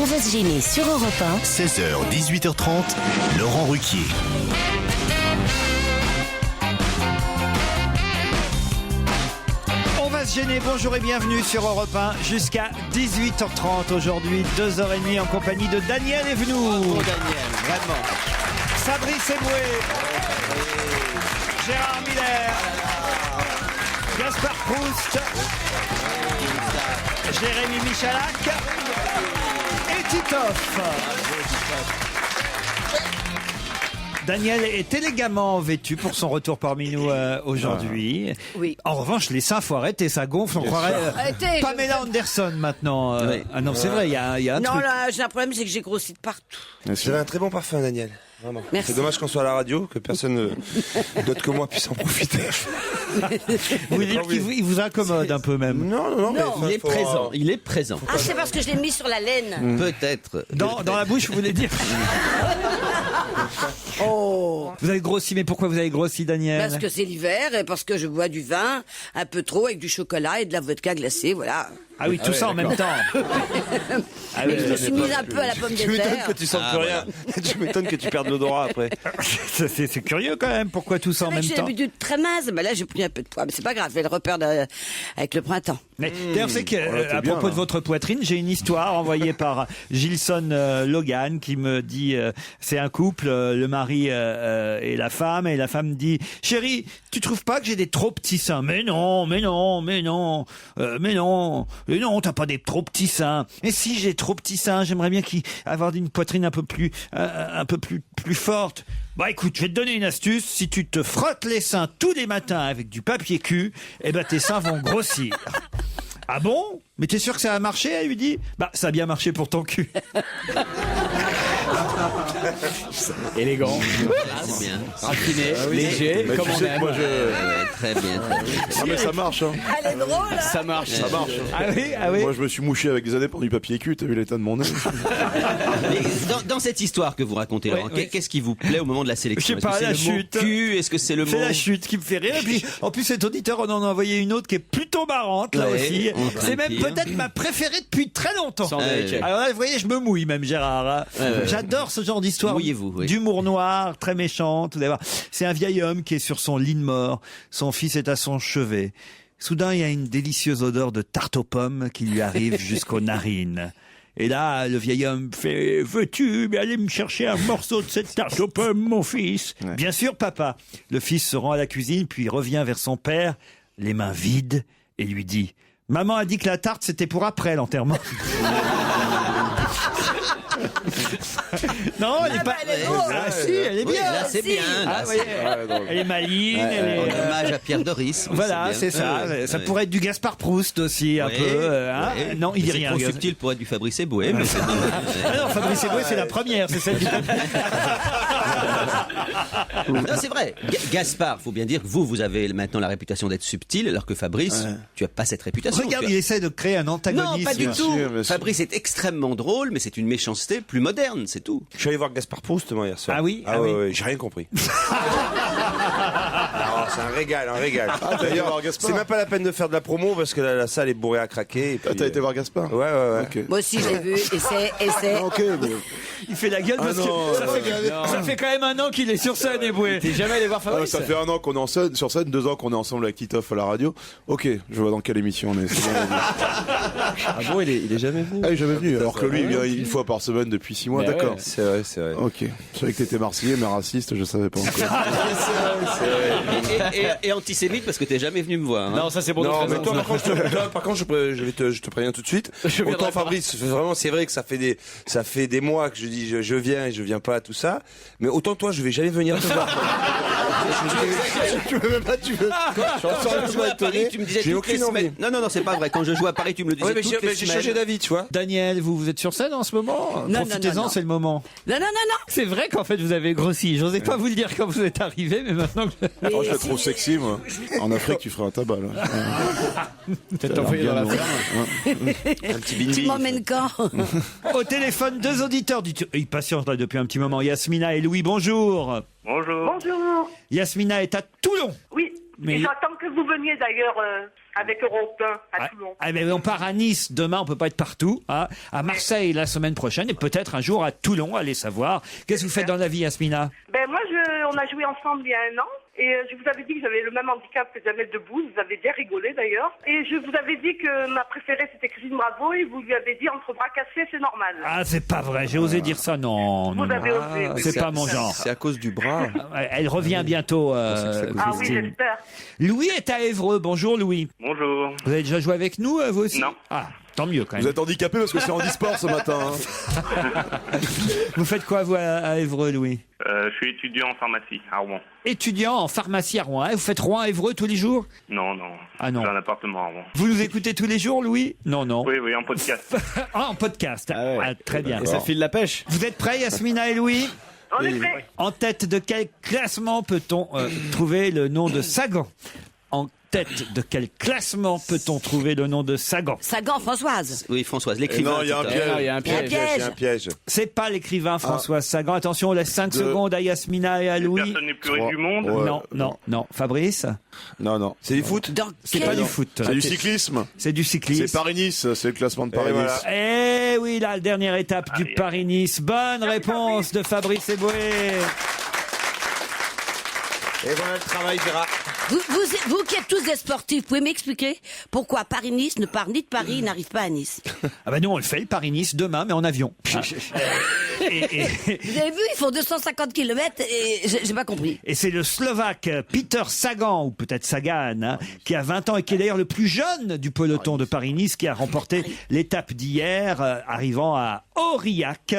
va se gêner sur Europe 1. 16h, 18h30, Laurent Ruquier. On va se gêner, bonjour et bienvenue sur Europe 1 jusqu'à 18h30 aujourd'hui, 2h30 en compagnie de Daniel Evenou. Bravo Daniel, vraiment. Fabrice Eboué. Gérard Miller. Gaspard Proust. Jérémy Michalak. Et Titoff. Daniel est élégamment vêtu pour son retour parmi nous aujourd'hui. Oui. En revanche, les seins, faut arrêter, ça gonfle. On croirait Arrêtez, Pamela Anderson maintenant. Oui. Ah non, c'est vrai, il y a un Non, truc. là, j'ai un problème, c'est que j'ai grossi de partout. Vous avez un très bon parfum, Daniel. Vraiment. Merci. C'est dommage qu'on soit à la radio, que personne d'autre que moi puisse en profiter. Vous voulez dire qu'il vous incommode un peu même. Non, mais Il est présent, il est présent. Ah, c'est parce que je l'ai mis sur la laine. Peut-être. Dans la bouche, vous voulez dire. Oh. Vous avez grossi, mais pourquoi vous avez grossi, Daniel? Parce que c'est l'hiver et parce que je bois du vin un peu trop avec du chocolat et de la vodka glacée, voilà. Ah oui, tout ça en même temps. Ah oui, Mais je me suis mise un peu à la pomme de tu m'étonnes terre. que tu sentes plus rien. Tu m'étonnes que tu perdes l'odorat après. c'est curieux quand même, pourquoi tout ça en C'est vrai même que j'ai temps? l'habitude très mince, mais là j'ai pris un peu de poids, mais c'est pas grave, je vais le repère avec le printemps. Mais d'ailleurs, c'est que à bien, propos là. de votre poitrine, j'ai une histoire envoyée par Gilson Logan qui me dit c'est un couple, le mari et la femme me dit chérie, tu trouves pas que j'ai des trop petits seins? Mais non, t'as pas des trop petits seins. Et si j'ai trop petits seins, j'aimerais bien avoir une poitrine un peu plus forte. Bah écoute, je vais te donner une astuce. Si tu te frottes les seins tous les matins avec du papier cul, eh ben tes seins vont grossir. Ah bon? Mais t'es sûr que ça a marché? Elle lui dit. Bah ça a bien marché pour ton cul. Élégant. C'est bien. Raffiné, léger, Mais comme tu on sais que aime. moi, Très bien, très bien. Ah, mais ça marche, hein. Elle est drôle, hein. Ça marche. Ça marche. Ah oui. Moi, je me suis mouché avec des années pour du papier cul. T'as vu l'état de mon nez? Mais dans cette histoire que vous racontez, Laurent, oui. qu'est-ce qui vous plaît au moment de la sélection? Je sais pas, Est-ce que la c'est le mot chute. cul? Est-ce que c'est le mot... C'est la chute qui me fait rire. Et puis, en plus, cet auditeur, on en a envoyé une autre qui est plutôt marrante, là Ouais, aussi. on craint C'est même pire. peut-être ma préférée depuis très longtemps. check. Alors là, vous voyez, je me mouille même, Gérard. Hein. Ouais. J'adore ce genre d'histoire. Mouillez-vous, oui. D'humour noir, très méchante. Vous allez voir. C'est un vieil homme qui est sur son lit de mort. Son fils est à son chevet. Soudain, il y a une délicieuse odeur de tarte aux pommes qui lui arrive jusqu'aux narines. Et là, le vieil homme fait « Veux-tu aller me chercher un morceau de cette tarte aux pommes, mon fils ?» Ouais. Bien sûr, papa. Le fils se rend à la cuisine, puis revient vers son père, les mains vides, et lui dit « Maman a dit que la tarte, c'était pour après l'enterrement. » Non, elle est pas... elle est drôle. Ah si, elle est Oui, bien. là, c'est Si. bien. Ah, Là, voyez, elle est maligne, elle est... En hommage à Pierre Doris. Oui, Voilà, bien. c'est ça. Ça Ouais. pourrait être du Gaspard Proust aussi, un Ouais, peu. Hein. ouais. Non, il dit C'est rien. trop Gaz. subtil pour être du Fabrice Eboué, mais c'est pas mal. Ah non, Fabrice Eboué, c'est la première, c'est celle du... Non, c'est vrai. Gaspard, faut bien dire que vous avez maintenant la réputation d'être subtil, alors que Fabrice, tu as pas cette réputation. Regarde, Tu as- il essaie de créer un antagonisme. Non, pas du Bien tout. sûr, bien sûr. Fabrice est extrêmement drôle, mais c'est une méchanceté plus moderne, c'est tout. Je suis allé voir Gaspard Proust, moi, hier soir. Ah oui? Ah Ah ouais, oui. ouais, j'ai rien compris. Non, c'est un régal, un régal. D'ailleurs, c'est même pas la peine de faire de la promo parce que la salle est bourrée à craquer. Et puis, T'as été voir Gaspard? Ouais. Ok. Moi aussi j'ai vu, et c'est... Ok, mais... Il fait la gueule parce non, que ça fait quand même un an qu'il est sur scène, Eboué. T'es jamais allé voir Ah, ça fait 1 an qu'on est sur scène, 2 ans qu'on est ensemble avec Titoff à la radio. Ok, je vois dans quelle émission on est. C'est bon, Ah bon, il est jamais venu. ah, il est jamais venu, alors que lui, il vient une fois par semaine depuis 6 mois, d'accord. C'est vrai, c'est vrai. Ok, je savais que t'étais marseillais, mais raciste, je savais pas encore. Et antisémite parce que t'es jamais venu me voir. Hein. Non, ça c'est pour Non, d'autres mais raisons. toi, par contre, je te préviens tout de suite. viendrai Autant pas. Fabrice, vraiment, c'est vrai que ça fait des mois que je dis je viens et je viens pas, tout ça. Mais autant toi, je vais jamais venir te voir. Tu veux même pas, tu veux. Je ressors Quand je jouais à Paris, tu me disais J'ai toutes les aucune envie. semaines. Non, c'est pas vrai. Quand je jouais à Paris, tu me le disais Ouais, mais toutes les j'ai semaines. changé d'avis, tu vois. Daniel, vous êtes sur scène en ce moment? Non, Profitez-en, non. c'est le moment. Non. C'est vrai qu'en fait, vous avez grossi. J'osais pas vous le dire quand vous êtes arrivé, mais maintenant que... Oh, je suis trop sexy, moi. En Afrique, tu ferais un tabac, là. Peut-être envoyé dans la ferme. Un petit bini. Tu m'emmènes quand? Au téléphone, 2 auditeurs. Ils patientent là depuis un petit moment. Yasmina et Louis, bonjour. Bonjour. Yasmina est à Toulon. Oui, Mais- et j'attends que vous veniez d'ailleurs avec Europe 1 à Toulon. Ah, mais on part à Nice demain, on peut pas être partout. Hein. À Marseille la semaine prochaine et peut-être un jour à Toulon, allez savoir. Qu'est-ce que vous faites dans la vie, Yasmina? Moi, on a joué ensemble il y a un an. Et je vous avais dit que j'avais le même handicap que Jamel Debbouze. Vous avez bien rigolé d'ailleurs. Et je vous avais dit que ma préférée c'était Christine Bravo et vous lui avez dit entre bras cassés c'est normal. Ah, c'est pas vrai, j'ai osé dire ça, non. Vous avez osé. Oui, c'est pas mon genre. C'est à cause du bras. Elle revient bientôt, Ah oui, Christine. j'espère. Louis est à Évreux. Bonjour Louis. Bonjour. Vous avez déjà joué avec nous, vous aussi? Non. Ah, tant mieux quand même. Vous êtes handicapé parce que c'est handisport ce matin. Hein. Vous faites quoi, vous, à Évreux, Louis? Je suis étudiant en pharmacie à Rouen. Étudiant en pharmacie à Rouen. Hein. Vous faites Rouen-Évreux tous les jours? Non, non. Ah non. J'ai un appartement à Rouen. Vous nous écoutez tous les jours, Louis? Non, non. Oui, en podcast. Ah, en podcast. Ah ouais. Ah, très bien. Et ça file la pêche. Vous êtes prêts, Yasmina et Louis? On est prêts. En tête de quel classement peut-on trouver le nom de Sagan? En tête de quel classement peut-on trouver le nom de Sagan? Sagan, Françoise. Oui, Françoise, Et l'écrivain. non, il y a un tout à piège. l'heure. Il y a un piège. Il y a un piège. C'est pas l'écrivain François Sagan. Attention, on laisse 5 De- secondes à Yasmina et à Louis. Personne n'est plus riche du monde. Ouais. Non. Fabrice? Non, non. C'est du foot? Dans C'est quel- pas du foot. C'est du cyclisme. C'est du cyclisme. C'est Paris-Nice, c'est le classement de Paris-Nice. Eh oui, la dernière étape du Paris-Nice. Bonne réponse de Fabrice Eboué. Et voilà le travail, Gérard. Vous qui êtes tous des sportifs, vous pouvez m'expliquer pourquoi Paris-Nice ne part ni de Paris, n'arrive pas à Nice? Ah bah nous, on le fait, le Paris-Nice, demain, mais en avion. Vous avez vu, ils font 250 km et j'ai pas compris. Et c'est le Slovaque Peter Sagan, ou peut-être Sagan, hein, qui a 20 ans et qui est d'ailleurs le plus jeune du peloton de Paris-Nice, qui a remporté l'étape d'hier, arrivant à Aurillac,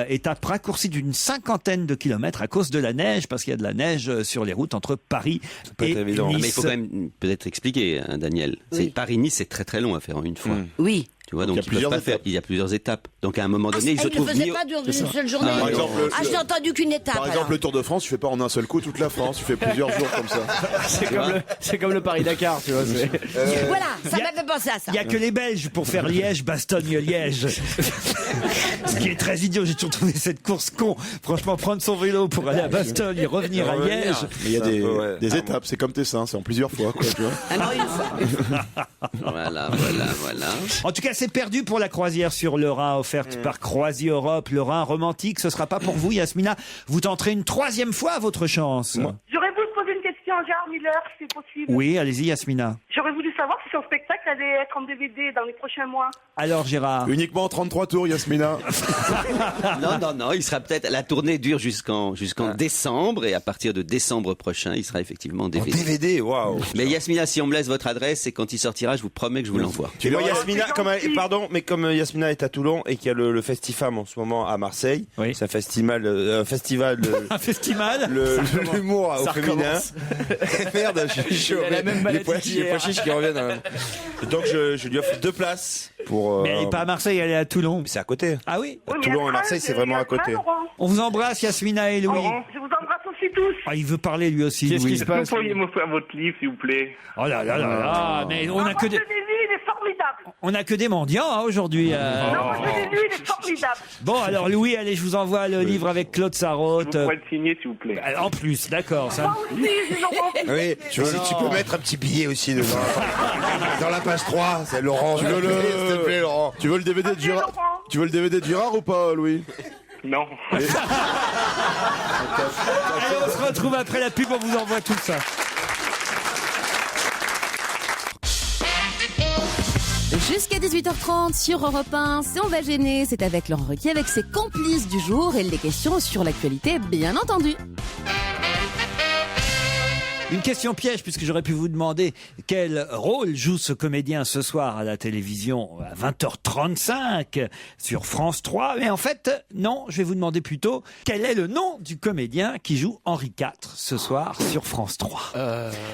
étape raccourcie d'une 50aine de kilomètres à cause de la neige, parce qu'il y a de la neige sur les routes entre Paris et évident. Ah, mais il Nice. faut quand même peut-être expliquer, hein, Daniel. C'est Paris-Nice, c'est très très long à faire en une fois. Oui. Tu vois, Donc, donc il y a plusieurs étapes. il y a plusieurs étapes. Donc à un moment donné, il se il ne trouve faisait ni- pas d'une seule journée. Par exemple, j'ai entendu qu'une étape. Par exemple, alors. le Tour de France, tu fais pas en un seul coup toute la France, tu fais plusieurs jours comme ça. C'est comme le Paris-Dakar, tu vois. Voilà, ça m'a fait penser à ça. Il n'y a que les Belges pour faire Liège, Bastogne, Liège. Ce qui est très idiot, j'ai toujours trouvé cette course con. Franchement, prendre son vélo pour aller à Bastogne et revenir à Liège. Mais il y a des, ouais. des étapes, c'est comme tes seins, c'est en plusieurs fois, quoi, tu vois. Ah non, une fois. Voilà. En tout cas, c'est perdu pour la croisière sur le Rhin, offerte par Croisi Europe. Le Rhin romantique, ce sera pas pour vous, Yasmina. Vous tenterez une 3e fois votre chance. J'aurais voulu poser une question à Gérard Miller, si c'est possible. Oui, allez-y, Yasmina. J'aurais voulu savoir si son spectacle allait être en DVD dans les prochains mois. Alors, Gérard. Uniquement en 33 tours, Yasmina. Non, il sera peut-être. La tournée dure jusqu'en décembre et à partir de décembre prochain, il sera effectivement en En DVD. DVD, waouh. Mais Yasmina, si on me laisse votre adresse et quand il sortira, je vous promets que je vous l'envoie. Tu vois, Yasmina, c'est gentil. comme Yasmina est à Toulon et qu'il y a le Festifam en ce moment à Marseille, Oui. c'est un festival, Un festival l'humour au Ça féminin. Merde, je suis chaud. Il a la même Les maladie pois qu'hier. chiches qui reviennent. Donc je lui offre 2 places pour. Mais elle n'est pas à Marseille, elle est à Toulon. C'est à côté. Ah oui? Oui, mais Toulon il y a et Marseille, train, c'est vraiment il y a à côté. train, Laurent. On vous embrasse, Yasmina et Louis. Je vous embrasse aussi tous. Ah, il veut parler lui aussi, Qu'est-ce Louis. qui se Est-ce que vous passe pourriez m'offrir votre livre, s'il vous plaît? Oh là là là là, mais on a que des, Il est formidable. on a que des mendiants hein, aujourd'hui. Non, moi je l'ai lu, il est formidable. Bon, alors Louis, allez, je vous envoie le livre avec Claude Vous Sarraute. pourrez le signer, s'il vous plaît. En plus, d'accord. Ça... Moi aussi, Laurent. Oui, tu peux mettre un petit billet aussi dedans. Dans la page 3, c'est Laurent. Tu veux S'il te plaît, Laurent. Tu veux le DVD de Gérard Laurent. Tu veux le DVD de Gérard ou pas, Louis? Non. Allez, on se retrouve après la pub, on vous envoie tout ça. Jusqu'à 18h30 sur Europe 1, c'est On va gêner. C'est avec Laurent Ruquier avec ses complices du jour et les questions sur l'actualité, bien entendu. Une question piège, puisque j'aurais pu vous demander quel rôle joue ce comédien ce soir à la télévision à 20h35 sur France 3. Mais en fait, non, je vais vous demander plutôt quel est le nom du comédien qui joue Henri IV ce soir sur France 3.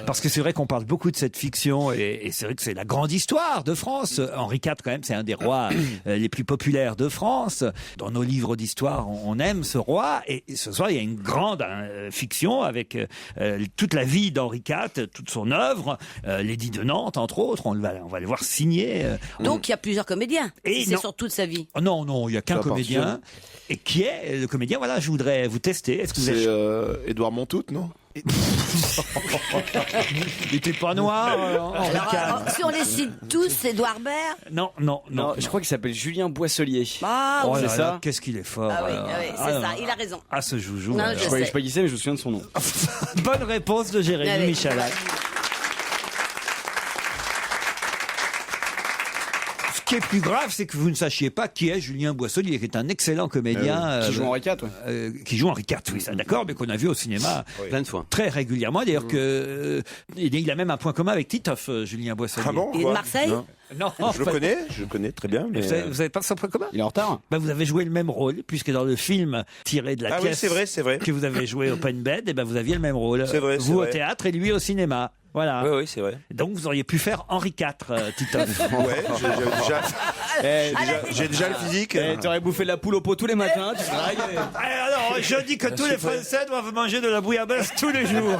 Parce que c'est vrai qu'on parle beaucoup de cette fiction et c'est vrai que c'est la grande histoire de France. Henri IV, quand même, c'est un des rois les plus populaires de France. Dans nos livres d'histoire, on aime ce roi. Et ce soir, il y a une grande fiction avec toute la vie d'Henri IV, toute son œuvre, L'édit de Nantes, entre autres. On va les voir signer. Donc il y a plusieurs comédiens. Et C'est non. sur toute sa vie. Oh non, il n'y a qu'un Ça appartient. comédien. Et qui est le comédien? Voilà, je voudrais vous tester. Est-ce que vous C'est êtes... Édouard Montout, non? Il était pas noir, Henri Alors, IV. si on les cite tous, c'est Édouard Baird. Non. Non, je crois qu'il s'appelle Julien Boisselier. Ah, Oh oui. là c'est là, ça qu'est-ce qu'il est fort. Ah oui, alors. c'est non, ça, non. il a raison. Ah, ce joujou. Non, alors. Je sais pas qui c'est, mais je me souviens de son nom. Bonne réponse de Jérémy Ah oui. Michalak. Ce qui est plus grave, c'est que vous ne sachiez pas qui est Julien Boisselier, qui est un excellent comédien. Qui joue Henri IV, qui joue Henri IV, oui, ça, d'accord, mais qu'on a vu au cinéma Plein de fois. très régulièrement. D'ailleurs, il a même un point commun avec Titoff, Julien Boisselier. Ah bon Il est de quoi Marseille Non. Non, Je le connais très bien. Mais Vous avez pas son point commun? Il est en retard. Bah, vous avez joué le même rôle, puisque dans le film tiré de la Ah oui, pièce c'est vrai. que vous avez joué Open Bed, et ben vous aviez le même rôle. C'est vrai, Vous c'est au vrai. théâtre et lui au cinéma. Voilà. Oui, c'est vrai. Donc vous auriez pu faire Henri IV, Titoff. Ouais, j'ai déjà le physique. T'aurais bouffé de la poule au pot tous les matins, tu dragues. Alors, je dis que tous les Français doivent manger de la bouillabaisse tous les jours.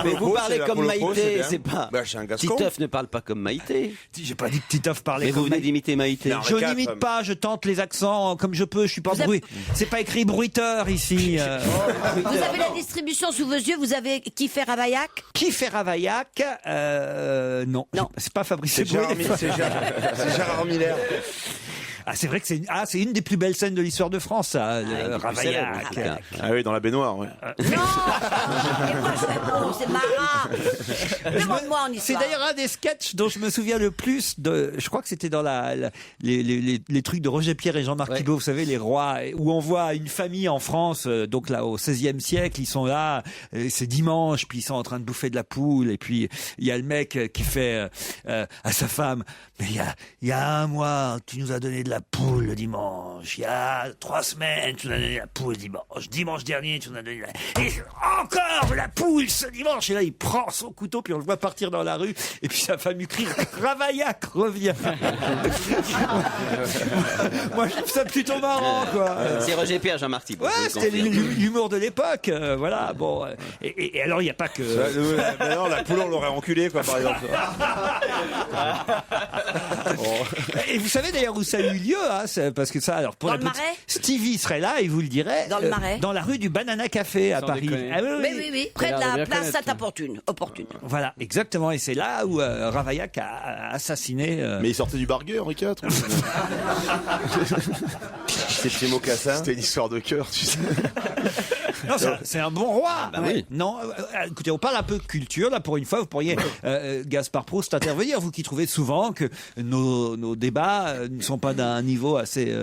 Mais vous pot, parlez c'est la comme poule au pot, c'est Maïté, bien. c'est pas. Bah, je suis un Gascon. Titeuf ne parle pas comme Maïté. J'ai pas dit que Titoff parlait Mais vous comme venez d'imiter Maïté. Non. Je Henri IV, n'imite pas, je tente les accents comme je peux, je suis pas bruit. C'est pas écrit bruiteur ici. Vous avez la distribution sous vos yeux, vous avez kiffé Ravaillac. Qui fait Ravaillac Non. Non. C'est pas Fabrice C'est Eboué. Gérard Miller. Ah, c'est vrai que c'est une des plus belles scènes de l'histoire de France, ça, le Ravaillac. célèbre. Ah oui, dans la baignoire, ouais. Non. Et moi je réponds, c'est Marat. Demande-moi en C'est histoire. d'ailleurs un des sketchs dont je me souviens le plus je crois que c'était dans les trucs de Roger Pierre et Jean-Marc Thibault, vous savez, les rois, où on voit une famille en France, donc là, au XVIe siècle, ils sont là, c'est dimanche, puis ils sont en train de bouffer de la poule, et puis il y a le mec qui fait à sa femme, mais il y a un mois, tu nous as donné de la poule le dimanche, il y a 3 semaines, tu nous as donné la poule dimanche dernier, tu nous as donné et encore la poule ce dimanche, et là il prend son couteau, puis on le voit partir dans la rue, et puis sa femme lui crie Ravaillac revient. Moi je trouve ça plutôt marrant, quoi. C'est Roger Pierre, Jean-Marc Thibault. Ouais, je le c'était confirme. l'humour de l'époque, voilà. Bon, et alors il n'y a pas que. Maintenant, la poule, on l'aurait enculée, quoi, par exemple. Et vous savez d'ailleurs où ça a eu lieu, hein, parce que ça, alors pour Dans la le petite- Marais Stevie serait là, il vous le dirait. Dans le Marais dans la rue du Banana Café à Sans Paris. déconner. Ah Mais oui, près de Regarde, la bien place connaître. Saint-Opportune. Opportune. Voilà, exactement. Et c'est là où Ravaillac a assassiné. Mais il sortait du barguet, Henri IV. C'est petits mocassins. C'était une histoire de cœur, tu sais. Non, c'est un bon roi. bah oui. Non, écoutez, on parle un peu de culture. Là, pour une fois, vous pourriez, Gaspard Proust, intervenir. Vous qui trouvez souvent que nos débats ne sont pas d'un niveau assez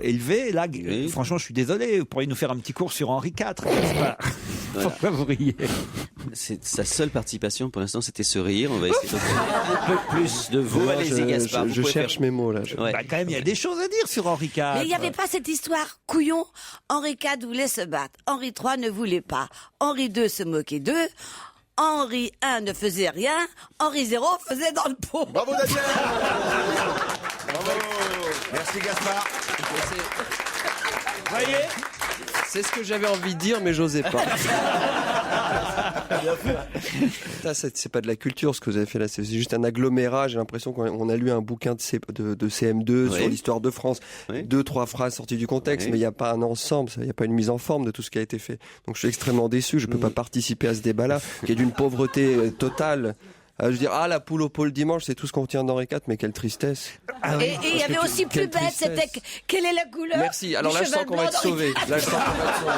élevé. Là, Oui. franchement, je suis désolé. Vous pourriez nous faire un petit cours sur Henri IV, Gaspard. Pourquoi vous riez? C'est sa seule participation pour l'instant, c'était ce rire. On va essayer de un peu plus de vous. Allez-y, Gaspard. Je cherche mes mots là. Ouais. Bah, quand même, il y a des choses à dire sur Henri IV. Mais il n'y avait pas cette histoire couillon. Henri IV voulait se battre. Henri III ne voulait pas. Henri II se moquait d'eux. Henri I ne faisait rien. Henri Zéro faisait dans le pot. Bravo, Daniel. Bravo. Merci, Gaspard. Vous voyez? C'est ce que j'avais envie de dire, mais j'osais pas. Ça, c'est pas de la culture ce que vous avez fait là, c'est juste un agglomérat. J'ai l'impression qu'on a lu un bouquin de CM2 Oui. sur l'histoire de France. Oui. 2-3 phrases sorties du contexte, Oui. mais il n'y a pas un ensemble, il n'y a pas une mise en forme de tout ce qui a été fait. Donc je suis extrêmement déçu, je peux pas participer à ce débat-là, qui est d'une pauvreté totale. Je veux dire, la poule au pot le dimanche, c'est tout ce qu'on retient d'Henri IV, mais quelle tristesse. Et il y avait aussi plus bête, c'était quelle est la couleur Merci, alors du là je sens cheval qu'on va blanc être d'Henri sauvé. IV. Là je sens qu'on va être sauvé.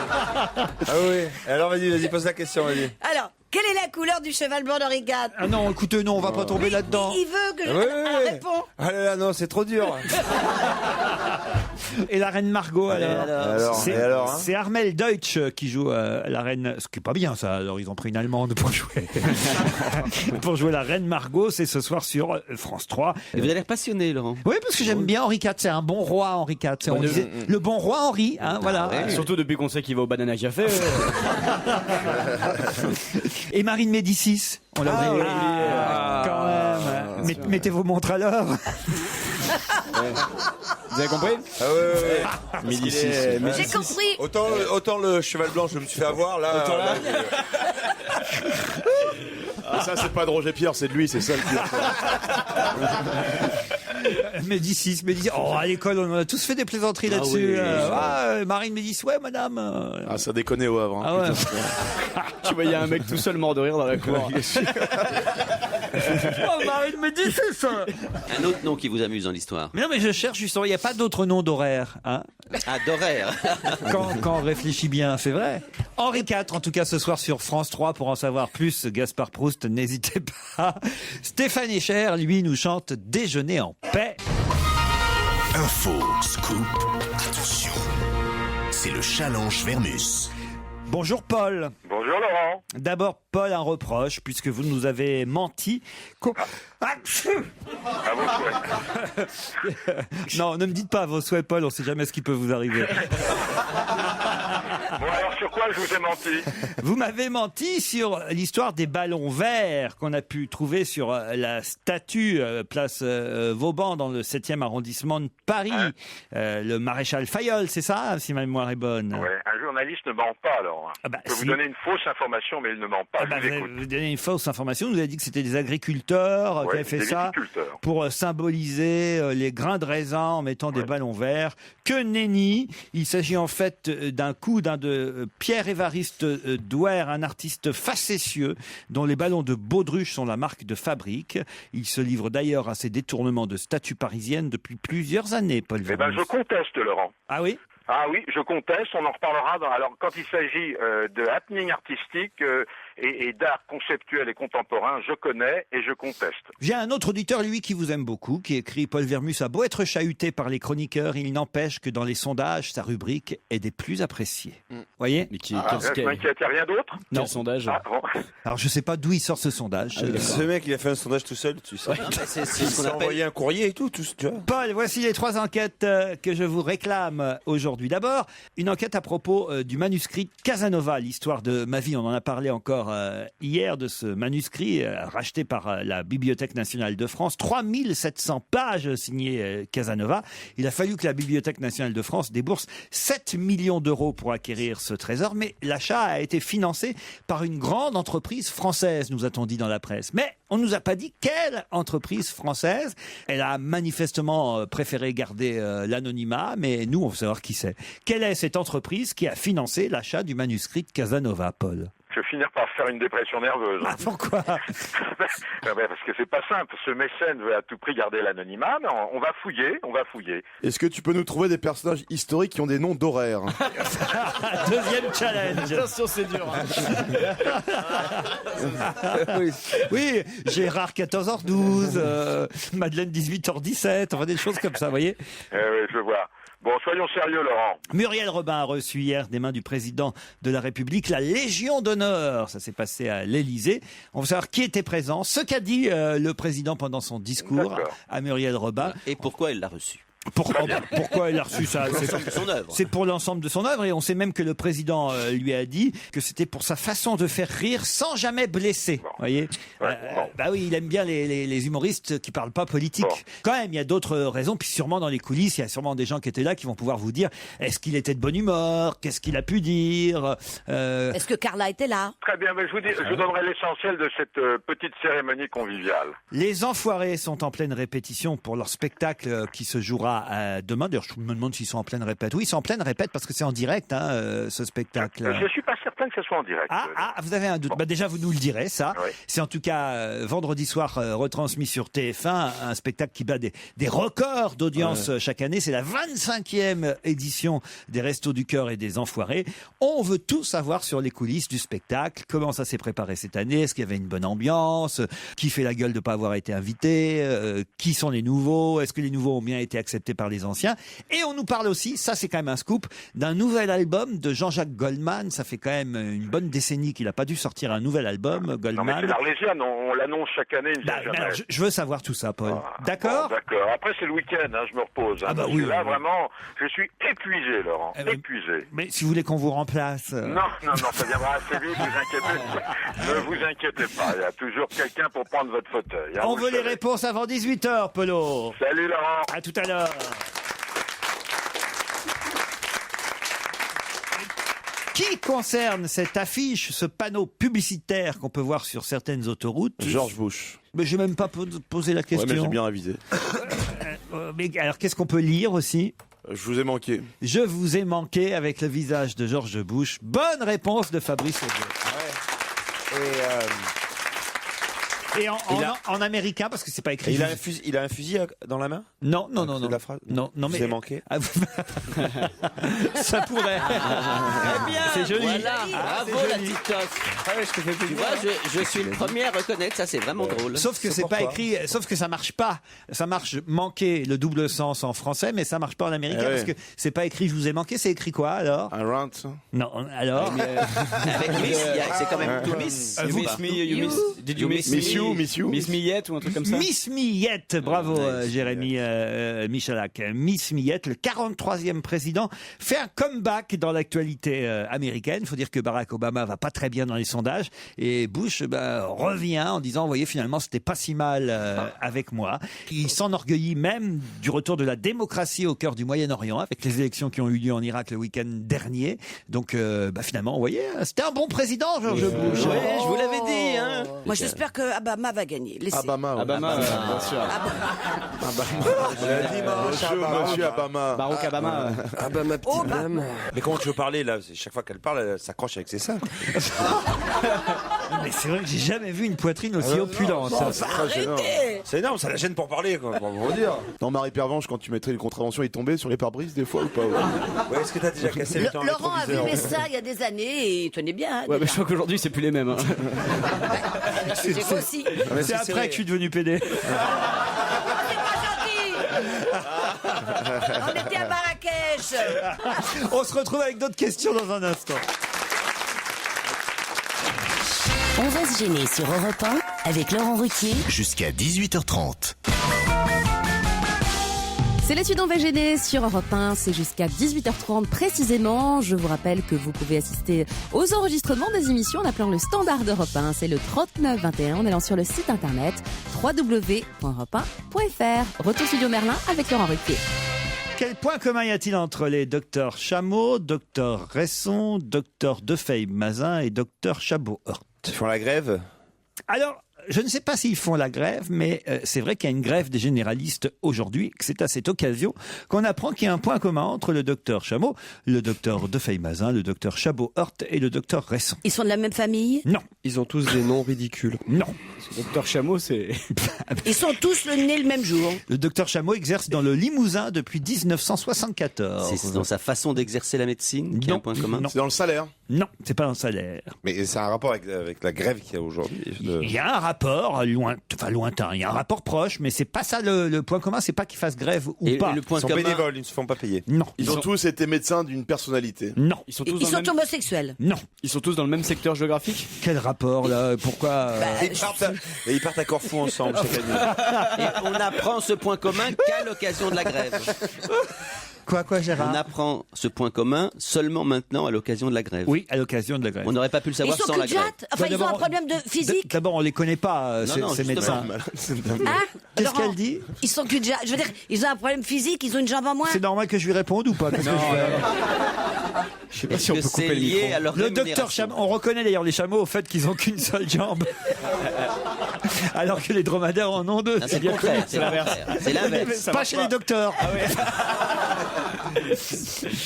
Ah oui. Alors vas-y, pose la question, vas-y. Alors, quelle est la couleur du cheval blanc d'Henri IV? Ah non, écoutez, non, on va pas tomber là-dedans. Il veut que je réponds. Ah là là, non, c'est trop dur. Et la reine Margot, alors Et alors, hein C'est Armel Deutsch qui joue la reine, ce qui est pas bien ça, alors ils ont pris une allemande pour jouer pour jouer la reine Margot, c'est ce soir sur France 3. Vous avez l'air passionné, Laurent. Oui, parce que j'aime bien Henri IV, c'est un bon roi Henri IV. On disait le bon roi Henri, hein, voilà. ouais. Surtout depuis qu'on sait qu'il va au Banana Café. Et Marine Médicis, on l'a oublié. Quand même. Mettez vos montres à l'heure. Vous avez compris? Ah ouais. Médicis. J'ai compris. Autant le cheval blanc, je me suis fait avoir, là. Ça, c'est pas de Roger Pierre, c'est de lui, c'est ça le pire. Médicis. Oh, à l'école, on a tous fait des plaisanteries là-dessus. Marine Médicis, ouais, madame. Ah, ça déconnait au Havre. Ah ouais. Tu voyais un mec tout seul mort de rire dans la cour. Oh, Marine Médicis. Un autre nom qui vous amuse dans l'histoire. Mais non, mais je cherche justement, il n'y a pas d'autre nom d'horaire. Hein, Ah, d'horaire. quand on réfléchit bien, c'est vrai. Henri IV, en tout cas, ce soir sur France 3, pour en savoir plus, Gaspard Proust, n'hésitez pas. Stéphane Echer, lui, nous chante Déjeuner en paix. Info, scoop, attention. C'est le challenge Vermus. Bonjour Paul. Bonjour Laurent. D'abord, Paul, un reproche, puisque vous nous avez menti. Non, ne me dites pas vos souhaits, Paul, on ne sait jamais ce qui peut vous arriver. Bon, alors sur quoi je vous ai menti? Vous m'avez menti sur l'histoire des ballons verts qu'on a pu trouver sur la statue place Vauban dans le 7e arrondissement de Paris. Le maréchal Fayol, c'est ça, si ma mémoire est bonne? Ouais, un journaliste ne ment pas, Laurent. Ah bah, Je peux si. vous donner une fausse information, mais il ne ment pas. Je vous écoute. Vous donnez une fausse information. Vous avez dit que c'était des agriculteurs qui Ouais, avaient fait des ça viticulteurs. pour symboliser les grains de raisin en mettant des ballons verts. Que nenni. Il s'agit en fait d'un coup de Pierre-Évariste Douer, un artiste facétieux dont les ballons de baudruche sont la marque de fabrique. Il se livre d'ailleurs à ces détournements de statues parisiennes depuis plusieurs années, Paul Eh ben, Vermus. je conteste, Laurent. Ah oui? Ah oui, je conteste, on en reparlera. Alors, quand il s'agit de happening artistique et d'art conceptuel et contemporain, je connais et je conteste. J'ai un autre auditeur, lui, qui vous aime beaucoup, qui écrit « Paul Vermus a beau être chahuté par les chroniqueurs, il n'empêche que dans les sondages, sa rubrique est des plus appréciées. Voyez? Mais Je m'inquiète, il n'y a rien d'autre? Non. Quel sondage? Ah, bon. Alors, je sais pas d'où il sort ce sondage. Ce mec, il a fait un sondage tout seul, tu sais. C'est Il ce qu'on s'est appelle. envoyé un courrier et tout, tu vois. Paul, voici les 3 enquêtes que je vous réclame aujourd'hui. D'abord, une enquête à propos du manuscrit Casanova, l'histoire de ma vie. On en a parlé encore hier de ce manuscrit racheté par la Bibliothèque nationale de France. 3700 pages signées Casanova. Il a fallu que la Bibliothèque nationale de France débourse 7 millions d'euros pour acquérir ce trésor, mais l'achat a été financé par une grande entreprise française, nous a-t-on dit dans la presse. Mais on ne nous a pas dit quelle entreprise française. Elle a manifestement préféré garder l'anonymat, mais nous, on veut savoir qui c'est. Quelle est cette entreprise qui a financé l'achat du manuscrit de Casanova, Paul? Je vais finir par faire une dépression nerveuse. Ah, pourquoi? Parce que c'est pas simple. Ce mécène veut à tout prix garder l'anonymat, mais on va fouiller. Est-ce que tu peux nous trouver des personnages historiques qui ont des noms d'horaires? Deuxième challenge. Attention, c'est dur. Oui, Gérard 14h12, Madeleine 18h17, enfin des choses comme ça, vous voyez. Oui, je vois. Bon, soyons sérieux, Laurent. Muriel Robin a reçu hier des mains du président de la République la Légion d'honneur. Ça s'est passé à l'Élysée. On veut savoir qui était présent, ce qu'a dit le président pendant son discours D'accord. à Muriel Robin. Et pourquoi elle l'a reçu? Pourquoi il a reçu ça? L'ensemble de son œuvre. C'est pour l'ensemble de son œuvre, et on sait même que le président lui a dit que c'était pour sa façon de faire rire sans jamais blesser. Bon. Voyez, Ouais, bon. bah oui, il aime bien les humoristes qui parlent pas politique. Bon. Quand même, il y a d'autres raisons. Puis sûrement dans les coulisses, il y a sûrement des gens qui étaient là qui vont pouvoir vous dire est-ce qu'il était de bonne humeur, qu'est-ce qu'il a pu dire. Est-ce que Carla était là? Très bien, mais je vous donnerai l'essentiel de cette petite cérémonie conviviale. Les Enfoirés sont en pleine répétition pour leur spectacle qui se jouera demain. D'ailleurs, je me demande s'ils sont en pleine répète. Oui, ils sont en pleine répète parce que c'est en direct, ce spectacle. Je suis pas certain que ce soit en direct. Vous avez un doute. Bah déjà, vous nous le direz, ça. Oui. C'est en tout cas vendredi soir retransmis sur TF1, un spectacle qui bat des records d'audience chaque année. C'est la 25e édition des Restos du Cœur et des Enfoirés. On veut tout savoir sur les coulisses du spectacle. Comment ça s'est préparé cette année? Est-ce qu'il y avait une bonne ambiance? Qui fait la gueule de ne pas avoir été invité? Qui sont les nouveaux? Est-ce que les nouveaux ont bien été acceptés par les anciens? Et on nous parle aussi, ça c'est quand même un scoop, d'un nouvel album de Jean-Jacques Goldman. Ça fait quand même une bonne décennie qu'il n'a pas dû sortir un nouvel album, Non, mais Goldman. c'est l'Arlésienne, on l'annonce chaque année, il ne vient jamais. Alors, je veux savoir tout ça, Paul. D'accord? Bon, d'accord. Après, c'est le week-end, je me repose. Ah bah parce oui, que là, oui. vraiment, je suis épuisé, Laurent. Eh ben, épuisé. Mais si vous voulez qu'on vous remplace... Non, ça viendra assez vite, ne vous inquiétez pas. Il y a toujours quelqu'un pour prendre votre fauteuil. On vous veut le les savez. réponses avant 18h, Polo. Salut, Laurent. À tout à l'heure. Qui concerne cette affiche, ce panneau publicitaire qu'on peut voir sur certaines autoroutes? George Bush. Mais je n'ai même pas posé la question. Ouais, mais j'ai bien révisé. Mais alors, qu'est-ce qu'on peut lire aussi? Je vous ai manqué. Je vous ai manqué avec le visage de George Bush. Bonne réponse de Fabrice Eboué. Et en américain, parce que c'est pas écrit. Il a un fusil dans la main? Non. La phrase. Non, mais. C'est manqué. Ça pourrait. Très bien. C'est joli. Voilà. C'est Bravo la joli. TikTok. Tu vois, je suis le premier à reconnaître ça, c'est vraiment drôle. Sauf que c'est pas écrit, sauf que ça marche pas. Ça marche manquer le double sens en français, mais ça marche pas en américain parce que c'est pas écrit je vous ai manqué, c'est écrit quoi alors? Un rant. Non, alors. Avec Miss, c'est quand même tout Miss. You miss me, you miss. Did you miss me? Miss you. Miss me yet ou un truc comme ça? Miss Millette, bravo Jérémy Michalak. Miss Millette, le 43e président, fait un comeback dans l'actualité américaine. Il faut dire que Barack Obama va pas très bien dans les sondages et Bush revient en disant, vous voyez, finalement, c'était pas si mal avec moi. Il s'enorgueillit même du retour de la démocratie au cœur du Moyen-Orient avec les élections qui ont eu lieu en Irak le week-end dernier. Donc, finalement, vous voyez, c'était un bon président, George Bush. Oui, je vous l'avais dit. Hein. Moi, j'espère que Obama va gagner. Laissez. Obama, Obama, bien sûr. Monsieur Obama. Barack Obama. Obama, petite dame. Mais comment tu veux parler là? Chaque fois qu'elle parle, elle s'accroche avec ses seins. Mais c'est vrai que j'ai jamais vu une poitrine aussi opulente. C'est énorme, ça la gêne pour parler, quoi. Pour vous dire. Non, Marie Pervenche, quand tu mettrais une contravention, il tombait sur les pare-brises des fois ou pas? Ouais, est-ce que t'as déjà cassé le temps? Laurent a vu ça il y a des années et il tenait bien. Ouais, mais je crois qu'aujourd'hui, c'est plus les mêmes. Hein. C'est aussi. C'est après que je suis devenu PD. On était à Marrakech. On se retrouve avec d'autres questions dans un instant. On va se gêner sur Europe 1 avec Laurent Ruquier. Jusqu'à 18h30. C'est la suite d'On va gêner sur Europe 1, c'est jusqu'à 18h30 précisément. Je vous rappelle que vous pouvez assister aux enregistrements des émissions en appelant le standard d'Europe 1, c'est le 3921 en allant sur le site internet www.europe1.fr. Retour studio Merlin avec Laurent Ruquier. Quel point commun y a-t-il entre les docteurs Chameau, docteur Resson, docteur Defeil-Mazin et docteur Chabot-Hort? Ils font la grève? Alors, je ne sais pas s'ils font la grève, mais c'est vrai qu'il y a une grève des généralistes aujourd'hui, que c'est à cette occasion qu'on apprend qu'il y a un point commun entre le docteur Chameau, le docteur Defeil-Mazin, le docteur Chabot-Hort et le docteur Resson. Ils sont de la même famille? Non. Ils ont tous des noms ridicules. Non. Docteur Chameau, c'est... Ils sont tous nés le même jour. Le docteur Chameau exerce dans le Limousin depuis 1974. C'est dans sa façon d'exercer la médecine qu'il y a un point commun. Non. C'est dans le salaire. Non, c'est pas dans le salaire. Mais c'est un rapport avec la grève qu'il y a aujourd'hui. Il y a un rapport lointain, il y a un rapport proche, mais c'est pas ça le point commun, c'est pas qu'ils fassent grève ou pas. Ils sont bénévoles, ils ne se font pas payer. Non. Ils ont tous été médecins d'une personnalité. Non. Ils sont tous Ils sont homosexuels. Non. Ils sont tous dans le même secteur géographique? Quel rapport là? Pourquoi Ils partent à Corfou ensemble chaque année. Et on apprend ce point commun qu'à l'occasion de la grève. Quoi, Gérard? On apprend ce point commun seulement maintenant à l'occasion de la grève. Oui, à l'occasion de la grève. On n'aurait pas pu le savoir Ils sont sans la grève. cujates. Enfin, ils ont un problème de physique. D'abord, on les connaît pas, ces médecins. Hein? Qu'est-ce Laurent, qu'elle dit? Ils sont cujates. Je veux dire, ils ont un problème physique, ils ont une jambe en moins. C'est normal que je lui réponde ou pas? Qu'est-ce que je fais? Je sais pas Est-ce si on que peut couper c'est le micro. lié à leur Le docteur rémunération? Chameau, on reconnaît d'ailleurs les chameaux au fait qu'ils ont qu'une seule jambe. Alors que les dromadaires en ont deux. Non, c'est le contraire, c'est l'inverse. C'est l'inverse. Pas chez les docteurs.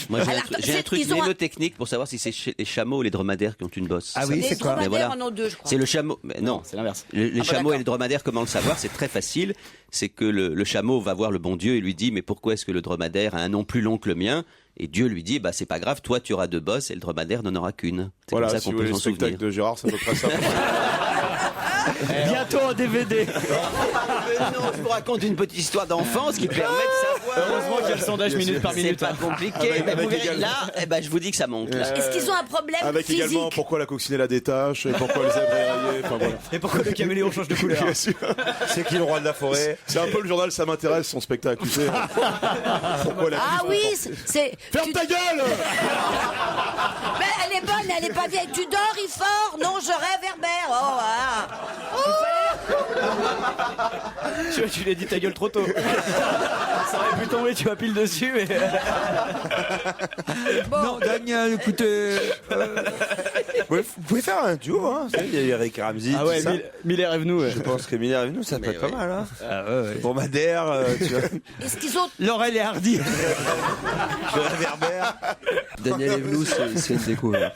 Moi, j'ai un truc ils ont un- mnémotechnique pour savoir si c'est les chameaux ou les dromadaires qui ont une bosse. Ah oui, Les c'est quoi? Mais dromadaires voilà. en ont deux, je crois. C'est le chameau. Mais non, C'est l'inverse. Les chameaux d'accord. et les dromadaires, comment le savoir? C'est très facile. C'est que le chameau va voir le bon Dieu et lui dit, mais pourquoi est-ce que le dromadaire a un nom plus long que le mien? Et Dieu lui dit, bah c'est pas grave, toi tu auras deux bosses et le dromadaire n'en aura qu'une. C'est Voilà, comme ça si qu'on vous peut voulez le s'en souvenir. spectacle de Gérard, c'est à peu près ça. Bientôt en DVD. Non, je vous raconte une petite histoire d'enfance qui permet de savoir. Heureusement qu'il y a le sondage minute par C'est minute. pas compliqué. Mais vous verrez, là, je vous dis que ça monte. Là. Est-ce qu'ils ont un problème Avec physique? également pourquoi la coccinelle a des taches et pourquoi les zèbres éraillés. Enfin voilà. Et pourquoi le caméléon change de couleur? Bien sûr. C'est qui le roi de la forêt? C'est un peu le journal Ça m'intéresse, son spectacle, tu sais. Pourquoi la Ah oui, c'est. Ferme ta gueule! Mais elle est bonne, elle est pas vieille. Tu dors, Ifort? Non, je rêve, Herbert. Oh, ah. Tu l'as dit ta gueule trop tôt. Ça aurait pu tomber, tu vas pile dessus. Mais... Non, Daniel, écoutez. Vous pouvez faire un duo, hein. Il y a Eric Ramsey. Ah ouais, tout ça. Miller et Venou. Je pense que Miller et Venou, ça peut être pas mal. Hein. Ah ouais. Dromadaire, tu vois. Est-ce qu'ils ont... Laurel et Hardy. Le réverbère. Daniel Evenou, c'est une découverte.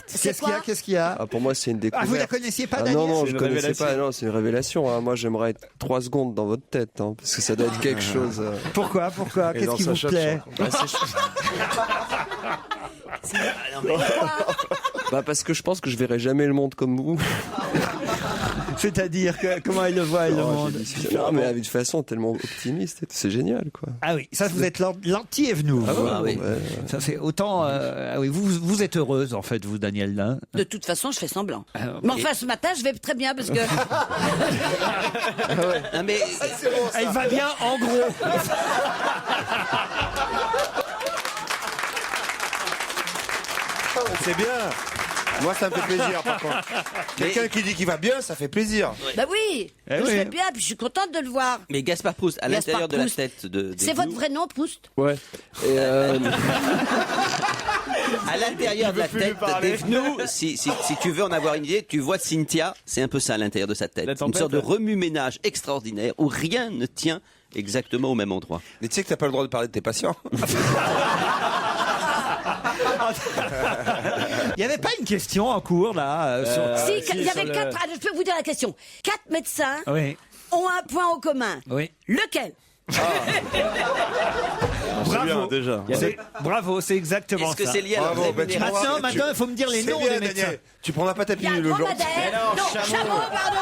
Qu'est-ce qu'il y a Ah, pour moi, c'est une découverte. Ah, vous la connaissiez pas, Ah, Daniel? non, C'est je une connaissais révélation. pas. Non, c'est une révélation. Hein. Moi, j'aimerais être 3 secondes dans votre tête, hein, parce que ça doit être quelque chose. Pourquoi Et Qu'est-ce dans qui sa vous chatte, plaît? Bah, parce que je pense que je verrai jamais le monde comme vous. C'est-à-dire comment il le voit, le monde? Non, mais de toute façon, tellement optimiste, c'est génial, quoi. Ah oui, ça vous êtes l'anti-Evenou. Ah oui. Ça c'est autant. Ah oui, vous êtes heureuse en fait, vous, Daniel. Là. De toute façon, je fais semblant. Mais enfin, ce matin, je vais très bien parce que... Non, mais Elle va bien en gros. C'est bien. Moi, ça me fait plaisir, par contre. Quelqu'un qui dit qu'il va bien, ça fait plaisir. Bah oui, Eh je oui. vais bien, puis je suis contente de le voir. Mais Gaspard Proust, à Gaspard l'intérieur de la Proust. tête de. C'est votre vrai nom, Proust? Ouais. Et À l'intérieur de la tête d'Evenou, si tu veux en avoir une idée, tu vois Cynthia, c'est un peu ça à l'intérieur de sa tête. La Une tempête, sorte de ouais. remue-ménage extraordinaire où rien ne tient exactement au même endroit. Mais tu sais que t'as pas le droit de parler de tes patients. Il n'y avait pas une question en cours là Si, il y sur avait le- 4... Je peux vous dire la question. 4 médecins Oui. ont un point en commun. Oui. Lequel? Bravo. déjà. Bravo, c'est exactement Est-ce que ça. c'est lié à la Bravo, bah, tu rémunération vois, Maintenant, il faut me dire les C'est noms bien, des médecins. Daniel. Tu prendras pas ta Il y a pilule le jour. dromadaire. Non, chameau, pardon.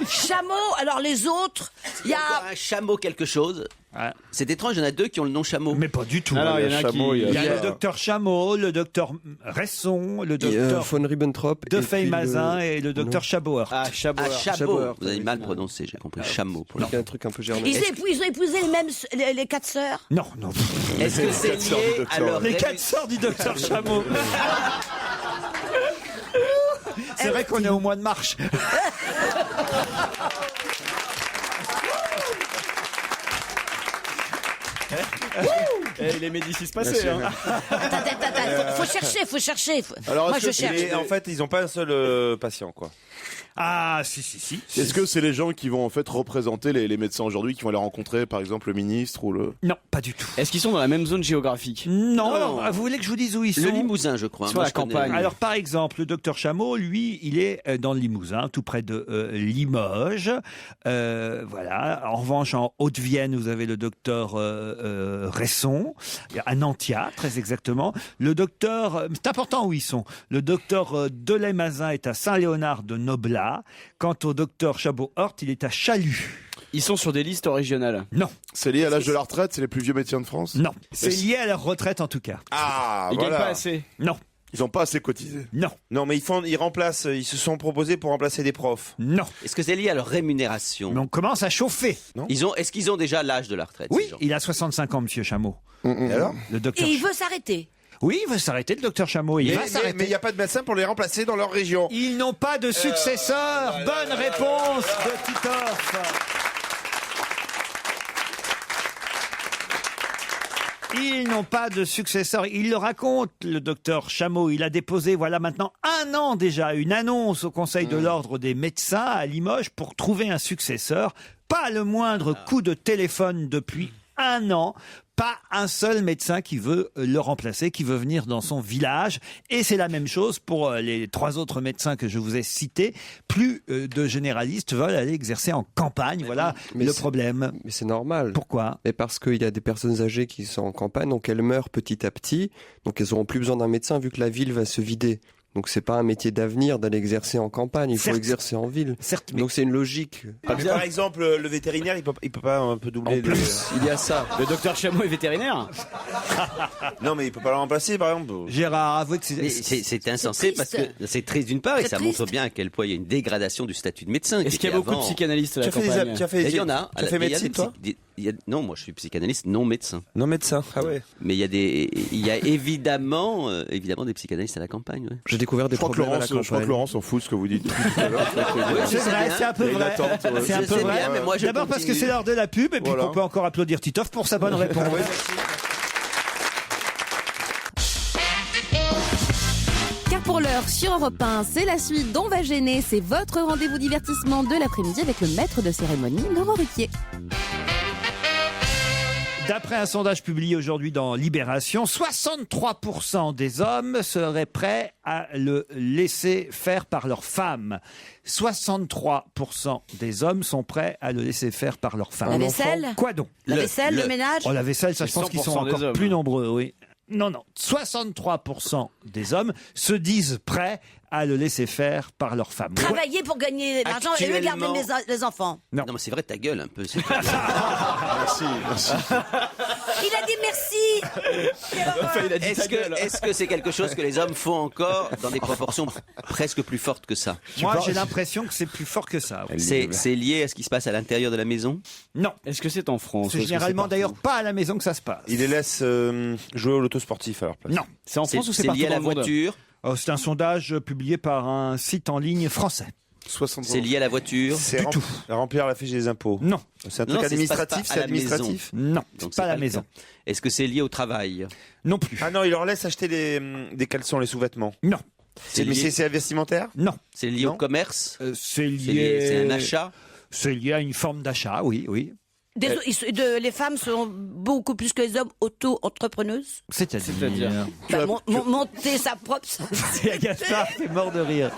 Chameau, alors les autres, il y Encore a... un chameau quelque chose. Ah. C'est étrange, il y en a 2 qui ont le nom chameau. Mais pas du tout. Alors, il y en a Chameau, qui... Il y a ça. le docteur Chameau, le docteur Resson, le et, docteur von Ribbentrop. De et puis Mazin le- et le docteur Chabot. Ah, Chabot. Ah, chameau. Chabot. Vous avez mal prononcé, j'ai compris. Chameau. Pour Il y a un truc un peu germain. Ils ont épousé les mêmes, les 4 sœurs. Non, non. Est-ce que c'est lié à leur Les 4 rému- sœurs du docteur Chameau. C'est vrai qu'on est au mois de mars. Et les Médicis passés. Hein. Attends, faut chercher. Alors, Moi, est-ce je que cherche. Et en fait, ils ont pas un seul patient, quoi. Ah, si. Est-ce que c'est les gens qui vont en fait représenter les médecins aujourd'hui, qui vont aller rencontrer par exemple le ministre ou le... Non, pas du tout. Est-ce qu'ils sont dans la même zone géographique? Non, vous voulez que je vous dise où ils sont? Le Limousin, je crois. Sur Moi, la je connais. campagne. Alors, par exemple, le docteur Chameau, lui, il est dans le Limousin, tout près de Limoges. Voilà. En revanche, en Haute-Vienne, vous avez le docteur Resson, à Nantia, très exactement. Le docteur, c'est important où ils sont. Le docteur Delay-Mazin est à Saint-Léonard de Noblat. Quant au docteur Chabot-Hort, il est à Chalut. Ils sont sur des listes régionales. Non, C'est lié à l'âge de la retraite, c'est les plus vieux médecins de France? non. C'est lié à leur retraite, en tout cas. Ah, Ils gagnent voilà. pas assez. Non, Ils ont pas assez cotisé. non, Non, mais ils remplacent, ils se sont proposés pour remplacer des profs. non. Est-ce que c'est lié à leur rémunération? Mais on commence à chauffer. Est-ce qu'ils ont déjà l'âge de la retraite? Oui, ces gens il a 65 ans, monsieur Chameau. Et alors Le docteur Et il veut s'arrêter. Oui, il va s'arrêter, le docteur Chameau. Il va Mais s'arrêter. il n'y a pas de médecin pour les remplacer dans leur région. Ils n'ont pas de successeur. Bonne réponse de Titoff. Ils n'ont pas de successeur. Il le raconte, le docteur Chameau. Il a déposé, voilà maintenant 1 an déjà, une annonce au Conseil de l'Ordre des médecins à Limoges pour trouver un successeur. Pas le moindre coup de téléphone depuis 1 an. Pas un seul médecin qui veut le remplacer, qui veut venir dans son village. Et c'est la même chose pour les 3 autres médecins que je vous ai cités. Plus de généralistes veulent aller exercer en campagne. Voilà Mais le c'est- problème. Mais c'est normal. Pourquoi? Mais parce qu'il y a des personnes âgées qui sont en campagne, donc elles meurent petit à petit, donc elles n'auront plus besoin d'un médecin vu que la ville va se vider. Donc c'est pas un métier d'avenir d'aller exercer en campagne, il faut Certes. exercer en ville. Certes, mais Donc c'est une logique. Mais par exemple, le vétérinaire, il peut pas un peu doubler. En plus, il y a ça. Le docteur Chameau est vétérinaire. Non, mais il peut pas le remplacer, par exemple. Gérard, avouez que Mais c'est insensé triste. parce que c'est triste d'une part et C'est ça triste. montre bien à quel point il y a une dégradation du statut de médecin. Est-ce qu'il y a beaucoup de psychanalystes à la campagne? Tu as fait Et il y en a. Tu as fait Il y a médecine, des toi? Non, moi je suis psychanalyste, non médecin. Non médecin, ah ouais. Mais il y a évidemment des psychanalystes à la campagne. Ouais. J'ai découvert des problèmes à la campagne. Je crois que Laurence s'en fout de ce que vous dites depuis tout à l'heure. C'est vrai, c'est un peu vrai. C'est un peu vrai. Mais moi, d'abord parce que c'est l'heure de la pub et puis qu'on peut encore applaudir Titoff pour sa bonne réponse. Car pour l'heure, sur Europe 1, c'est la suite d'On va gêner. C'est votre rendez-vous divertissement de l'après-midi avec le maître de cérémonie, Laurent Ruquier. D'après un sondage publié aujourd'hui dans Libération, 63% des hommes seraient prêts à le laisser faire par leur femme. 63% des hommes sont prêts à le laisser faire par leur femme. La vaisselle ? Quoi donc ? La vaisselle, le ménage ? Oh, la vaisselle, ça je pense qu'ils sont 100% des encore hommes. plus nombreux, oui. Non. 63% des hommes se disent prêts à le laisser faire par leur femme. Travailler pour gagner de l'argent et lui garder les enfants. Non, mais c'est vrai, ta gueule un peu. Merci. Il a dit merci. Est-ce que c'est quelque chose que les hommes font encore dans des proportions presque plus fortes que ça? Moi, j'ai l'impression que c'est plus fort que ça. Oui. C'est lié à ce qui se passe à l'intérieur de la maison? Non. Est-ce que c'est en France? C'est généralement d'ailleurs pas à la maison que ça se passe. Il les laisse jouer au loto sportif à leur place. Non. C'est en France ou c'est partout lié à dans la le monde? voiture? Oh, c'est un sondage publié par un site en ligne français. 60. C'est lié à la voiture? C'est tout. Remplir la fiche des impôts. Non. C'est un Non, truc ça se passe administratif, pas à c'est la administratif. Non, Donc c'est pas à la le maison. cas. Est-ce que c'est lié au travail? Non plus. Ah non, il leur laisse acheter des caleçons, les sous-vêtements. Non. Mais c'est vestimentaire? Non. C'est lié Non. au commerce? C'est lié. C'est un achat? C'est lié à une forme d'achat, oui. Les femmes sont beaucoup plus que les hommes auto-entrepreneuses. C'est-à-dire Monter sa propre... C'est Gaspard qui est mort de rire.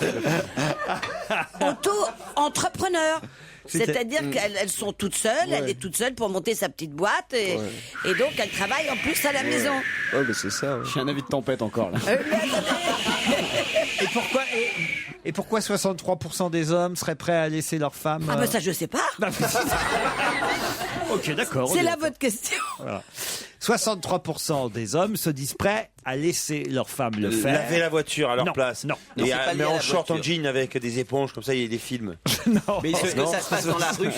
Auto-entrepreneur. C'est-à-dire qu'elles sont toutes seules, elle est toute seule pour monter sa petite boîte et donc elle travaille en plus à la maison. Ouais, mais c'est ça. Ouais. J'ai un avis de tempête encore là. Et pourquoi 63% des hommes seraient prêts à laisser leur femme Ah ben ça je sais pas. Ok, d'accord. C'est là votre question. Voilà. 63% des hommes se disent prêts à laisser leur femme le faire. Laver la voiture à leur Non, place. non. Non, Et c'est pas lié mais à en la short, en voiture. jean avec des éponges, comme ça, il y a des films. Mais est-ce que ça se passe dans la rue?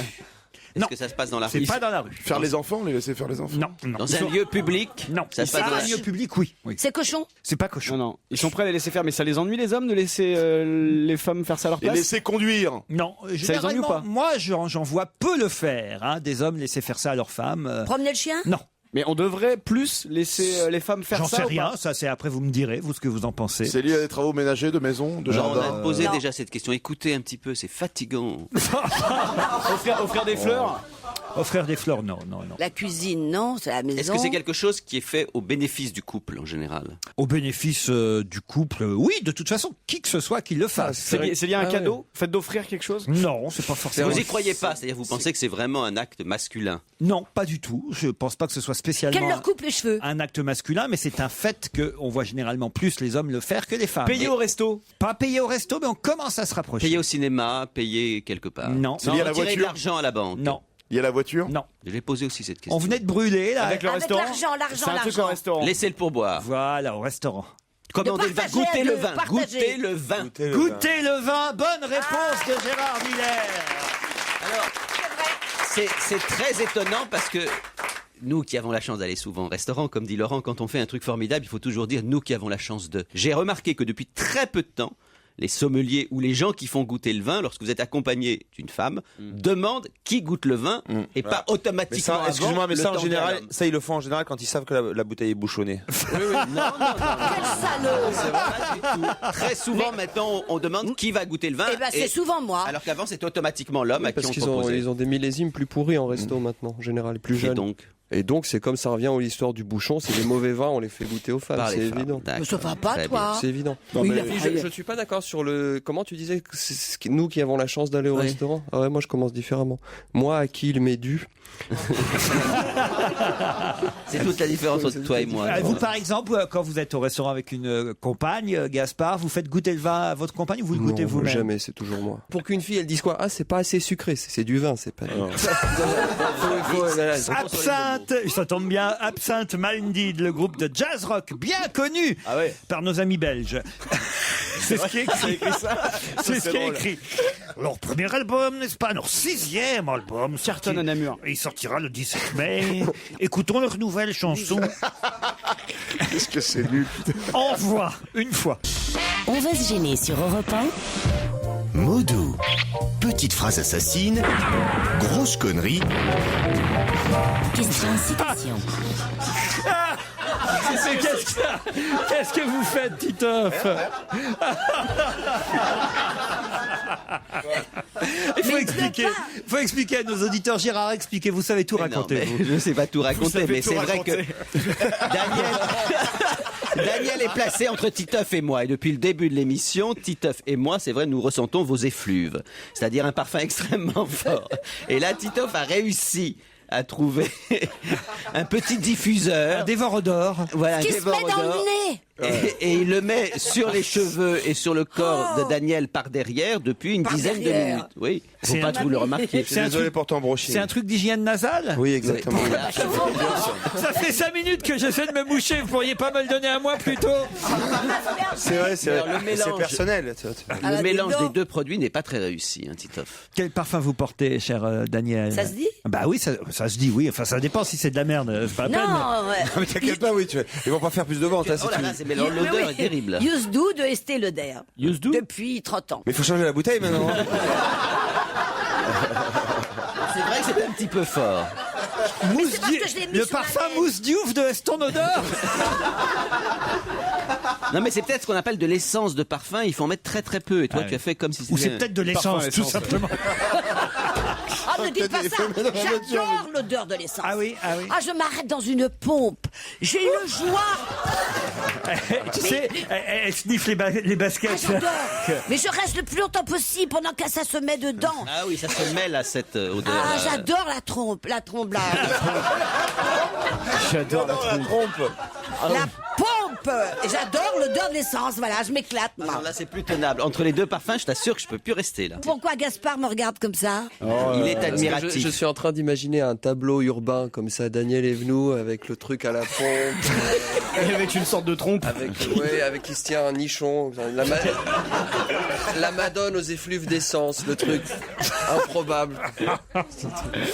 Non. Est-ce que ça se passe dans la C'est rue? pas dans la rue. Faire les enfants, les laisser faire les enfants. Non. Dans un lieu public? Non. Ça se C'est passe dans un la lieu public, oui. C'est cochon. C'est pas cochon. Non. Ils sont prêts à les laisser faire, mais ça les ennuie les hommes de laisser les femmes faire ça à leur Et place? laisser conduire. Non. Ça les ennuie ou Généralement, pas? moi, j'en vois peu le faire. Hein, des hommes laisser faire ça à leur femme. Promener le chien. Non. Mais on devrait plus laisser les femmes faire J'en ça sais ou rien. pas? Ça, c'est après, vous me direz, vous, ce que vous en pensez. C'est lié à des travaux ménagers, de maison, de On jardin. a posé Non. déjà cette question. Écoutez un petit peu, c'est fatigant. Offrir des fleurs? Offrir des fleurs, non. La cuisine, non, c'est la maison. Est-ce que c'est quelque chose qui est fait au bénéfice du couple en général? Au bénéfice du couple, oui, de toute façon, qui que ce soit qui le fasse. C'est lié à un cadeau? Fait d'offrir quelque chose? Non, c'est pas forcément. Vous y croyez pas? C'est-à-dire vous pensez que c'est vraiment un acte masculin? Non, pas du tout. Je pense pas que ce soit spécialement Qu'elle leur coupe les cheveux. un acte masculin, mais c'est un fait qu'on voit généralement plus les hommes le faire que les femmes. Payer au resto? Pas payer au resto, mais on commence à se rapprocher. Payer au cinéma, payer quelque part? Non. C'est lié à la retirer de voiture? l'argent à la banque? Non. Il y a la voiture? Non. Je l'ai posé aussi cette question. On venait de brûler, là. Avec le Avec restaurant? l'argent, C'est un truc au restaurant. Laissez le pourboire. Voilà, au restaurant. Commandez le vin, partager, goûtez de le vin, partager. goûtez le vin. Goûtez le vin, bonne réponse de Gérard Miller. Alors, c'est très étonnant parce que nous qui avons la chance d'aller souvent au restaurant, comme dit Laurent, quand on fait un truc formidable, il faut toujours dire nous qui avons la chance de. J'ai remarqué que depuis très peu de temps, les sommeliers ou les gens qui font goûter le vin, lorsque vous êtes accompagné d'une femme, demandent qui goûte le vin et pas Mais automatiquement. ça, excuse-moi, mais le ça en temps général, de l'homme. ça ils le font en général quand ils savent que la bouteille est bouchonnée. Non. Quel salaud. C'est vrai, pas du tout. Très souvent maintenant, on demande qui va goûter le vin. Eh ben c'est souvent moi. Alors qu'avant, c'était automatiquement l'homme à qui Parce on qu'ils proposait. ils ont des millésimes plus pourris en resto maintenant, en général, plus Et jeunes. Et donc, c'est comme ça revient à l'histoire du bouchon, c'est les mauvais vins, on les fait goûter aux femmes, Par c'est les femmes, évident. d'accord. Mais ça va pas, Très toi. C'est évident. Non, Oui, mais- il a fait- Je suis pas d'accord sur le. Comment tu disais que c'est nous qui avons la chance d'aller au Oui. restaurant? Ah ouais, moi je commence différemment. Moi, à qui il m'est dû. C'est toute la différence entre toi et moi. Vous, par exemple, quand vous êtes au restaurant avec une compagne, Gaspard, vous faites goûter le vin à votre compagne ou vous le goûtez Non, vous-même? jamais, c'est toujours moi. Pour qu'une fille elle dise quoi? Ah, c'est pas assez sucré, c'est du vin, c'est pas. Absinthe, ça tombe bien, Absinthe Minded, le groupe de jazz rock bien connu par nos amis belges. C'est ce qui est écrit. C'est ce qui est écrit. Leur premier album, n'est-ce pas? Leur 6e album. Cartonne à Namur. Il sortira le 17 mai. Écoutons leur nouvelle chanson. Qu'est-ce que c'est nul. Envoie, une fois. On va se gêner sur Europe 1. Modou. Petite phrase assassine. Grosse connerie. Question citation. Qu'est-ce que vous faites, Titoff? Il faut expliquer à nos auditeurs. Gérard, expliquez, vous savez tout raconter. Je ne sais pas tout raconter, mais c'est vrai que Daniel est placé entre Titoff et moi. Et depuis le début de l'émission, Titoff et moi, c'est vrai, nous ressentons vos effluves. C'est-à-dire un parfum extrêmement fort. Et là, Titoff a réussi à trouver un petit diffuseur. Un dévorodor. Voilà, Qui un se met dans dévorodor. le nez. Et il le met sur les cheveux et sur le corps de Daniel par derrière depuis une dizaine de minutes. Oui, faut C'est pas un- que vous le remarquiez. Je suis désolé pour t'embrocher. C'est un truc d'hygiène nasale? Oui, exactement. Ça fait 5 minutes que j'essaie de me moucher. Vous pourriez pas me le donner à moi plutôt? C'est vrai, c'est Alors, vrai. le mélange- C'est personnel. Le mélange des deux produits n'est pas très réussi, hein, Titoff. Quel parfum vous portez, cher Daniel? Ça se dit? Bah oui, ça se dit, oui. Enfin, ça dépend si c'est de la merde. C'est pas la peine. Non, ouais. Mais t'inquiète pas, oui, ils vont pas faire plus de ventes. Hein, si Oh là tu- là, mais l'odeur est terrible. Yusdou de Estée Lauder. Yusdou? Depuis 30 ans. Mais il faut changer la bouteille maintenant. C'est vrai que c'est un petit peu fort. c'est parce que je l'ai mis Le sur la parfum lèvre. mousse Diouf de Eston Odeur. Non, mais c'est peut-être ce qu'on appelle de l'essence de parfum. Il faut en mettre très très peu. Et toi, Ah tu as fait comme si Ou c'était. c'est peut-être de l'essence, tout simplement. Ah, ne dites pas ça. J'adore l'odeur de l'essence. Ah oui, ah oui. Ah, je m'arrête dans une pompe. J'ai une joie. Tu sais, elle sniffe les Ah, baskets. j'adore. Mais je reste le plus longtemps possible pendant que ça se met dedans. Ah oui, ça se mêle à cette odeur. Ah, j'adore la trompe là. J'adore la Trompe. La pompe. Et j'adore l'odeur de l'essence. Voilà, je m'éclate. moi. Alors là, c'est plus tenable. Entre les deux parfums, je t'assure que je peux plus rester là. Pourquoi Gaspard me regarde comme ça? Il est Parce que admiratif. je suis en train d'imaginer un tableau urbain comme ça, Daniel Evenou avec le truc à la pompe, Et avec une sorte de trompe. avec qui se tient un nichon, la Madone aux effluves d'essence, le truc improbable.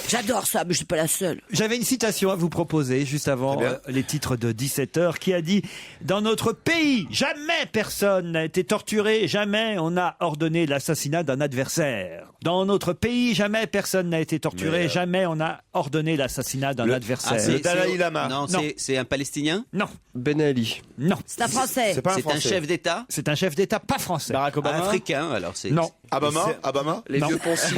J'adore ça, mais je suis pas la seule. J'avais une citation à vous proposer juste avant les titres de 17h qui a dit « Dans notre pays, jamais personne n'a été torturé, jamais on n'a ordonné l'assassinat d'un adversaire. Dans notre pays, jamais personne n'a été torturé, jamais on a ordonné l'assassinat d'un adversaire. Ah, c'est- Le Dalai c'est- Lama. Non, Non. c'est un Palestinien. Non, Ben Ali. non. C'est un Français. C'est pas un C'est un Français. chef d'État. C'est un chef d'État pas français. Barack Obama. Africain, alors c'est. Non. Obama. Les Non. vieux poncifs.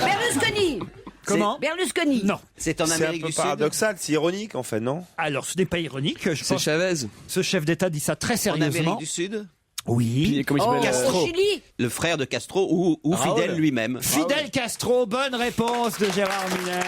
Berlusconi. Comment? Berlusconi. Non. C'est en C'est un Amérique peu du Sud. paradoxal, c'est ironique en fait, non? Alors, ce n'est pas ironique. Je C'est pense que Chavez. ce chef d'État dit ça très En sérieusement. Amérique du Sud. Oui. Comment il Oh, s'appelle au Chili. Le frère de Castro ou Fidel lui-même. Fidel Castro, bonne réponse de Gérard Miller.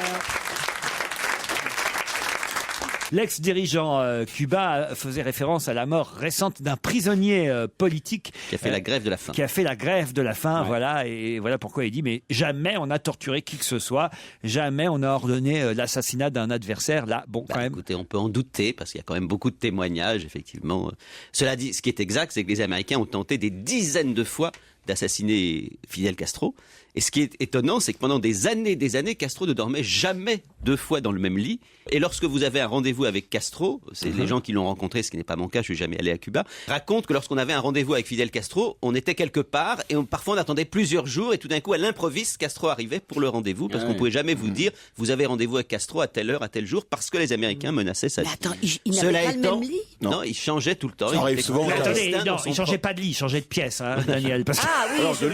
L'ex-dirigeant cubain faisait référence à la mort récente d'un prisonnier politique Qui a fait la grève de la faim. qui a fait la grève de la faim, voilà, et voilà pourquoi il dit mais jamais on a torturé qui que ce soit, jamais on a ordonné l'assassinat d'un adversaire. Là, bon, quand Bah, même. écoutez, on peut en douter parce qu'il y a quand même beaucoup de témoignages, effectivement. Cela dit, ce qui est exact, c'est que les Américains ont tenté des dizaines de fois d'assassiner Fidel Castro. Et ce qui est étonnant, c'est que pendant des années, Castro ne dormait jamais 2 fois dans le même lit. Et lorsque vous avez un rendez-vous avec Castro, c'est les gens qui l'ont rencontré, ce qui n'est pas mon cas, je suis jamais allé à Cuba, racontent que lorsqu'on avait un rendez-vous avec Fidel Castro, on était quelque part et parfois on attendait plusieurs jours et tout d'un coup, à l'improviste, Castro arrivait pour le rendez-vous parce qu'on pouvait jamais vous dire, vous avez rendez-vous avec Castro à telle heure, à tel jour, parce que les Américains menaçaient sa Mais vie. attends, il Cela n'avait pas le étant- même lit? Non, il changeait tout le temps. Ça arrive souvent, Mais Attends, attendez, clandestin non, dans son il changeait propre- pas de lit, il changeait de pièce, hein, Daniel. Parce que... Ah oui.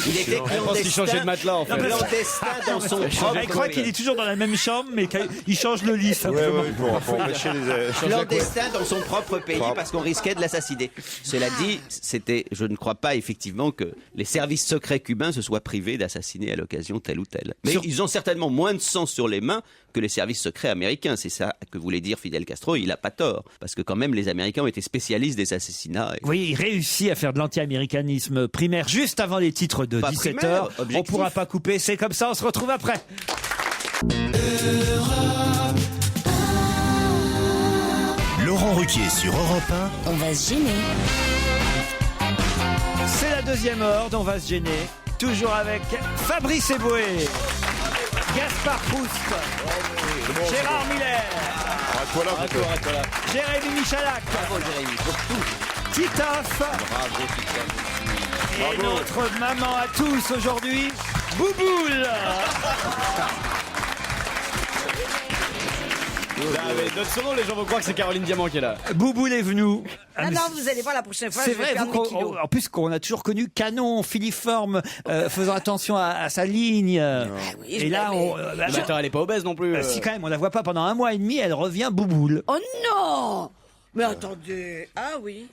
Il était Je pense qu'il changeait de matelas en fait. clandestin dans son propre. Elle croit qu'il est toujours dans la même chambre, mais qu'il change le lit, simplement. Pour empêcher les... Clandestin dans son propre pays parce qu'on risquait de l'assassiner. Cela dit, je ne crois pas effectivement que les services secrets cubains se soient privés d'assassiner à l'occasion tel ou tel. Mais ils ont certainement moins de sang sur les mains que les services secrets américains. C'est ça que voulait dire Fidel Castro. Il n'a pas tort. Parce que quand même, les Américains ont été spécialistes des assassinats. Oui, il réussit à faire de l'anti-américanisme primaire juste avant les titres de Pas 17h. primaire, On objectif. pourra pas couper, c'est comme ça, on se retrouve après. Laurent Ruquier sur Europe 1. On va se gêner. la deuxième heure dont on va se gêner, toujours avec Fabrice Eboué, Gaspard Proust, Gérard Miller, Arrête-toi là. Jérémy Michalak, Bravo Jérémy, pour tout. Titoff Bravo Titoff. et notre maman à tous aujourd'hui, Bouboule. Notre surnom, les gens vont croire que c'est Caroline Diamant qui est là. Bouboule est venu. Ah non, vous allez voir la prochaine fois. C'est je vais vrai, perdre vous, mes kilos. en plus qu'on a toujours connu canon, filiforme, faisant attention à sa ligne. oui, Et là, Mais attends, elle est pas obèse non plus. si quand même, on la voit pas pendant 1 mois et demi, elle revient Bouboule. Oh non! Mais attendez. Ah oui.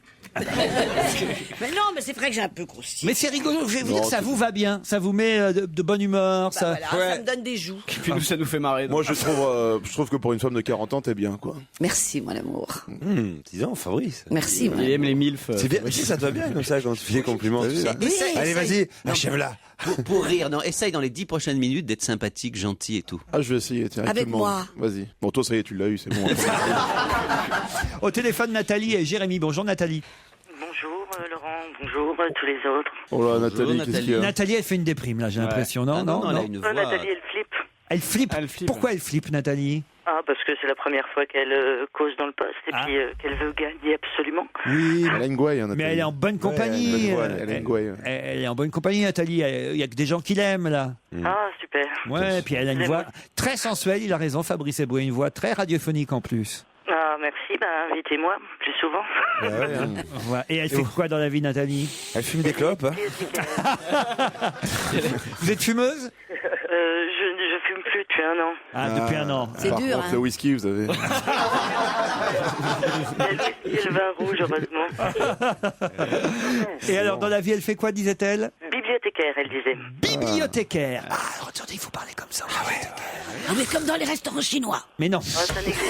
Mais non, mais c'est vrai que j'ai un peu grossi. Mais c'est rigolo, je vais vous dire, ça vous va bien, ça vous met de bonne humeur. Bah ça... voilà, ça me donne des joues. Puis nous, ça nous fait marrer. Moi, je trouve que pour une femme de 40 ans, t'es bien, quoi. Merci, mon amour. Dis donc, Fabrice. Merci, mon Il aime les milfs. C'est bien, si ça te va bien comme ça quand tu fais des compliments. Tout ça. Allez, vas-y, achève-la. Pour rire, non, essaye dans les 10 prochaines minutes d'être sympathique, gentil et tout. Ah, je vais essayer, tiens, Avec tout le monde. moi. Vas-y. Bon, toi, ça y est, tu l'as eu, c'est bon. Au téléphone, Nathalie et Jérémy. Bonjour Nathalie. Bonjour Laurent, bonjour tous les autres. Oh là, Nathalie, qu'est-ce qu'il y a? Nathalie, elle fait une déprime là, j'ai l'impression, non, elle a une voix. Nathalie, elle flippe. Elle flippe. Pourquoi elle flippe, Nathalie? Ah, parce que c'est la première fois qu'elle cause dans le poste et puis qu'elle veut gagner absolument. Oui, elle a une gouaille, hein, mais Nathalie. elle est en bonne compagnie. Elle a une gouaille. Elle est en bonne compagnie, Nathalie. Il y a que des gens qui l'aiment là. Ah, super. Ouais, et puis elle a une voix très sensuelle. Il a raison, Fabrice Eboué, une voix très radiophonique en plus. Ah, merci, invitez-moi plus souvent. Voilà. Et elle fait quoi dans la vie, Nathalie? Elle fume des clopes. Hein. Vous êtes fumeuse? Je fume plus depuis 1 an. Ah, depuis 1 an. C'est Par dur, contre, hein. le whisky, vous avez. Et le vin rouge, heureusement. Et alors, dans la vie, elle fait quoi, disait-elle? Bibliothécaire, elle disait. Bibliothécaire. Ah, alors, attendez, il faut parler comme ça. Ah ouais. Ah, mais comme dans les restaurants chinois. Mais non. Ah, ça n'existe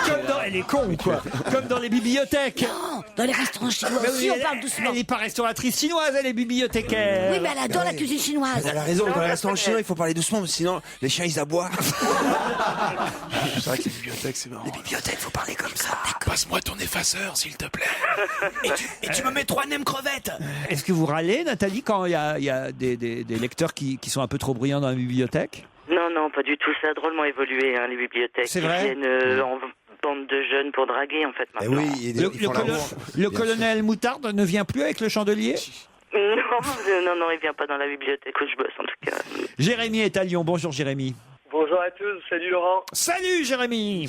Comme dans... Elle est con ou quoi? Comme dans les bibliothèques. Non, dans les restaurants chinois Mais aussi, oui, on parle doucement. Elle n'est pas restauratrice chinoise, elle est bibliothécaire. Oui, mais elle adore la cuisine chinoise. Elle a raison, dans les restaurants chinois, il faut parler doucement, parce que sinon, les chiens, ils aboient. C'est vrai que les bibliothèques, c'est marrant. Les bibliothèques, faut parler comme ça. Passe-moi ton effaceur, s'il te plaît. Et tu me mets 3 nems crevettes. Est-ce que vous râlez, Nathalie, quand il y a des lecteurs qui sont un peu trop bruyants dans la bibliothèque? Non, pas du tout. Ça a drôlement évolué, hein, les bibliothèques. C'est vrai. Ils viennent en bande de jeunes pour draguer, en fait, Eh maintenant. oui, Le colonel Moutarde ne vient plus avec le chandelier? Non, il vient pas dans la bibliothèque où je bosse, en tout cas. Jérémy est à Lyon. Bonjour, Jérémy. Bonjour à tous, salut Laurent. Salut, Jérémy.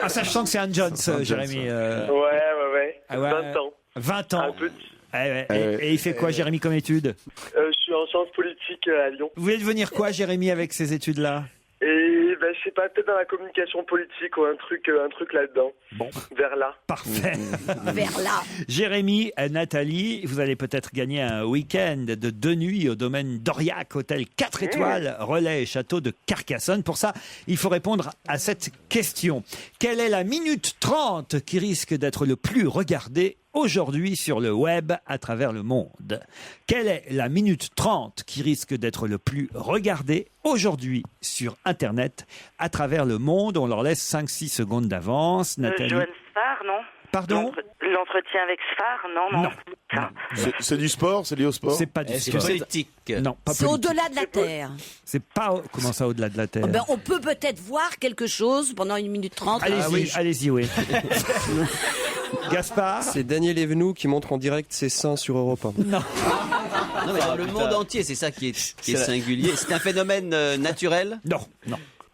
Ah, ça, je sens que c'est Anne Jones, Jérémy. Ouais. Ah ouais. 20 ans. 20 ans. Un peu. Et il fait quoi, Jérémy, comme étude? Je suis en sciences politiques à Lyon. Vous voulez devenir quoi, Jérémy, avec ces études-là? Et je sais pas, peut-être dans la communication politique ou un truc là-dedans. Bon. Vers là. Parfait. Vers là. Jérémy, Nathalie, vous allez peut-être gagner un week-end de 2 nuits au domaine d'Aurillac, hôtel 4 étoiles, relais et château de Carcassonne. Pour ça, il faut répondre à cette question. Quelle est la minute 30 qui risque d'être le plus regardée aujourd'hui sur le web à travers le monde? Quelle est la minute 30 qui risque d'être le plus regardée aujourd'hui sur Internet à travers le monde? On leur laisse 5-6 secondes d'avance. Nathalie. Johan Sfar, non? Pardon? L'entretien avec Sfar, non. C'est du sport, c'est lié au sport. C'est pas du sport. Politique. Non, pas C'est politique. au-delà de la Terre. C'est pas... Comment ça, au-delà de la Terre? Ben, on peut peut-être voir quelque chose pendant 1 minute 30. Allez-y, allez-y, oui. Gaspard? C'est Daniel Evenou qui montre en direct ses seins sur Europe 1. Non. Non, mais dans le monde entier, c'est ça qui est singulier. C'est un phénomène naturel? Non.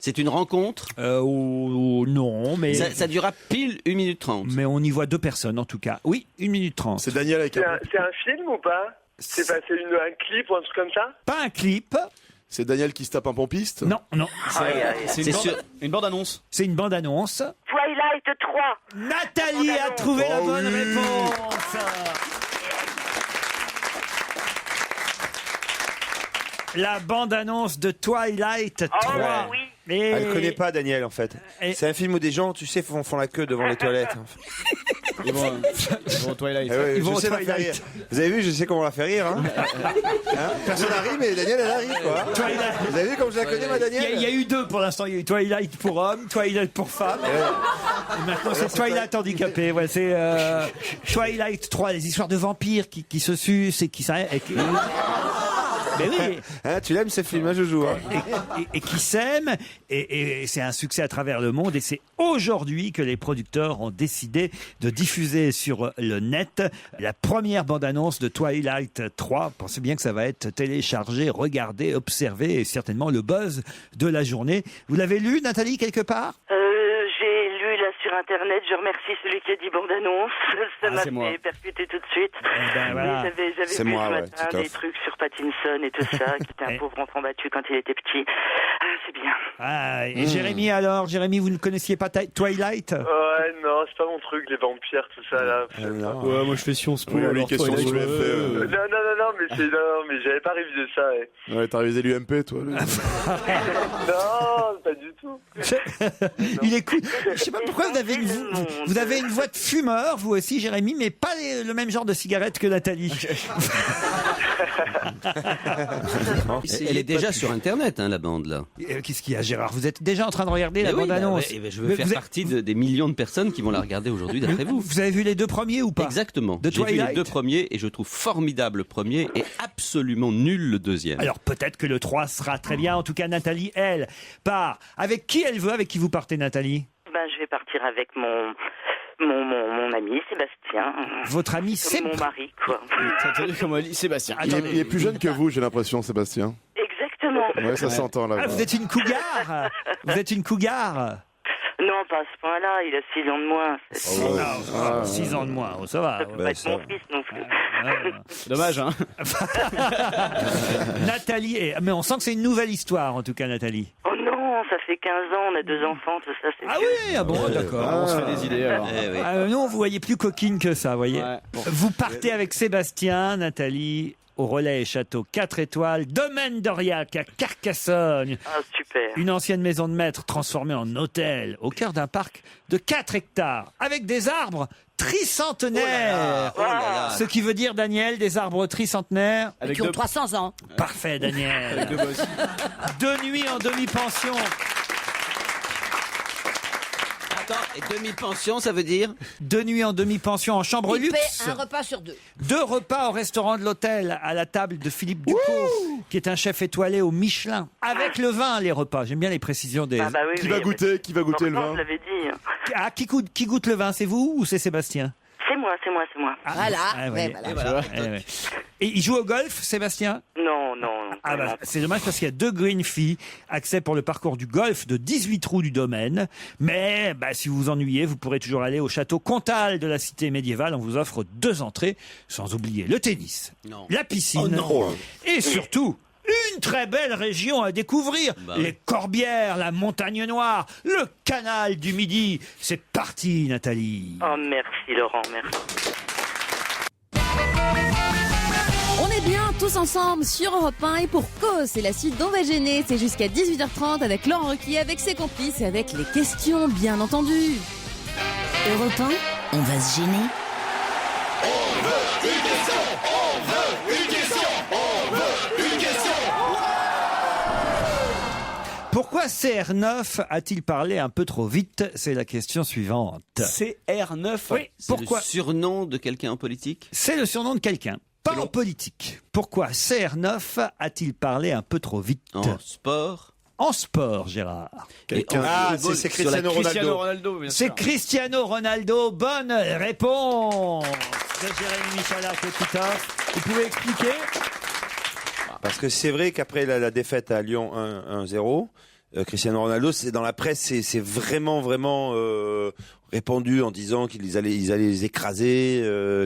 C'est une rencontre? Non, mais... Ça durera pile 1 minute 30. Mais on y voit 2 personnes, en tout cas. Oui, 1 minute 30. C'est Daniel avec C'est un film ou pas? C'est un clip ou un truc comme ça? Pas un clip. C'est Daniel qui se tape un pompiste? Non. C'est une bande-annonce. C'est une bande-annonce. Twilight 3. Nathalie a trouvé la bonne réponse. La bande-annonce de Twilight 3. Oui. Et... Elle connaît pas Daniel en fait. C'est un film où des gens, tu sais, font la queue devant les toilettes. Ils vont au Twilight. Eh oui, Ils vont je au sais la faire Twilight. rire. Vous avez vu, je sais comment la faire rire. Hein. Personne n'arrive, mais Daniel, elle arrive. Quoi. Twilight. Vous avez vu comme je la connais, ma Daniel? Il y a eu deux pour l'instant. Il y a eu Twilight pour hommes, Twilight pour femmes. Et maintenant, c'est Twilight handicapé. Ouais, c'est Twilight 3, les histoires de vampires qui se sucent et qui... Mais oui. Hein, tu l'aimes ce film, hein, Joujou, hein. Et qui s'aiment, et c'est un succès à travers le monde, et c'est aujourd'hui que les producteurs ont décidé de diffuser sur le net la première bande-annonce de Twilight 3. Pensez bien que ça va être téléchargé, regardé, observé, et certainement le buzz de la journée. Vous l'avez lu, Nathalie, quelque part? J'ai lu là sur internet, je remercie celui qui a dit bande-annonce, ça m'a fait percuter tout de suite. Voilà. J'avais vu ce matin des trucs sur Pattinson et tout ça, qui était un pauvre enfant battu quand il était petit. Ah, c'est bien. Ah, et Jérémy alors? Jérémy, vous ne connaissiez pas Twilight? Ouais, non, c'est pas mon truc, les vampires, tout ça là. Ouais, moi je fais Sciences Po. Oui, question sur l'UMP. Non, mais j'avais pas révisé ça. Ouais, t'as révisé l'UMP, toi. Non, pas du tout. Il écoute. Je sais pas pourquoi vous avez une voix de fumeur, vous aussi, Jérémy, mais pas le même genre de cigarette que Nathalie. Elle est déjà sur Internet, hein, la bande, là. Qu'est-ce qu'il y a, Gérard? Vous êtes déjà en train de regarder la bande-annonce? Je veux faire partie des millions de personnes qui vont la regarder aujourd'hui, d'après vous. Vous avez vu les deux premiers ou pas? Exactement. De J'ai vu Twilight? les deux premiers et je trouve formidable le premier et absolument nul le deuxième. Alors peut-être que le 3 sera très bien. En tout cas, Nathalie, elle, part. Avec qui elle veut? Avec qui vous partez, Nathalie? Je vais partir avec mon ami Sébastien. Votre ami Mon mari, quoi. Comment elle dit Sébastien. Il est plus jeune que vous, j'ai l'impression, Sébastien. Exactement. Ouais, ça s'entend là. Ah, vous êtes une cougar. Vous êtes une cougar. Non, pas à ce point-là, il a 6 ans de moins. 6 ans de moins, ça va. Ça peut pas être mon fils non plus. Dommage, hein. Nathalie, mais on sent que c'est une nouvelle histoire, en tout cas, Nathalie. Oh non, ça fait 15 ans, on a 2 enfants, tout ça, c'est oui, bon, d'accord. On se fait des idées, alors. Nous, on vous voyait plus coquine que ça, vous voyez. Ouais. Vous partez avec Sébastien, Nathalie, au relais château 4 étoiles, domaine d'Aurillac à Carcassonne. Ah, super. Une ancienne maison de maître transformée en hôtel au cœur d'un parc de 4 hectares avec des arbres tricentenaires. Ce qui veut dire, Daniel, des arbres tricentenaires Qui ont 300 ans. Parfait, Daniel. 2 nuits en demi-pension. Attends, et demi-pension, ça veut dire? 2 nuits en demi-pension en chambre Il luxe. paie un repas sur 2. 2 repas au restaurant de l'hôtel, à la table de Philippe Ducos, qui est un chef étoilé au Michelin. Avec le vin, les repas. J'aime bien les précisions des... Qui va goûter le vin? Je l'avais dit. Ah, qui goûte le vin? C'est vous ou c'est Sébastien? C'est moi. Voilà. Et il joue au golf, Sébastien? Non. C'est dommage parce qu'il y a 2 green fees, accès pour le parcours du golf de 18 trous du domaine. Mais si vous vous ennuyez, vous pourrez toujours aller au château Comtal de la cité médiévale. On vous offre 2 entrées, sans oublier le tennis, la piscine et surtout une très belle région à découvrir. Les Corbières, la Montagne Noire, le canal du Midi. C'est parti, Nathalie. Oh, merci Laurent, merci. On est bien tous ensemble sur Europe 1 et pour cause, c'est la suite d'On va gêner. C'est jusqu'à 18h30 avec Laurent Ruquier, avec ses complices et avec les questions, bien entendu. Europe 1, on va se gêner. On veut une question. Pourquoi CR9 a-t-il parlé un peu trop vite? C'est la question suivante. CR9? Oui, pourquoi? C'est le surnom de quelqu'un en politique? C'est le surnom de quelqu'un, pas en politique. Pourquoi CR9 a-t-il parlé un peu trop vite? En sport? En sport, Gérard. C'est Cristiano Ronaldo. C'est Cristiano Ronaldo. Bonne réponse de Jérémy Michalak et Titoff. Vous pouvez expliquer? Parce que c'est vrai qu'après la défaite à Lyon 1-0, Cristiano Ronaldo, c'est dans la presse, c'est vraiment répandu en disant qu'ils allaient les écraser,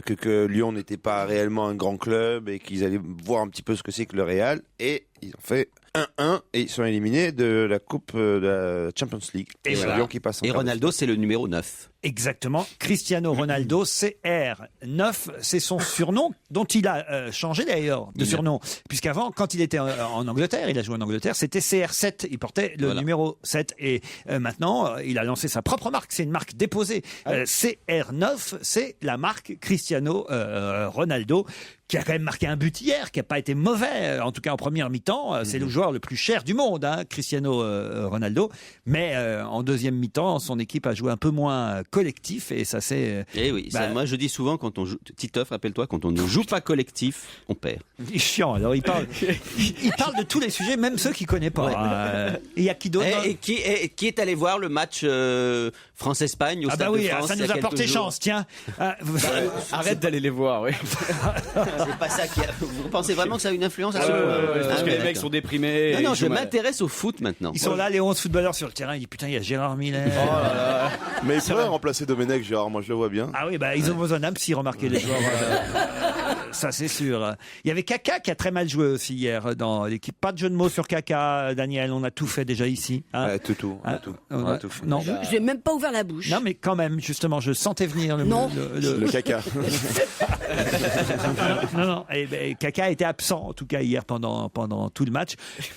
que Lyon n'était pas réellement un grand club et qu'ils allaient voir un petit peu ce que c'est que le Real. Et ils ont fait 1-1 et ils sont éliminés de la Coupe de la Champions League. Et c'est voilà. Lyon qui passe en Et quart de Ronaldo, c'est le numéro 9. Exactement. Cristiano Ronaldo, CR9, c'est son surnom dont il a changé d'ailleurs de surnom. Puisqu'avant, quand il était en Angleterre, il a joué en Angleterre, c'était CR7. Il portait le numéro 7. Et maintenant, il a lancé sa propre marque. C'est une marque déposée. CR9, c'est la marque Cristiano Ronaldo, qui a quand même marqué un but hier, qui n'a pas été mauvais, en tout cas en première mi-temps. C'est le joueur le plus cher du monde, hein, Cristiano Ronaldo. Mais en deuxième mi-temps, son équipe a joué un peu moins collectif et ça c'est... Eh oui, moi je dis souvent, quand on joue, Titoff, rappelle-toi, quand on ne joue pas collectif, on perd. Il est chiant, alors il parle de tous les sujets, même ceux qu'il connaît pas. Il y a qui d'autre Et qui est allé voir le match France-Espagne au Stade de France? Ça nous a porté chance, tiens. Arrête d'aller les voir, oui. C'est pas ça qui a... Vous pensez vraiment que ça a une influence parce que les mecs sont déprimés. Non, je m'intéresse au foot maintenant. Ils sont là, les 11 footballeurs sur le terrain. Ils disent putain, il y a Gérard Miller. Oh là là. Mais il pourrait remplacer Domenech, Gérard, moi je le vois bien. Ah oui, ils ont besoin d'un psy, remarquez les joueurs. Ça c'est sûr. Il y avait Kaka qui a très mal joué aussi hier dans l'équipe. Pas de jeu de mots sur Kaka, Daniel, on a tout fait déjà ici. Hein. Tout. On a tout fait. Non. J'ai même pas ouvert la bouche. Non mais quand même, justement, je sentais venir le Kaka. Non. Kaka était absent en tout cas hier pendant tout le match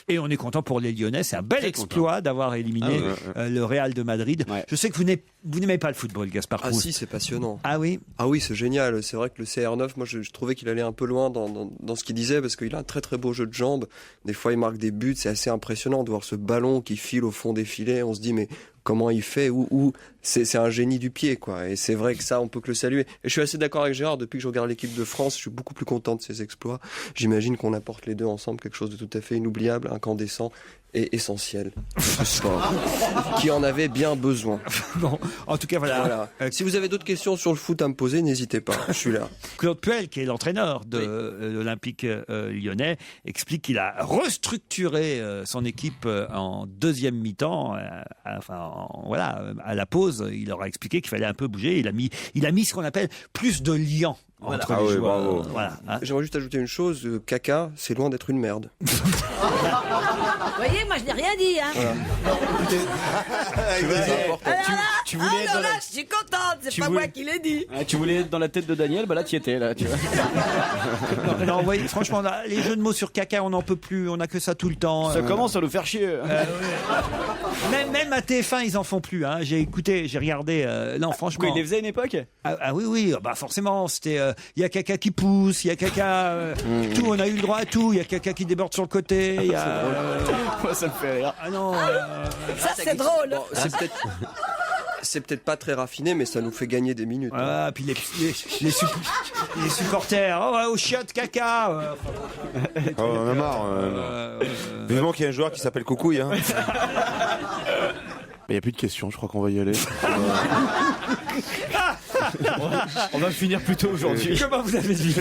et on est content pour les Lyonnais. C'est un bel exploit d'avoir éliminé le Real de Madrid. Ouais. Je sais que vous n'aimez pas le football, Gaspard Proust. Ah si, c'est passionnant. Ah oui. Ah oui, c'est génial. C'est vrai que le CR9, moi je trouvais qu'il allait un peu loin dans ce qu'il disait parce qu'il a un très très beau jeu de jambes. Des fois il marque des buts, c'est assez impressionnant de voir ce ballon qui file au fond des filets. On se dit mais comment il fait c'est un génie du pied quoi. Et c'est vrai que ça on peut que le saluer. Et je suis assez d'accord avec Gérard, depuis que je regarde l'équipe de France, je suis beaucoup plus content de ses exploits. J'imagine qu'on apporte les deux ensemble quelque chose de tout à fait inoubliable, incandescent et essentiel ce sport qui en avait bien besoin. Bon, en tout cas voilà. Si vous avez d'autres questions sur le foot à me poser, n'hésitez pas, je suis là. Claude Puel, qui est l'entraîneur de l'Olympique lyonnais, explique qu'il a restructuré son équipe en deuxième mi-temps. À la pause, il leur a expliqué qu'il fallait un peu bouger. Il a mis ce qu'on appelle plus de liant entre les joueurs. Bravo. J'aimerais juste ajouter une chose, Kaka, c'est loin d'être une merde. Vous voyez, moi je n'ai rien dit, hein. Tu voulais être dans la... je suis contente, c'est pas moi qui l'ai dit. Tu voulais être dans la tête de Daniel, là t'y étais, là, tu vois. non, voyez, franchement, là, les jeux de mots sur Kaka, on n'en peut plus, on a que ça tout le temps. Ça commence à nous faire chier. Même à TF1, ils en font plus, hein. J'ai regardé, non, franchement. Quoi, ils les faisaient à une époque? Oui, forcément, c'était, il y a Kaka qui pousse, il y a Kaka, tout, on a eu le droit à tout, il y a Kaka qui déborde sur le côté, il y a... Moi, ça me fait rire. Ah non. Ça, c'est drôle. Bon, c'est peut-être pas très raffiné, mais ça nous fait gagner des minutes. Ah, puis les supporters, au chiotte Kaka. On en a marre. Vivement qu'il y ait un joueur qui s'appelle Coucouille. Hein. Il n'y a plus de questions, je crois qu'on va y aller. On va finir plus tôt aujourd'hui. Comment vous avez dit?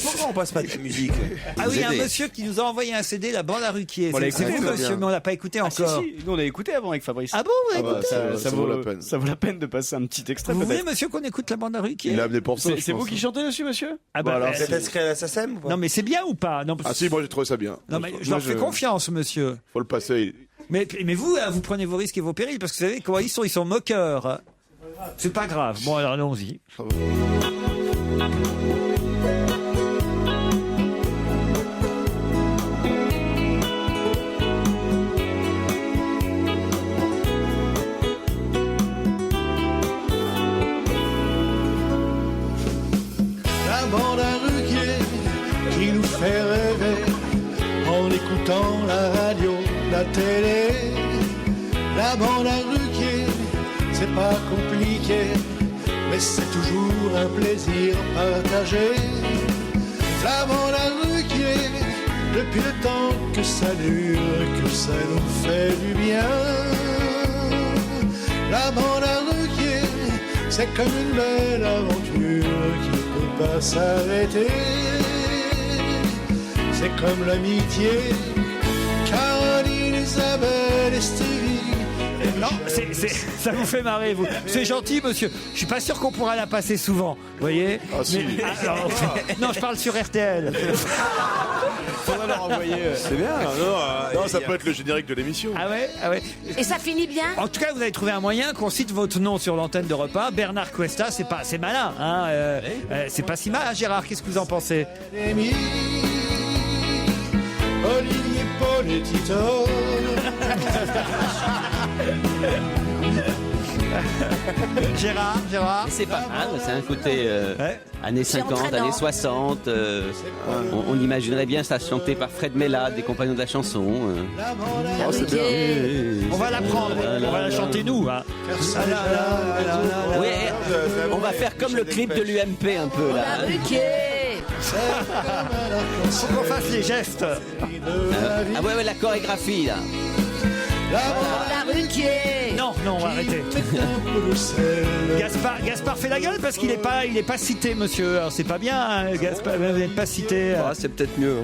Pourquoi on passe pas de la musique? Ah oui, il y a un monsieur qui nous a envoyé un CD, la bande à Ruquier. C'est vous, monsieur, mais on l'a pas écouté encore. Si. Nous, on a écouté avant avec Fabrice. Ah bon, ça vaut la peine. Ça vaut la peine de passer un petit extrait. Vous voulez, monsieur, qu'on écoute la bande à Ruquier? Il a amené pour ça. C'est vous qui chantez dessus, monsieur? Ah bah, alors, c'est inscrit à la SACEM ou pas? Non, mais c'est bien ou pas? Non, Ah si, moi j'ai trouvé ça bien. Non, mais je leur fais confiance, monsieur. Faut le passer. Mais vous prenez vos risques et vos périls, parce que vous savez comment ils sont moqueurs. C'est pas grave. Bon, alors allons-y. La bande à Ruquier qui nous fait rêver en écoutant la radio, la télé. La bande à Ruquier, c'est pas compliqué, mais c'est toujours un plaisir partagé. La bande à Ruquier, depuis le temps que ça dure, que ça nous fait du bien. La bande à Ruquier, c'est comme une belle aventure qui ne peut pas s'arrêter. C'est comme l'amitié, Caroline, Isabelle et Stevie. Non, ça vous fait marrer, vous. C'est gentil, monsieur. Je suis pas sûr qu'on pourra la passer souvent. Vous voyez? Ah si. Non, je parle sur RTL. Faudrait leur envoyer. C'est bien. Non, ça peut être le générique de l'émission. Ah ouais, ah ouais. Et ça finit bien? En tout cas, vous avez trouvé un moyen qu'on cite votre nom sur l'antenne d'Europe 1. Bernard Cuesta, c'est malin. Hein, c'est pas si mal, hein, Gérard. Qu'est-ce que vous en pensez? Olivier Paul et Tito. Gérard. C'est pas mal, c'est un côté années 50, années 60. On imaginerait bien ça chanté par Fred Mella, des compagnons de la chanson. Oh, c'est bien. On va la prendre, on va la chanter nous. Hein. Oui, on va faire comme le clip de l'UMP un peu là. Faut qu'on fasse les gestes. Ah ouais, la chorégraphie là. La Ruquier. Non, on va arrêter. Gaspard fait la gueule parce qu'il est pas cité, monsieur. Alors c'est pas bien, hein, Gaspard, vous n'êtes pas cité. Ah, c'est peut-être mieux.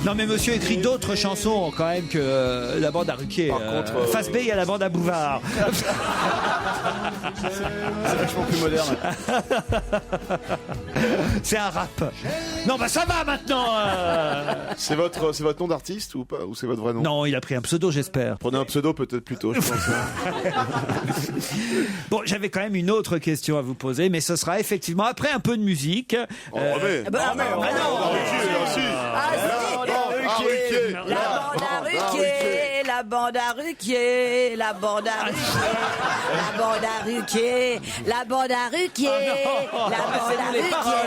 Non mais monsieur écrit d'autres chansons quand même que la bande à Ruquier. Par contre, face B, il y a la bande à Bouvard. C'est vachement plus moderne. C'est un rap. Non bah ça va maintenant. C'est votre nom d'artiste ou pas? Ou c'est votre vrai nom? Non, il a pris un pseudo, j'espère. Prenez un pseudo peut-être plutôt, je pense. Bon, j'avais quand même une autre question à vous poser, mais ce sera effectivement après un peu de musique. Oh, mais... La bande à Ruquier, la bande à Ruquier, la bande à Ruquier, la bande à Ruquier, la bande à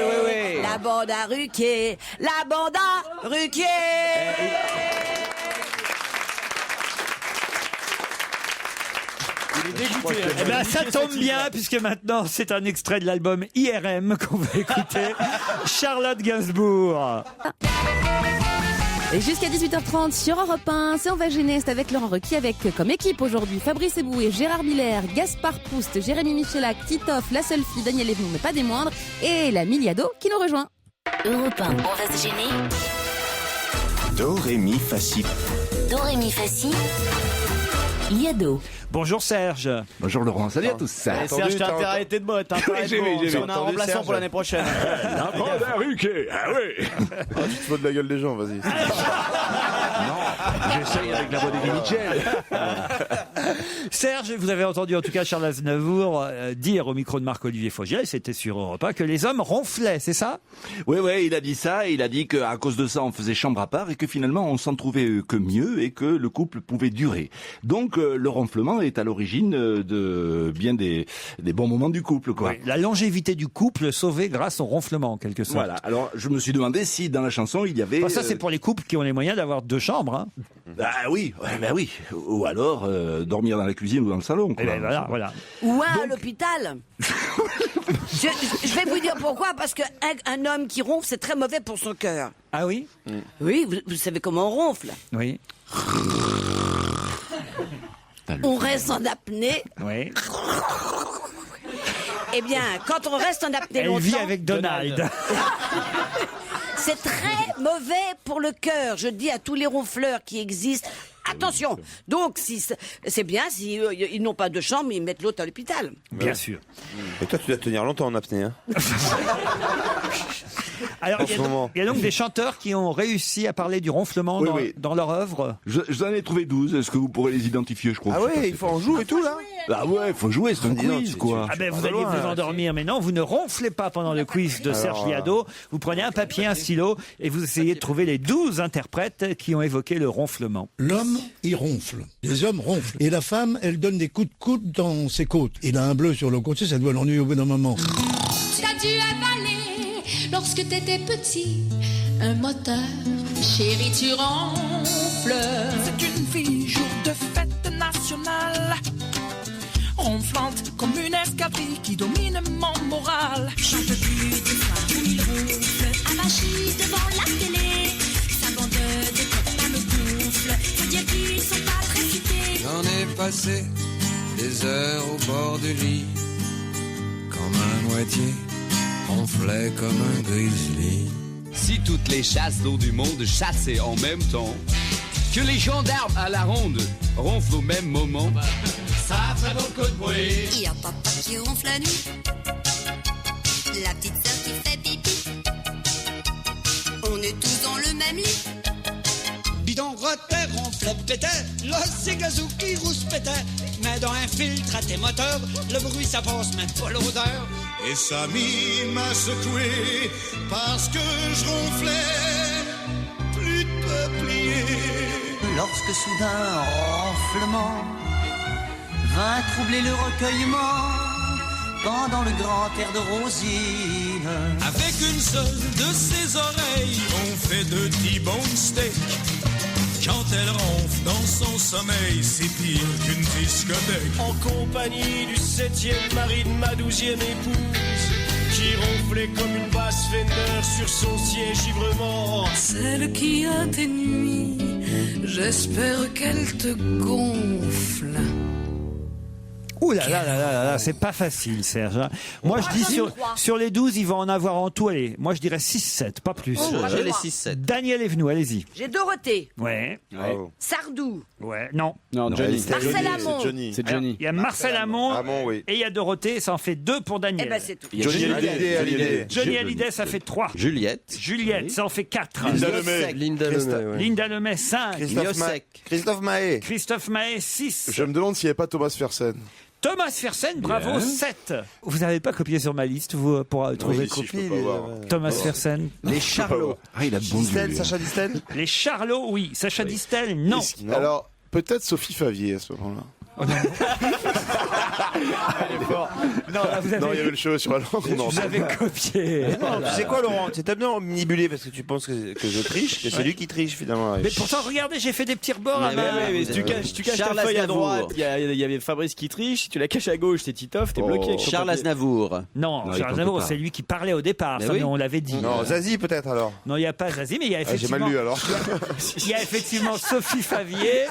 Ruquier, la bande à Ruquier, la bande à Ruquier. Eh ben, ça tombe bien puisque maintenant c'est un extrait de l'album IRM qu'on va écouter. Charlotte Gainsbourg. Et jusqu'à 18h30 sur Europe 1, c'est On va gêner, c'est avec Laurent Ruquier avec comme équipe aujourd'hui Fabrice Eboué, Gérard Miller, Gaspard Proust, Jérémy Michelak, Titoff, la seule fille, Daniel Evenou, mais pas des moindres, et la Miliado qui nous rejoint. Europe 1, on va se gêner. Do, ré, mi, fa, si. Do, ré, mi, fa, si. Liado. Bonjour Serge. Bonjour Laurent, salut à tous. Serge, t'as intérêt à arrêter de botte. J'ai vu. On a un remplaçant pour l'année prochaine. La bande à Ruquier, ah oui. Tu te fous de la gueule des gens, vas-y. Non, j'essaye avec la voix d'Eddie Mitchell. Serge, vous avez entendu en tout cas Charles Aznavour dire au micro de Marc-Olivier Fogiel, c'était sur Europe 1, que les hommes ronflaient, c'est ça? Oui, il a dit ça, et il a dit qu'à cause de ça, on faisait chambre à part, et que finalement, on s'en trouvait que mieux, et que le couple pouvait durer. Donc, le ronflement est à l'origine de bien des bons moments du couple, quoi. Oui, la longévité du couple sauvée grâce au ronflement, en quelque sorte. Voilà, alors je me suis demandé si dans la chanson, il y avait... Enfin, ça, c'est pour les couples qui ont les moyens d'avoir 2 chambres, hein. Ah oui, oui. Ou alors, dormir dans la cuisine ou dans le salon, quoi. Et ben voilà. Ou à l'hôpital. Je vais vous dire pourquoi, parce qu'un homme qui ronfle, c'est très mauvais pour son cœur. Ah oui? Oui, vous savez comment on ronfle. Oui. On reste en apnée. Oui. Eh bien, quand on reste en apnée longtemps... Elle vit avec Donald. C'est très mauvais pour le cœur. Je dis à tous les ronfleurs qui existent, attention. Donc, si c'est bien, si ils n'ont pas de chambre, ils mettent l'autre à l'hôpital. Bien sûr. Et toi, tu dois tenir longtemps en apnée, hein. Alors, il y a donc des chanteurs qui ont réussi à parler du ronflement dans leur œuvre. Je en ai trouvé 12. Est-ce que vous pourrez les identifier, je crois? Ah ouais, il faut en jouer et tout, là? Ah ouais, il faut jouer, c'est un quiz, quoi. Ah ben, vous alliez vous endormir, mais non, vous ne ronflez pas pendant le quiz de Serge Liado. Vous prenez un papier, un stylo, et vous essayez de trouver les 12 interprètes qui ont évoqué le ronflement. L'homme, il ronfle. Les hommes ronflent. Et la femme, elle donne des coups de coude dans ses côtes. Il a un bleu sur le côté, ça doit l'ennuyer au bout d'un moment. T'as dû avaler, lorsque t'étais petit, un moteur. Chérie, tu ronfles. C'est une fille, jour de fête nationale. Ronflante comme une escadrille qui domine mon moral. Chante plus de fois où il ronfle. Avachi devant la télé. Sa bande de copains me gonfle. Faut dire qu'ils sont pas très cités. J'en ai passé des heures au bord du lit. Quand ma moitié ronflait comme un grizzly. Si toutes les chasses d'eau du monde chassaient en même temps, que les gendarmes à la ronde ronflent au même moment, ça ferait beaucoup de bruit. Il y a papa qui ronfle la nuit. La petite sœur qui fait pipi On est tous dans le même lit. Bidon, roteur, ronfle, pétait, l'os et gazou qui rouspétait. Mais dans un filtre à tes moteurs, le bruit ça passe même pas l'odeur. Et Samy m'a secoué parce que je ronflais, plus de peuplier. Lorsque soudain un ronflement vint troubler le recueillement pendant le grand air de Rosine. Avec une seule de ses oreilles, on fait de T-bone steak. Quand elle ronfle dans son sommeil, c'est pire qu'une discothèque. En compagnie du 7e mari de ma 12e épouse, qui ronflait comme une basse Fender sur son siège ivre-mort. Celle qui a tes nuits, j'espère qu'elle te gonfle. Ouh là là là là là, c'est pas facile, Serge. Moi, je dis sur les 12, il va en avoir en tout. Allez, moi, je dirais 6-7, pas plus. J'ai les 6-7. Daniel Evenou, allez-y. J'ai Dorothée. Ouais. Sardou. Ouais, non. Non, Johnny. Marcel Amont. C'est Johnny. Il y a Marcel Amont oui. et il y a Dorothée, ça en fait 2 pour Daniel. Eh ben, c'est tout. Johnny Hallyday. Johnny Hallyday, ça fait 3. Juliette. Juliette, ça en fait 4. Linda Lemay, ouais. Linda Lemay, 5. Christophe Mahé. Christophe Mahé, 6. Je me demande s'il n'y avait pas Thomas Fersen. Thomas Fersen, bravo, 7. Vous n'avez pas copié sur ma liste, vous, pour trouver si, je peux pas voir. Thomas Fersen. Les Charlots. Ah, il a bon Distel, Dieu. Sacha Distel. Les Charlots, oui. Sacha Distel, non. Alors, peut-être Sophie Favier à ce moment-là. Non, là, vous avez... Non, il y avait le cheveu sur la langue. Vous avez copié. Non, tu sais quoi, Laurent? C'est tellement omnibulé parce que tu penses que je triche, que c'est lui qui triche finalement. Mais pourtant, regardez, j'ai fait des petits rebords à main. Mais si tu caches ta Charles feuille à Aznavour. droite, il y avait Fabrice qui triche, si tu la caches à gauche, c'est Titoff, t'es bloqué. avec ton Charles papier. Aznavour. Non, Non, Charles il Aznavour, compte pas. c'est lui qui parlait au départ. Mais Ça, oui. on l'avait dit. Non, Zazie peut-être alors. Non, il n'y a pas Zazie, mais il y a Ah, j'ai effectivement... mal lu alors. Il y a effectivement Sophie Favier.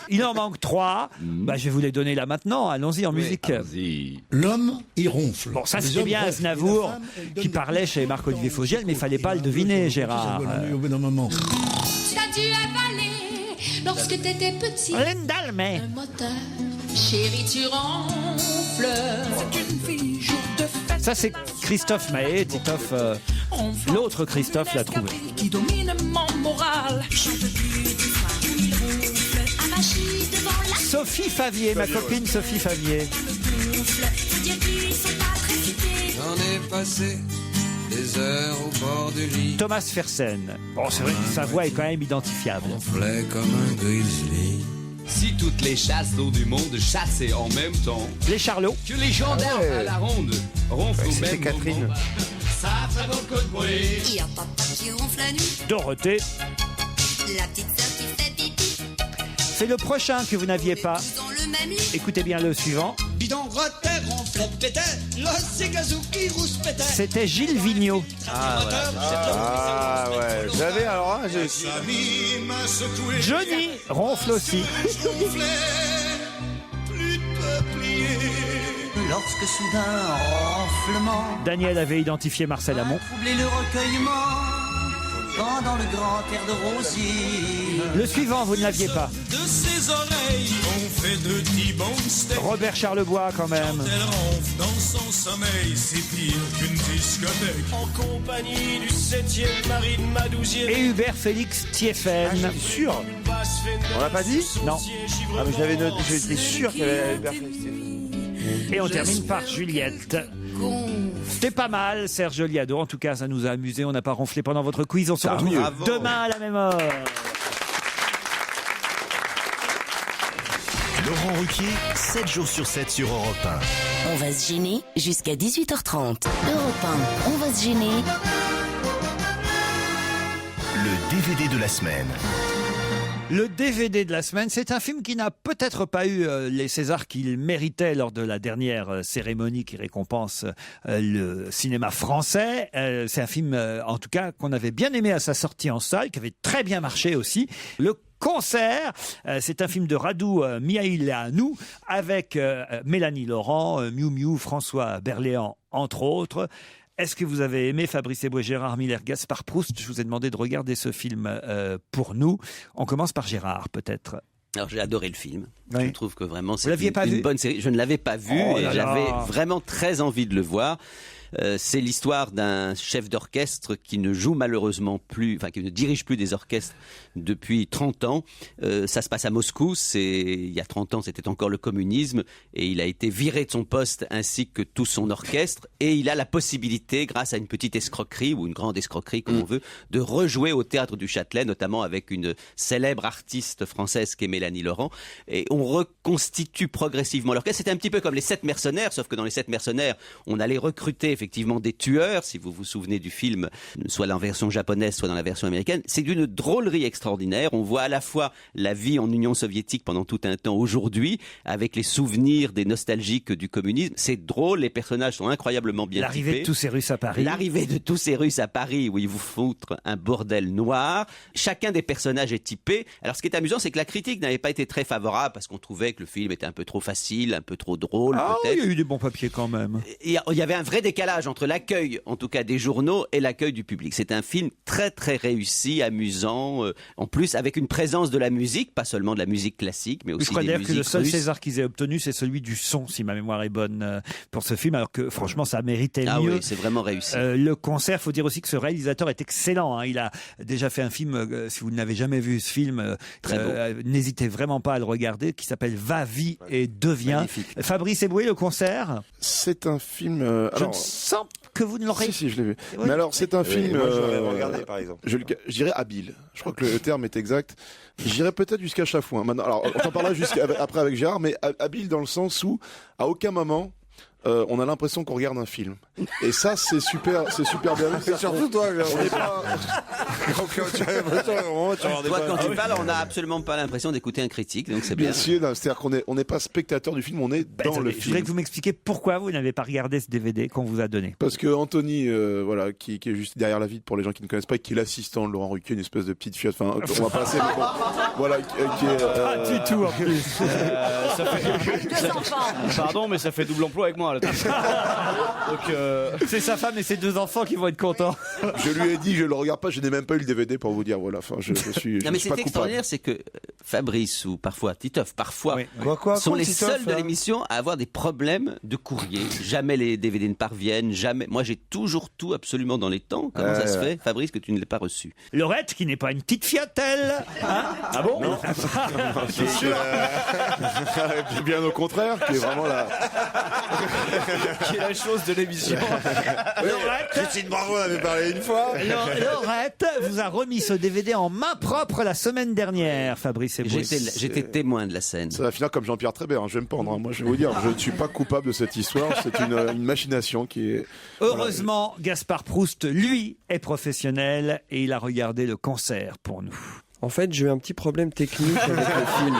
Il en manque 3. Bah, je vais vous les donner là maintenant. Allons-y en musique. Vas-y. L'homme, il ronfle. Bon, ça Les c'était hommes bien ronflent. Aznavour Et la femme, elle donne qui des parlait chez Marc-Olivier Fogiel, mais il fallait pas le deviner, Gérard. Au bout d'un moment. T'as dû avaler lorsque t'étais petit. Linda Lemay. Un moteur, chérie, tu ronfles. C'est une fille, jour de fête. Ça c'est Christophe Mahé, Titoff. L'autre Christophe l'a trouvé. Qui domine mon moral. J'en peux plus des fois où il ronfle. Avachi devant la Sophie Favier, ma copine Sophie Favier. gonfle. Faut dire qu'ils sont pas très cités. J'en ai passé des heures au bord du lit. Thomas Fersen. Bon, c'est vrai que sa voix est quand même identifiable. Ronflait comme un grizzly. Si toutes les chasses d'eau du monde chassaient en même temps, Les Charlots. que les gendarmes à la ronde ronflent au C'était même Catherine. moment, ça ferait beaucoup de bruit. Il y a papa qui ronfle la nuit. Dorothée. La petite sœur qui fait pipi. C'est le prochain que vous n'aviez pas. Dans le même lit. Écoutez bien le suivant. Bidon, roteur, ronfle, pétait, l'os et gazou qui rouspétait. C'était Gilles Vigneault. Ah ouais, j'avais alors. Samy m'a secoué. Johnny ronfle aussi. Je ronflais, plus de peuplier. Lorsque soudain un ronflement Daniel avait identifié Marcel Amont. troublé le recueillement pendant le grand air de Rosine. Le suivant, vous ne l'aviez pas. De ses oreilles, on fait de T-bone steak. Robert Charlebois quand même. Elle ronfle dans son sommeil, c'est pire qu'une discothèque. En compagnie du 7e mari de ma 12e. Et Hubert Félix Thieffen. J'étais sûr. On l'a pas dit? Non. Ah mais j'avais noté, j'étais sûr qu'il y avait Hubert Félix. Et on termine par Juliette. C'était pas mal, Serge Liado. En tout cas, ça nous a amusé. On n'a pas ronflé pendant votre quiz. On se retrouve demain à la même heure. Laurent Ruquier, 7 jours sur 7 sur Europe 1. On va se gêner jusqu'à 18h30. Europe 1, on va se gêner. Le DVD de la semaine. Le DVD de la semaine, c'est un film qui n'a peut-être pas eu les Césars qu'il méritait lors de la dernière cérémonie qui récompense le cinéma français. C'est un film, en tout cas, qu'on avait bien aimé à sa sortie en salle, qui avait très bien marché aussi. Le Concert, c'est un film de Radu Mihailanu avec Mélanie Laurent, Miu Miu, François Berléand, entre autres. Est-ce que vous avez aimé Fabrice Eboué, Gérard Miller, Gaspard Proust? Je vous ai demandé de regarder ce film pour nous. On commence par Gérard, peut-être. Alors j'ai adoré le film. Oui. Je trouve que vraiment Vous c'est l'aviez pas vu une bonne série. Je ne l'avais pas vu Oh et là j'avais là. vraiment très envie de le voir. C'est l'histoire d'un chef d'orchestre qui ne joue malheureusement plus, enfin qui ne dirige plus des orchestres depuis 30 ans. Ça se passe à Moscou. Il y a 30 ans, c'était encore le communisme, et il a été viré de son poste ainsi que tout son orchestre. Et il a la possibilité, grâce à une petite escroquerie ou une grande escroquerie comme on veut, de rejouer au Théâtre du Châtelet, notamment avec une célèbre artiste française qui est Mélanie Laurent. Et on reconstitue progressivement l'orchestre. C'était un petit peu comme les 7 mercenaires, sauf que dans les 7 mercenaires, on allait recruter effectivement des tueurs, si vous vous souvenez du film, soit dans la version japonaise, soit dans la version américaine. C'est d'une drôlerie extraordinaire. On voit à la fois la vie en Union soviétique pendant tout un temps aujourd'hui, avec les souvenirs des nostalgiques du communisme. C'est drôle, les personnages sont incroyablement bien typés. L'arrivée de tous ces Russes à Paris. L'arrivée de tous ces Russes à Paris, où ils vous foutent un bordel noir. Chacun des personnages est typé. Alors ce qui est amusant, c'est que la critique n'avait pas été très favorable, parce qu'on trouvait que le film était un peu trop facile, un peu trop drôle, peut-être. Il y a eu des bons papiers quand même. Il y avait un vrai décalage entre l'accueil, en tout cas des journaux, et l'accueil du public. C'est un film très très réussi, amusant, en plus avec une présence de la musique, pas seulement de la musique classique, mais aussi Je crois des d'ailleurs musiques que le seul russes. César qu'ils aient obtenu, c'est celui du son, si ma mémoire est bonne, pour ce film, alors que franchement, ça méritait Ah mieux. oui, c'est vraiment réussi. Le concert, faut dire aussi que ce réalisateur est excellent. Hein. Il a déjà fait un film, si vous n'avez jamais vu ce film, n'hésitez vraiment pas à le regarder, qui s'appelle Va, vie et deviens. Magnifique. Fabrice Eboué, le concert. C'est un film. Je ne sens que vous ne l'aurez. Si, je l'ai vu. Oui. Mais alors, c'est un film. moi, je l'aurais regardé, par exemple. Je dirais habile. Je crois que le terme est exact. J'irais peut-être jusqu'à Chafouin. Maintenant, alors, on en parlera après avec Gérard, mais habile dans le sens où, à aucun moment, on a l'impression qu'on regarde un film. Et ça, c'est super bien. C'est surtout toi, on n'est pas. Toi, quand tu parles, on n'a absolument pas l'impression d'écouter un critique, donc c'est bien. Bien sûr, c'est-à-dire qu'on n'est pas spectateur du film, on est dans le Je voudrais film. que vous m'expliquiez pourquoi vous n'avez pas regardé ce DVD qu'on vous a donné. Parce que Anthony, voilà, qui est juste derrière la vitre pour les gens qui ne connaissent pas, qui est l'assistant de Laurent Ruquier, une espèce de petite fiotte. Enfin, on va passer. Mais bon, voilà, qui est. Pas du tout en plus. Ça fait... Pardon, mais ça fait double emploi avec moi. Là. Donc, c'est sa femme et ses 2 enfants qui vont être contents. Je lui ai dit, je le regarde pas, je n'ai même pas eu le DVD pour vous dire, voilà. Enfin, je suis. Non, mais suis pas c'est extraordinaire, c'est que Fabrice ou parfois Titoff, sont les seuls de l'émission à avoir des problèmes de courrier. Jamais les DVD ne parviennent, jamais. Moi, j'ai toujours tout absolument dans les temps. Comment ça se fait, Fabrice, que tu ne l'aies pas reçu? Laurette, qui n'est pas une petite fiotte, elle. Hein, ah bon? Non. C'est sûr. Bien au contraire, qui est vraiment la. qui est la chose de l'émission. Christine Bravo en avait parlé une fois. Laurette vous a remis ce DVD en main propre la semaine dernière, Fabrice Eboué. J'étais témoin de la scène. Ça va finir comme Jean-Pierre Trébert, hein. Je vais me pendre. Hein. Moi, je vais vous dire, je ne suis pas coupable de cette histoire. C'est une machination qui est. Heureusement, Gaspard Proust, lui, est professionnel et il a regardé le concert pour nous. En fait, j'ai eu un petit problème technique avec le film.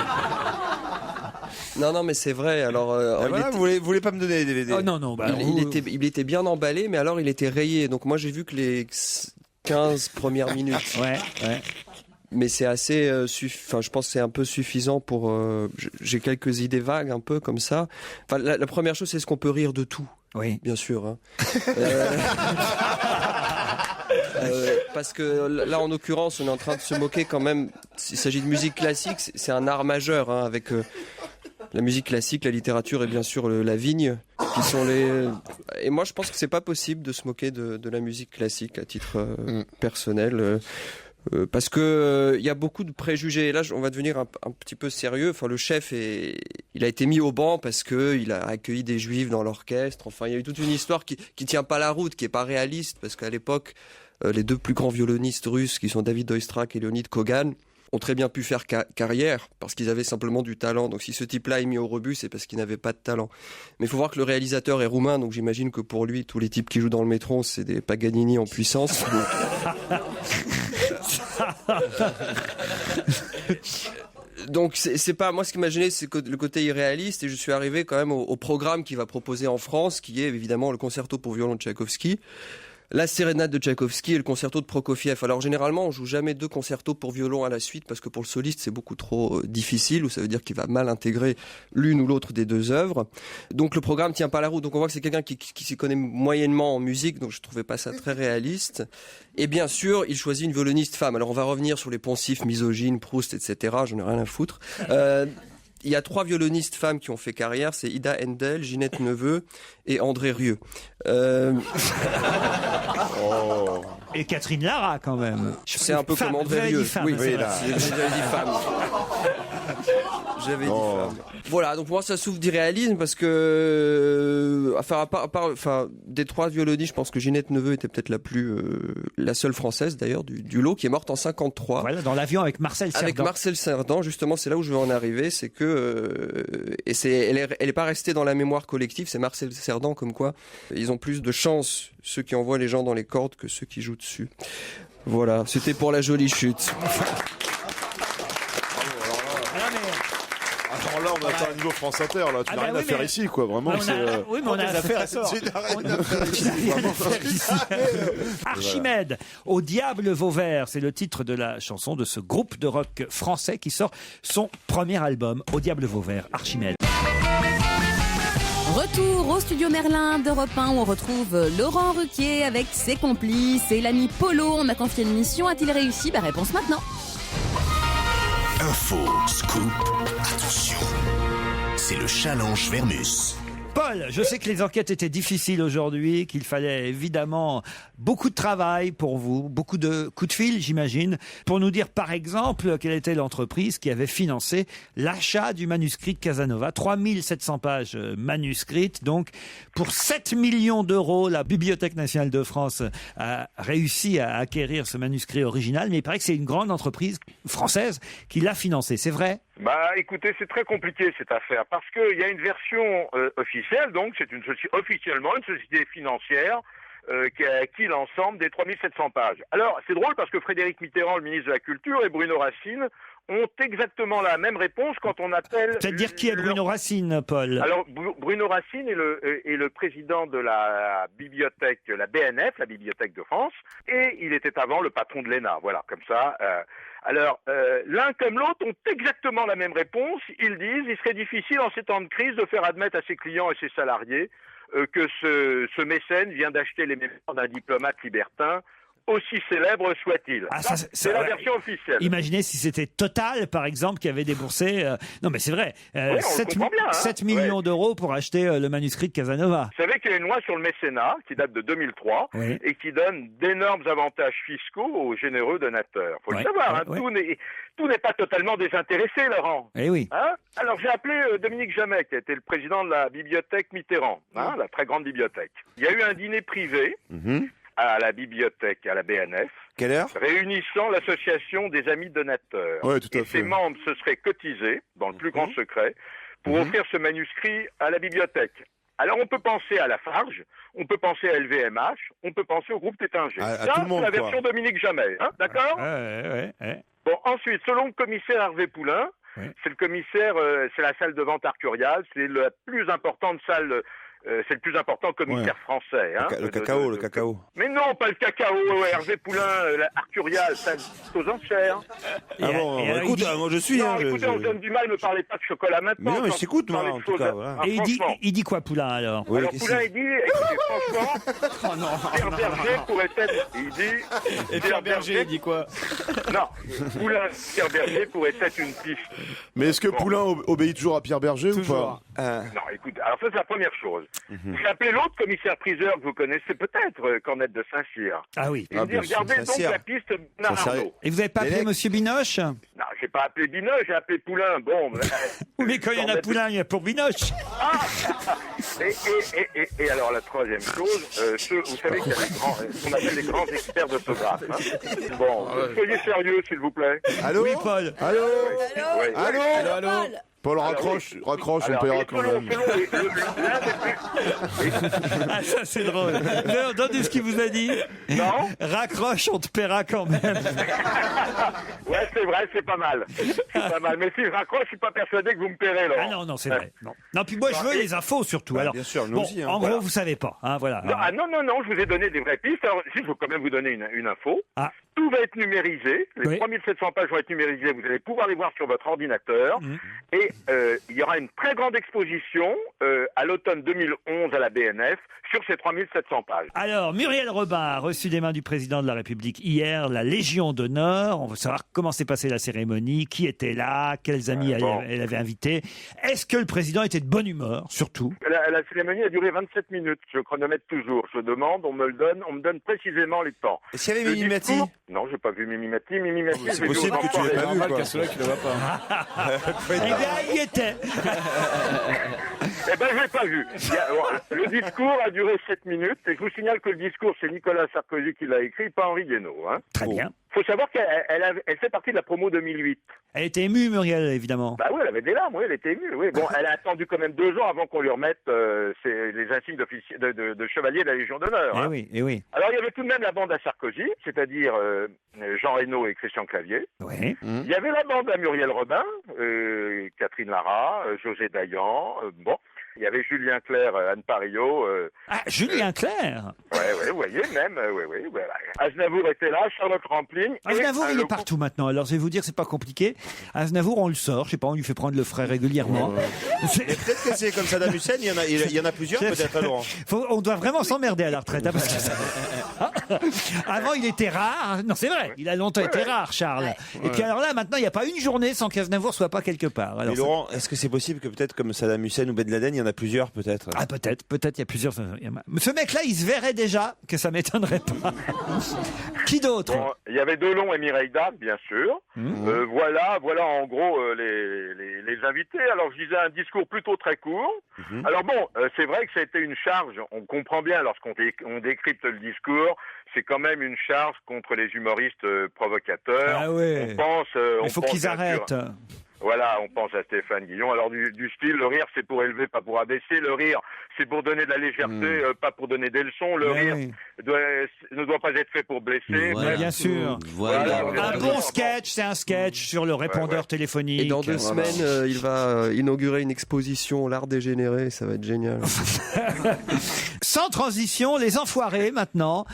Non, mais c'est vrai. Alors, voilà, vous voulez pas me donner les DVD? Oh non, bah, il était bien emballé, mais alors il était rayé. Donc moi, j'ai vu que les 15 premières minutes. Ouais. Mais c'est assez, enfin, je pense que c'est un peu suffisant pour. J'ai quelques idées vagues, un peu comme ça. Enfin, la première chose, c'est est-ce qu'on peut rire de tout? Oui, bien sûr. Hein. Parce que là, en l'occurrence, on est en train de se moquer quand même. Il s'agit de musique classique, c'est un art majeur, hein, avec la musique classique, la littérature et bien sûr la vigne, qui sont les. Et moi, je pense que c'est pas possible de se moquer de la musique classique à titre personnel. Parce que il y a beaucoup de préjugés. Et là, on va devenir un petit peu sérieux. Enfin, le chef il a été mis au banc parce que il a accueilli des juifs dans l'orchestre. Enfin, il y a eu toute une histoire qui tient pas la route, qui est pas réaliste, parce qu'à l'époque, les 2 plus grands violonistes russes, qui sont David Oistrakh et Leonid Kogan, ont très bien pu faire carrière parce qu'ils avaient simplement du talent. Donc si ce type-là est mis au rebut, c'est parce qu'il n'avait pas de talent. Mais il faut voir que le réalisateur est roumain, donc j'imagine que pour lui, tous les types qui jouent dans le métro, c'est des Paganini en puissance. Donc c'est pas moi, ce qui m'a gêné, c'est le côté irréaliste, et je suis arrivé quand même au programme qu'il va proposer en France, qui est évidemment le concerto pour violon de Tchaïkovski, la sérénade de Tchaïkovski et le concerto de Prokofiev. Alors généralement, on joue jamais 2 concertos pour violon à la suite, parce que pour le soliste, c'est beaucoup trop difficile, ou ça veut dire qu'il va mal intégrer l'une ou l'autre des 2 œuvres. Donc le programme tient pas la route. Donc on voit que c'est quelqu'un qui s'y connaît moyennement en musique, donc je trouvais pas ça très réaliste. Et bien sûr, il choisit une violoniste femme. Alors on va revenir sur les poncifs misogynes, Proust, etc. J'en ai rien à foutre. Il y a 3 violonistes femmes qui ont fait carrière, c'est Ida Endel, Ginette Neveu et André Rieu. Et Catherine Lara, quand même. C'est un peu Femme, comme André vous avez Rieu. dit femme, Oui, c'est là. vrai. J'avais dit femme. J'avais dit femme. Voilà, donc moi ça souffre d'irréalisme parce que, des trois violonistes, je pense que Ginette Neveu était peut-être la seule française d'ailleurs du lot, qui est morte en 53. Voilà, dans l'avion avec Marcel Cerdan. Avec Marcel Cerdan, justement, c'est là où je veux en arriver, c'est que elle est pas restée dans la mémoire collective. C'est Marcel Cerdan, comme quoi ils ont plus de chance ceux qui envoient les gens dans les cordes que ceux qui jouent dessus. Voilà, c'était pour la jolie chute. Alors là, on atteint un niveau France Inter, là. Tu n'as rien à faire ici, quoi. Vraiment, oui, mais on a affaire à ça. Archimède, au diable Vauvert, c'est le titre de la chanson de ce groupe de rock français qui sort son premier album, Au diable Vauvert, Archimède. Retour au studio Merlin d'Europe 1 où on retrouve Laurent Ruquier avec ses complices et l'ami Polo. On a confié une mission. A-t-il réussi ? Réponse maintenant. Info, scoop, attention, c'est le challenge Vermus. Paul, je sais que les enquêtes étaient difficiles aujourd'hui, qu'il fallait évidemment beaucoup de travail pour vous, beaucoup de coups de fil, j'imagine, pour nous dire par exemple quelle était l'entreprise qui avait financé l'achat du manuscrit de Casanova. 3700 pages manuscrites, donc pour 7 millions d'euros, la Bibliothèque nationale de France a réussi à acquérir ce manuscrit original, mais il paraît que c'est une grande entreprise française qui l'a financé, c'est vrai ? Bah, écoutez, c'est très compliqué cette affaire parce qu'il y a une version officielle, donc c'est officiellement une société financière qui a acquis l'ensemble des 3700 pages. Alors, c'est drôle parce que Frédéric Mitterrand, le ministre de la Culture, et Bruno Racine ont exactement la même réponse quand on appelle... C'est-à-dire qui est Bruno Racine, Paul ? Alors, Bruno Racine est le président de la bibliothèque, la BNF, la Bibliothèque de France, et il était avant le patron de l'ENA, voilà, comme ça... Alors, l'un comme l'autre ont exactement la même réponse. Ils disent il serait difficile en ces temps de crise de faire admettre à ses clients et ses salariés que ce mécène vient d'acheter les mémoires d'un diplomate libertin, aussi célèbre soit-il. Ah, c'est la version officielle. Imaginez si c'était Total, par exemple, qui avait déboursé... Non, mais c'est vrai, 7 millions d'euros pour acheter le manuscrit de Casanova. Vous savez qu'il y a une loi sur le mécénat qui date de 2003 et qui donne d'énormes avantages fiscaux aux généreux donateurs. Faut le savoir, tout n'est pas totalement désintéressé, Laurent. Eh oui. Hein? Alors j'ai appelé Dominique Jamet, qui était le président de la bibliothèque Mitterrand, la très grande bibliothèque. Il y a eu un dîner privé à la bibliothèque, à la BNF, quelle heure réunissant l'association des amis donateurs. Ouais, tout à et fait. ses membres se seraient cotisés, dans le plus grand secret, pour offrir ce manuscrit à la bibliothèque. Alors on peut penser à Lafarge, on peut penser à LVMH, on peut penser au groupe Tétinger. À Ça, tout le monde, c'est la quoi. version Dominique Jamet, hein, d'accord Bon, ensuite, selon le commissaire Hervé Poulain, c'est le commissaire, c'est la salle de vente Arcurial, c'est la plus importante salle... c'est le plus important commissaire français. Hein, le cacao. Mais non, pas le cacao, Hervé Poulain, Arcurial, ça c'est aux enchères. Ah bon, écoute, moi je suis... Non, écoutez, on se donne du mal, ne me parlez pas de chocolat maintenant. Mais non, mais quand je t'écoute, vous moi, parlez en de tout choses- cas, voilà. Ah, Et franchement. il dit quoi, Poulain, alors Alors Poulain, il dit, écoutez, franchement, Pierre Berger pourrait être... Il dit... Et Pierre Berger, il dit quoi? Non, Pierre Berger pourrait être une piste. Mais est-ce que Poulain obéit toujours à Pierre Berger ou pas? Non, écoute, alors ça c'est la première chose. J'ai appelé l'autre commissaire-priseur que vous connaissez peut-être, Cornette de Saint-Cyr. Ah oui. Il me dit, regardez donc la piste Bernard Arnault. Et vous n'avez pas appelé Monsieur Binoche? Non, j'ai pas appelé Binoche, j'ai appelé Poulain. Bon, mais quand il y en a Poulain, il y a pour Binoche. Et alors la troisième chose, vous savez qu'il y a ce qu'on appelle les grands experts d'autographe. Hein. Bon, soyez sérieux s'il vous plaît. Allô? Oui, Paul. Allô? Oui. Allô? Paul, raccroche, on paiera quand même. Ah, ça c'est drôle. Donnez ce qu'il vous a dit. Non. Raccroche, on te paiera quand même. Ouais, c'est vrai, c'est pas mal. C'est pas mal. Mais si je raccroche, je suis pas persuadé que vous me paierez, Laurent. Ah non, c'est vrai. Non, puis moi je veux les infos surtout. Bah, Alors, bien sûr, nous bon, aussi, hein, en voilà. gros, vous savez pas. Hein, voilà. Non, non, je vous ai donné des vraies pistes. Alors, si je veux quand même vous donner une info. Ah. tout va être numérisé. Les 3700 pages vont être numérisées. Vous allez pouvoir les voir sur votre ordinateur. Et il y aura une très grande exposition à l'automne 2011 à la BNF sur ces 3700 pages. Alors, Muriel Robin a reçu des mains du président de la République hier la Légion d'honneur. On veut savoir comment s'est passée la cérémonie, qui était là, quels amis elle avait invités. Est-ce que le président était de bonne humeur, surtout? La cérémonie a duré 27 minutes. Je chronomètre toujours. Je demande, on me donne précisément les temps. Est-ce qu'il y avait Mimi Mati? Non, j'ai pas vu Mimi Mati. Mimi Mati, c'est possible que tu l'aies pas vu, quoi. Celui-là qui ne va pas. Eh bien, il y était. Eh ben, je l'ai pas vu. Le discours a duré 7 minutes. Et je vous signale que le discours, c'est Nicolas Sarkozy qui l'a écrit, pas Henri Guénaud. Hein. Très bien. Faut savoir qu'elle fait partie de la promo 2008. Elle était émue, Muriel, évidemment. Bah oui, elle avait des larmes, oui, elle était émue. Oui. Bon, elle a attendu quand même 2 ans avant qu'on lui remette les insignes de chevalier de la Légion d'honneur. Eh oui, eh oui. Alors, il y avait tout de même la bande à Sarkozy, c'est-à-dire Jean Reno et Christian Clavier. Oui. Il y avait la bande à Muriel Robin, Catherine Lara, José Dayan, bon. Il y avait Julien Clerc, Anne Parillo. Julien Clerc? Ouais, vous voyez, même, ouais. Aznavour était là, Charlotte Rampling. Aznavour, il est partout maintenant. Alors, je vais vous dire, c'est pas compliqué. Aznavour, on le sort. Je sais pas, on lui fait prendre le frais régulièrement. Et peut-être que c'est comme Saddam Hussein, il y en a plusieurs, peut-être, à Laurent. On doit vraiment s'emmerder à la retraite. Hein, parce que avant, il était rare. Non, c'est vrai. Il a longtemps été rare, Charles. Ouais. Et puis alors là, maintenant, il n'y a pas une journée sans qu'Aznavour soit pas quelque part. Alors, mais Laurent, est-ce que c'est possible que peut-être comme Saddam Hussein ou Ben Laden, il y en a plusieurs, peut-être? Ah, peut-être, il y a plusieurs. Ce mec-là, il se verrait déjà que ça m'étonnerait pas. Qui d'autre? Bon, il y avait Delon et Mireille Darc, bien sûr. Voilà en gros les invités. Alors, je disais un discours plutôt très court. Alors bon, c'est vrai que ça a été une charge. On comprend bien lorsqu'on décrypte le discours. C'est quand même une charge contre les humoristes provocateurs. Ah ouais. Il faut qu'ils arrêtent. Voilà, on pense à Stéphane Guillon. Alors du style, le rire c'est pour élever, pas pour abaisser. Le rire c'est pour donner de la légèreté, pas pour donner des leçons. Le rire ne doit pas être fait pour blesser. Voilà. Bien sûr. Voilà. Un bon sketch, c'est un sketch sur le répondeur téléphonique. Et dans 2 semaines, il va inaugurer une exposition L'Art dégénéré, ça va être génial. Sans transition, les enfoirés maintenant.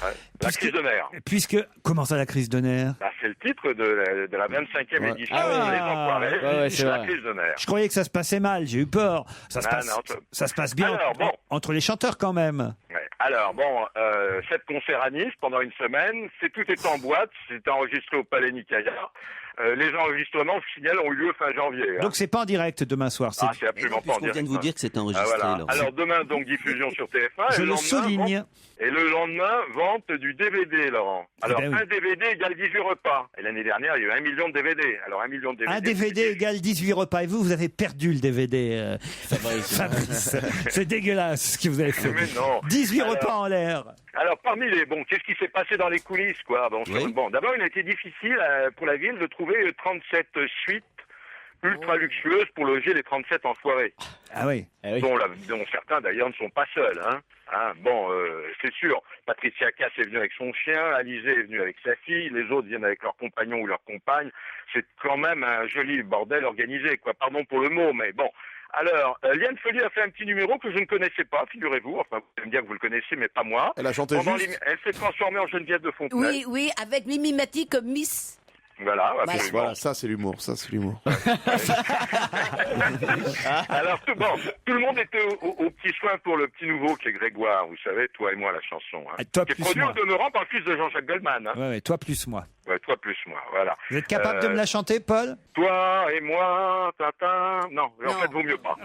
La crise de nerfs. Puisque, comment ça la crise de nerfs? C'est le titre de la 25e édition Les Enfoirés, c'est la vrai. crise de nerfs. Je croyais que ça se passait mal, j'ai eu peur. Ça se passe bien entre les chanteurs quand même. Ouais. Alors bon, 7 concerts à Nice pendant une semaine, tout est en boîte, c'est enregistré au Palais Nicaïa. Les enregistrements, je signale, ont eu lieu fin janvier. Donc c'est pas en direct demain soir. C'est absolument pas en direct. On vient de vous dire que c'est enregistré. Voilà. Alors demain, donc diffusion sur TF1. Je le souligne. Et le lendemain, vente du DVD, Laurent. Alors, un DVD égale 18 repas. Et l'année dernière, il y a eu 1 million de DVD. Alors, 1 million de DVD. Un DVD égale 18 repas. Et vous avez perdu le DVD, Fabrice. C'est dégueulasse ce que vous avez fait. Mais non. 18 repas en l'air. Alors, parmi les... Bon, qu'est-ce qui s'est passé dans les coulisses, quoi? Bon, d'abord, il a été difficile pour la ville de trouver 37 suites ultra luxueuses pour loger les 37 enfoirés. Ah oui. Dont certains, d'ailleurs, ne sont pas seuls, hein. C'est sûr. Patricia Cass est venue avec son chien, Alizé est venue avec sa fille, les autres viennent avec leur compagnon ou leur compagne. C'est quand même un joli bordel organisé, quoi. Pardon pour le mot, mais bon. Alors, Liane Folly a fait un petit numéro que je ne connaissais pas, figurez-vous. Enfin, vous allez me dire que vous le connaissez, mais pas moi. Elle a chanté juste. Elle s'est transformée en Geneviève de Fontenay. Oui, avec Mimi Mati comme Miss. Voilà, voilà, ça c'est l'humour, Alors tout le monde était au petit soin pour le petit nouveau qui est Grégoire, vous savez, Toi et moi, la chanson. Hein. Toi qui est plus produit moi. en demeurant par le fils de Jean-Jacques Goldman. Hein. Ouais, toi plus moi. Ouais, toi plus moi, voilà. Vous êtes capable de me la chanter, Paul? Toi et moi, tata. Non, en fait, vaut mieux pas.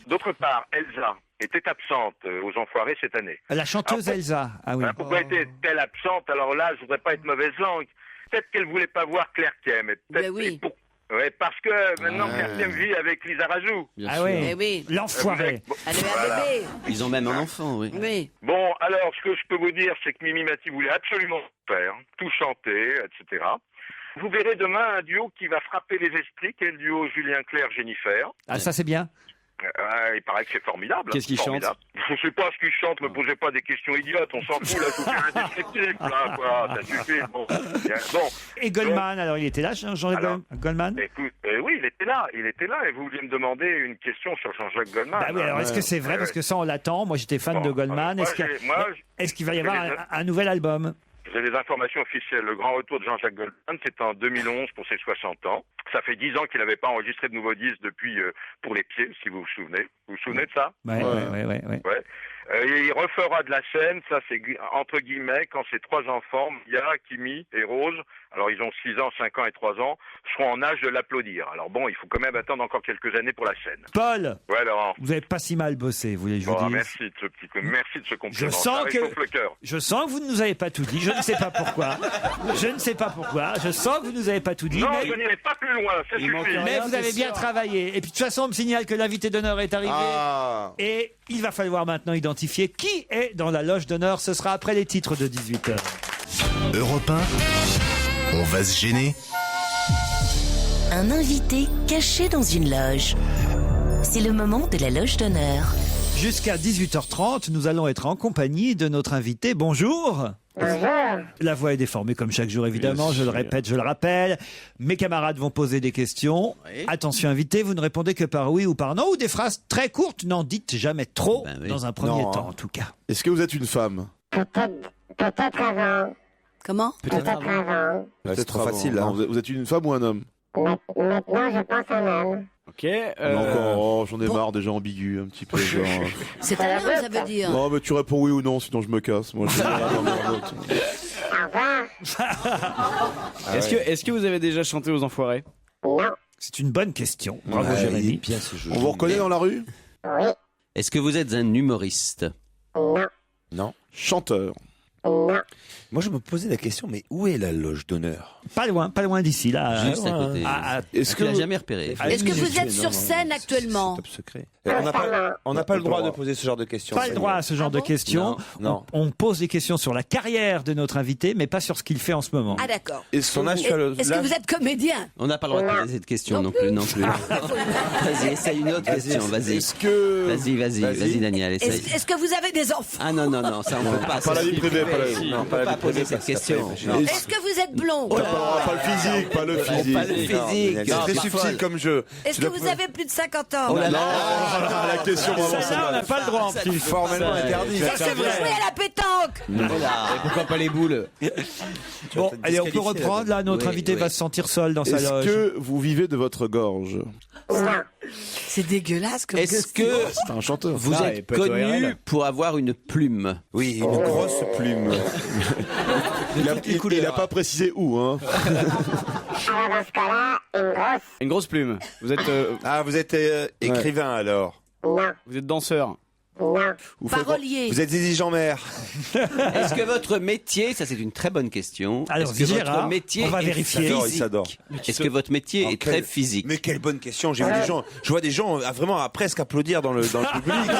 D'autre part, Elsa était absente aux Enfoirés cette année. La chanteuse Elsa. Ah oui. Pourquoi était-elle absente? Alors là, je voudrais pas être mauvaise langue. Peut-être qu'elle voulait pas voir Claire Kiem. Ouais, parce que maintenant Claire Kiem vit avec Lisa Rajou. Oui. L'enfoiré. Elle avait un bébé. Ils ont même un enfant, oui. Bon, alors, ce que je peux vous dire, c'est que Mimi Mati voulait absolument faire, tout chanter, etc. Vous verrez demain un duo qui va frapper les esprits, qui est le duo Julien Clerc-Jennifer. Ah, ça c'est bien. Il paraît que c'est formidable. Qu'est-ce qu'il chante? Je sais pas ce qu'il chante, me posez pas des questions idiotes, on s'en fout, là, je vous fais un descriptif, là, quoi, ça suffit. Bon. Et Goldman, alors il était là, Jean-Jacques Goldman? Écoute, oui, il était là, et vous vouliez me demander une question sur Jean-Jacques Goldman. Bah oui, alors est-ce que c'est vrai, parce que ça on l'attend, moi j'étais fan de Goldman, est-ce qu'il va y avoir un nouvel album? J'ai des informations officielles. Le grand retour de Jean-Jacques Goldman, c'est en 2011 pour ses 60 ans. Ça fait 10 ans qu'il n'avait pas enregistré de nouveaux disques depuis Pour les pieds, si vous vous souvenez. Vous vous souvenez de ça? Ouais. Ouais. Il refera de la scène, ça c'est entre guillemets, quand ses 3 enfants, Mia, Kimi et Rose, alors ils ont 6 ans, 5 ans et 3 ans, seront en âge de l'applaudir. Alors bon, il faut quand même attendre encore quelques années pour la scène. Paul, ouais, Laurent. vous n'avez pas si mal bossé, vous voulez que je vous dise. Merci de ce compliment. Je sens ça réchauffe le cœur. Je sens que vous ne nous avez pas tout dit. Je ne sais pas pourquoi. Je sens que vous ne nous avez pas tout dit. Non, mais... je n'irai pas plus loin, ça suffit. Mais vous avez bien travaillé. Et puis de toute façon, on me signale que l'invité d'honneur est arrivé. Et il va falloir maintenant identifier qui est dans la loge d'honneur. Ce sera après les titres de 18h. Europe 1, on va se gêner. Un invité caché dans une loge. C'est le moment de la loge d'honneur. Jusqu'à 18h30, nous allons être en compagnie de notre invité. Bonjour. Bonjour. La voix est déformée comme chaque jour, évidemment. Je le répète, je le rappelle. Mes camarades vont poser des questions. Oui. Attention, invité, vous ne répondez que par oui ou par non, ou des phrases très courtes. N'en dites jamais trop, dans un premier temps, en tout cas. Est-ce que vous êtes une femme? Peut-être avant. Comment? Peut-être avant. C'est trop facile, là. Vous êtes une femme ou un homme? Maintenant, je pense un homme. Ok. J'en ai marre des gens ambigus, un petit peu. Genre... C'est un homme, ça veut dire. Non, mais tu réponds oui ou non, sinon je me casse. Moi, Est-ce que vous avez déjà chanté aux Enfoirés? Non. C'est une bonne question. Bravo, Jérémy. On vous reconnaît dans la rue? Oui. Est-ce que vous êtes un humoriste? Non. Non. Chanteur? Non. Moi, je me posais la question, mais où est la loge d'honneur? Pas loin d'ici, là. Juste à côté. Est-ce que tu l'as jamais repéré? Est-ce que vous êtes sur scène actuellement? C'est top secret. On n'a pas le droit de poser ce genre de questions. Pas le droit à ce genre de questions. Non. On pose des questions sur la carrière de notre invité, mais pas sur ce qu'il fait en ce moment. Ah d'accord. Est-ce que vous êtes comédien? On n'a pas le droit de poser cette question non plus. Vas-y, essaye une autre question. Vas-y. Vas-y, Daniel. Est-ce que vous avez des enfants? Ah non, ça on peut pas. Pas la vie privée, on peut pas poser cette question. Est-ce que vous êtes blond? Pas le physique, pas le physique. Pas le physique. C'est très subtil comme jeu. Est-ce que vous avez plus de 50 ans? Non, la question vraiment, on n'a pas le droit en plus. Formellement interdit. Est-ce que vous jouez à la pétanque? Et pourquoi pas les boules? Bon, allez, on peut reprendre là. Notre invité va se sentir seul dans sa loge. Est-ce que vous vivez de votre gorge? C'est dégueulasse comme Est-ce que c'est un chanteur. Vous êtes connu pour avoir une plume? Oui, une grosse plume. Il n'a pas précisé où, hein. Alors dans ce cas-là, une grosse. Une grosse plume. Vous êtes. Vous êtes écrivain alors? Non. Vous êtes danseur? Non. Parolier. Vous êtes Zizi Jean-Mer? Est-ce que votre métier, ça c'est une très bonne question. Alors, est-ce que Gérard, votre métier on va est vérifier. physique? Est-ce que votre métier est très physique? Mais quelle bonne question. J'ai vu des gens, je vois des gens vraiment à presque applaudir dans le public.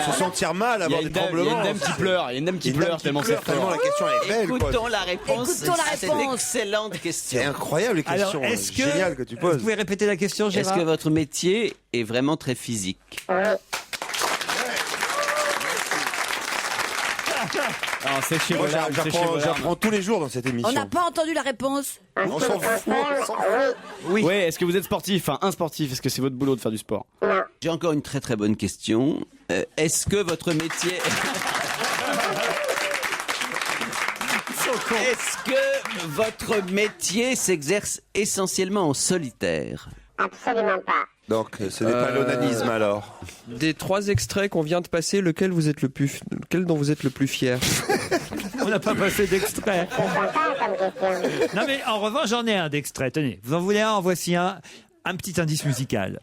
Se sentir mal, avoir des tremblements. Il y a une dame qui pleure. Il y a une dame qui pleure tellement c'est tellement la question elle est belle. Écoutons la réponse à cette excellente question. C'est incroyable les questions. Alors, est-ce que génial que tu poses. vous pouvez répéter la question, Gérard? Est-ce que votre métier est vraiment très physique? C'est chez Moi, j'apprends tous les jours dans cette émission. On n'a pas entendu la réponse. On s'en fout. Oui. Est-ce que vous êtes sportif? Enfin, un sportif. Est-ce que c'est votre boulot de faire du sport? J'ai encore une très très bonne question. Est-ce que votre métier... Est-ce que votre métier s'exerce essentiellement en solitaire? Absolument pas. Donc, ce n'est pas l'onanisme alors. Des 3 extraits qu'on vient de passer, lequel dont vous êtes le plus fier? On n'a pas passé d'extrait. C'est sympa comme question. Non mais en revanche, j'en ai un d'extrait. Tenez, vous en voulez un? En voici un petit indice musical.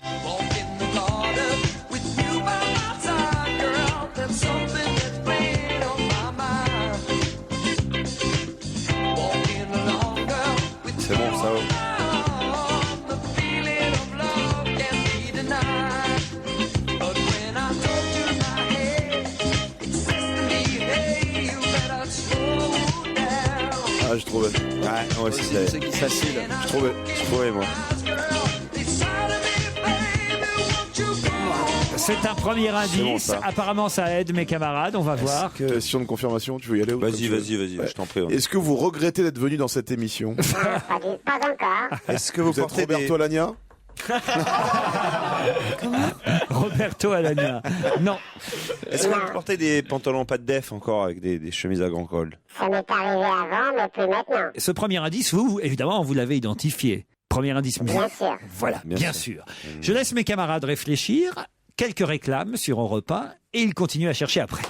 C'est bon ça. Ah, je trouvais. Ouais, moi aussi c'est facile. Je trouvais, moi. C'est un premier indice. Bon, apparemment, ça aide mes camarades. On va voir. Question de confirmation, tu veux y aller? Vas-y, je t'en prie. Est-ce que vous regrettez d'être venu dans cette émission? Pas encore. Est-ce que vous êtes Roberto Alagna? Roberto Alagna. Non. Est-ce que vous portez des pantalons pas de def encore avec des chemises à grand col? Ça m'est arrivé avant, mais plus maintenant. Ce premier indice, vous, évidemment, vous l'avez identifié. Premier indice musical. Bien sûr. Voilà, bien sûr. Je laisse mes camarades réfléchir. Quelques réclames sur Europe 1 et ils continuent à chercher après.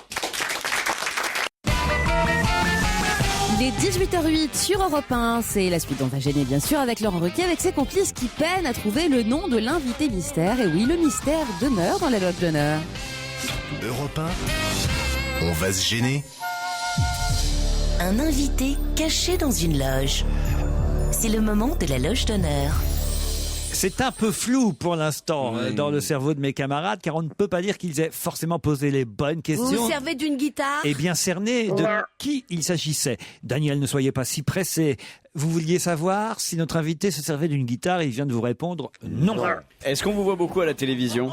Il est 18h08 sur Europe 1. C'est la suite d'On va gêner, bien sûr, avec Laurent Ruquier, avec ses complices qui peinent à trouver le nom de l'invité mystère. Et oui, le mystère demeure dans la loge d'honneur. Europe 1, on va se gêner. Un invité caché dans une loge. C'est le moment de la loge d'honneur. C'est un peu flou pour l'instant dans le cerveau de mes camarades, car on ne peut pas dire qu'ils aient forcément posé les bonnes questions. Vous vous servez d'une guitare Et bien cerné de qui il s'agissait. Daniel, ne soyez pas si pressé. Vous vouliez savoir si notre invité se servait d'une guitare et il vient de vous répondre non. Est-ce qu'on vous voit beaucoup à la télévision?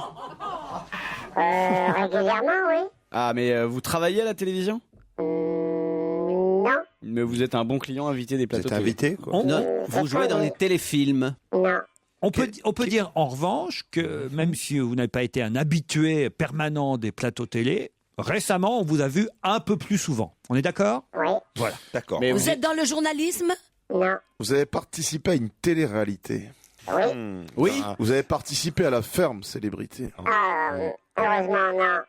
Régulièrement, oui. Ah, mais vous travaillez à la télévision? Non. Mais vous êtes un bon client invité des plateaux. Vous êtes invité, quoi. Non, vous jouez dans les téléfilms. Non. On peut dire en revanche que même si vous n'avez pas été un habitué permanent des plateaux télé, récemment on vous a vu un peu plus souvent. On est d'accord? Oui. Voilà. D'accord. Mais Vous êtes dans le journalisme? Non. Vous avez participé à une télé-réalité. Oui. Oui. Vous avez participé à la ferme célébrité. Heureusement, non.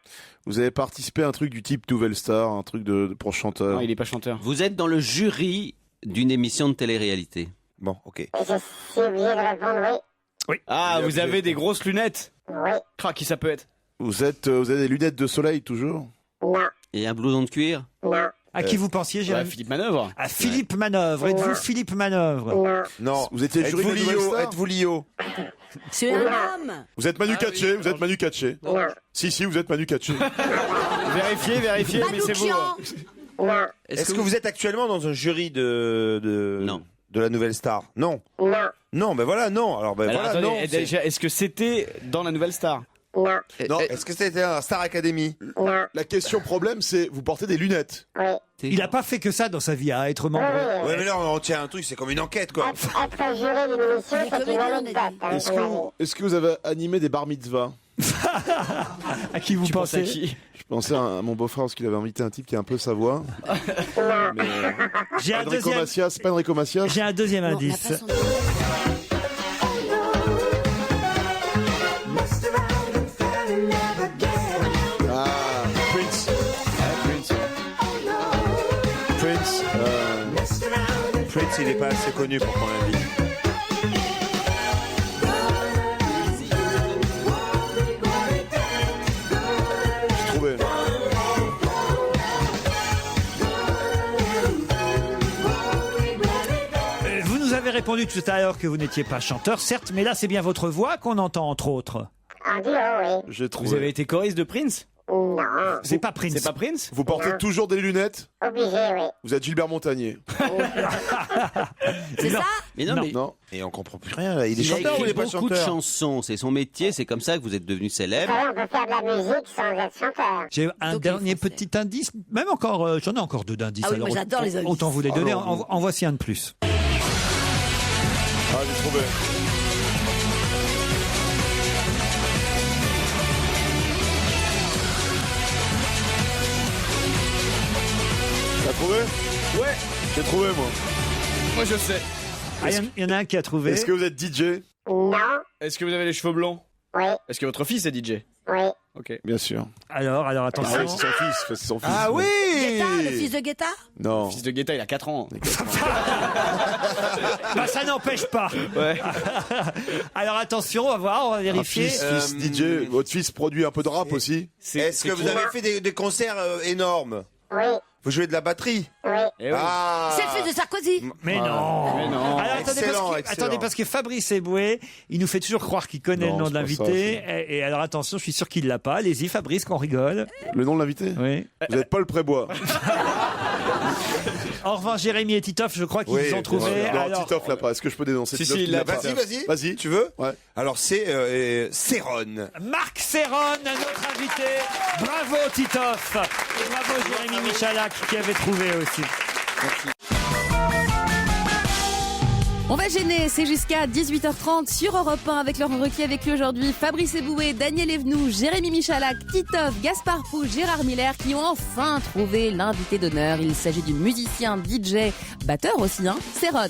Vous avez participé à un truc du type Nouvelle Star, un truc pour chanteur. Non, il est pas chanteur. Vous êtes dans le jury d'une émission de télé-réalité. Bon, ok. Et je suis obligé de répondre oui. Ah, vous avez des grosses lunettes? Oui. Qui ça peut être? Vous avez des lunettes de soleil toujours? Non. Et un blouson de cuir? Non. À qui vous pensiez, Jérémy? Philippe Manœuvre. À Philippe Manœuvre. Êtes-vous Philippe Manœuvre? Non. Non. Vous étiez jury de Nouvelle Star? Êtes-vous Lio? C'est un homme. Vous êtes Manu Katché, vous êtes Manu Katché. Non. Si, vous êtes Manu Katché. Vérifiez, mais c'est vous. Non. Est-ce que vous êtes actuellement dans un jury Non. de la Nouvelle Star? Non. Non. Non, ben voilà, non. Alors, ben Alors, voilà, attendez, non. déjà, est-ce que c'était dans la Nouvelle Star? Non. Non, est-ce que c'était un Star Academy? Non. La question problème, c'est vous portez des lunettes. Oui. Il n'a pas fait que ça dans sa vie, à être membre. Ouais, mais là, on tient un truc, c'est comme une enquête, quoi. Être juré d'une émission, c'est une anecdote. Est-ce que vous avez animé des bar mitzvahs? À qui vous pensez? À qui? Je pensais à mon beau-frère parce qu'il avait invité un type qui a un peu sa voix. Mais, J'ai un Enrico deuxième. Macias, c'est pas Enrico Macias? J'ai un deuxième indice. Ah, Prince. Prince. Prince, il n'est pas assez connu pour qu'on l'invite. J'ai trouvé. Vous nous avez répondu tout à l'heure que vous n'étiez pas chanteur, certes, mais là c'est bien votre voix qu'on entend entre autres. En duo, oui. J'ai trouvé. Vous avez été choriste de Prince? Non. C'est pas Prince. C'est pas Prince? Vous portez toujours des lunettes? Obligé, oui. Vous êtes Gilbert Montagnier? C'est ça? Mais non, mais Non. Et on comprend plus rien, là. Il est il a chanteur ou il écrit est pas beaucoup de chanteur? chansons. C'est son métier, c'est comme ça que vous êtes devenu Vous célèbre. savez, on peut faire de la musique sans être chanteur. J'ai un Donc, dernier il est français. petit indice, même encore, j'en ai encore deux d'indices. Ah oui, moi, j'adore les indices. Autant vous les donner, Alors, en voici un de plus. Ah, j'ai trouvé. T'as trouvé? Ouais. J'ai trouvé, moi. Moi je sais. Ah, il y en a un qui a trouvé. Est-ce que vous êtes DJ? Non. Est-ce que vous avez les cheveux blancs? Oui. Est-ce que votre fils est DJ? Oui. Ok. Bien sûr. Alors Ah attention. oui, c'est son fils. C'est son fils. Ah oui! Guetta, le fils de Guetta? Non. Le fils de Guetta, il a 4 ans. Bah, ça n'empêche pas. Ouais. Alors attention, on va voir, on va Un vérifier. fils DJ. Votre fils produit un peu de rap aussi? Est-ce que vous avez fait des concerts énormes? Oui. Vous jouez de la batterie? Oui. Eh oui. Ah! C'est le fils de Sarkozy? Mais non. Mais non. Alors, Excellent, excellent. attendez, parce que Fabrice Eboué, il nous fait toujours croire qu'il connaît Non, le nom de c'est pas l'invité. Et alors attention, je suis sûr qu'il l'a pas. Allez-y, Fabrice, qu'on rigole. Le nom de l'invité? Oui. Vous êtes Paul Prébois. En revanche, Jérémy et Titoff, je crois qu'ils Oui, ont trouvé. Non, Alors, Titoff l'a pas. Est-ce que je peux dénoncer Si, Titoff si, qui il l'a l'a pas. pas. Vas-y. Vas-y. Tu veux? Ouais. Alors, c'est Céron. Marc Serron, notre invité. Bravo Titoff. Et bravo Jérémy Michalak qui avait trouvé aussi. On va gêner, c'est jusqu'à 18h30 sur Europe 1 avec Laurent Ruquier, avec lui aujourd'hui Fabrice Eboué, Daniel Evenou, Jérémy Michalak, Titoff, Gaspard Pou, Gérard Miller qui ont enfin trouvé l'invité d'honneur. Il s'agit du musicien, DJ, batteur aussi, Céron.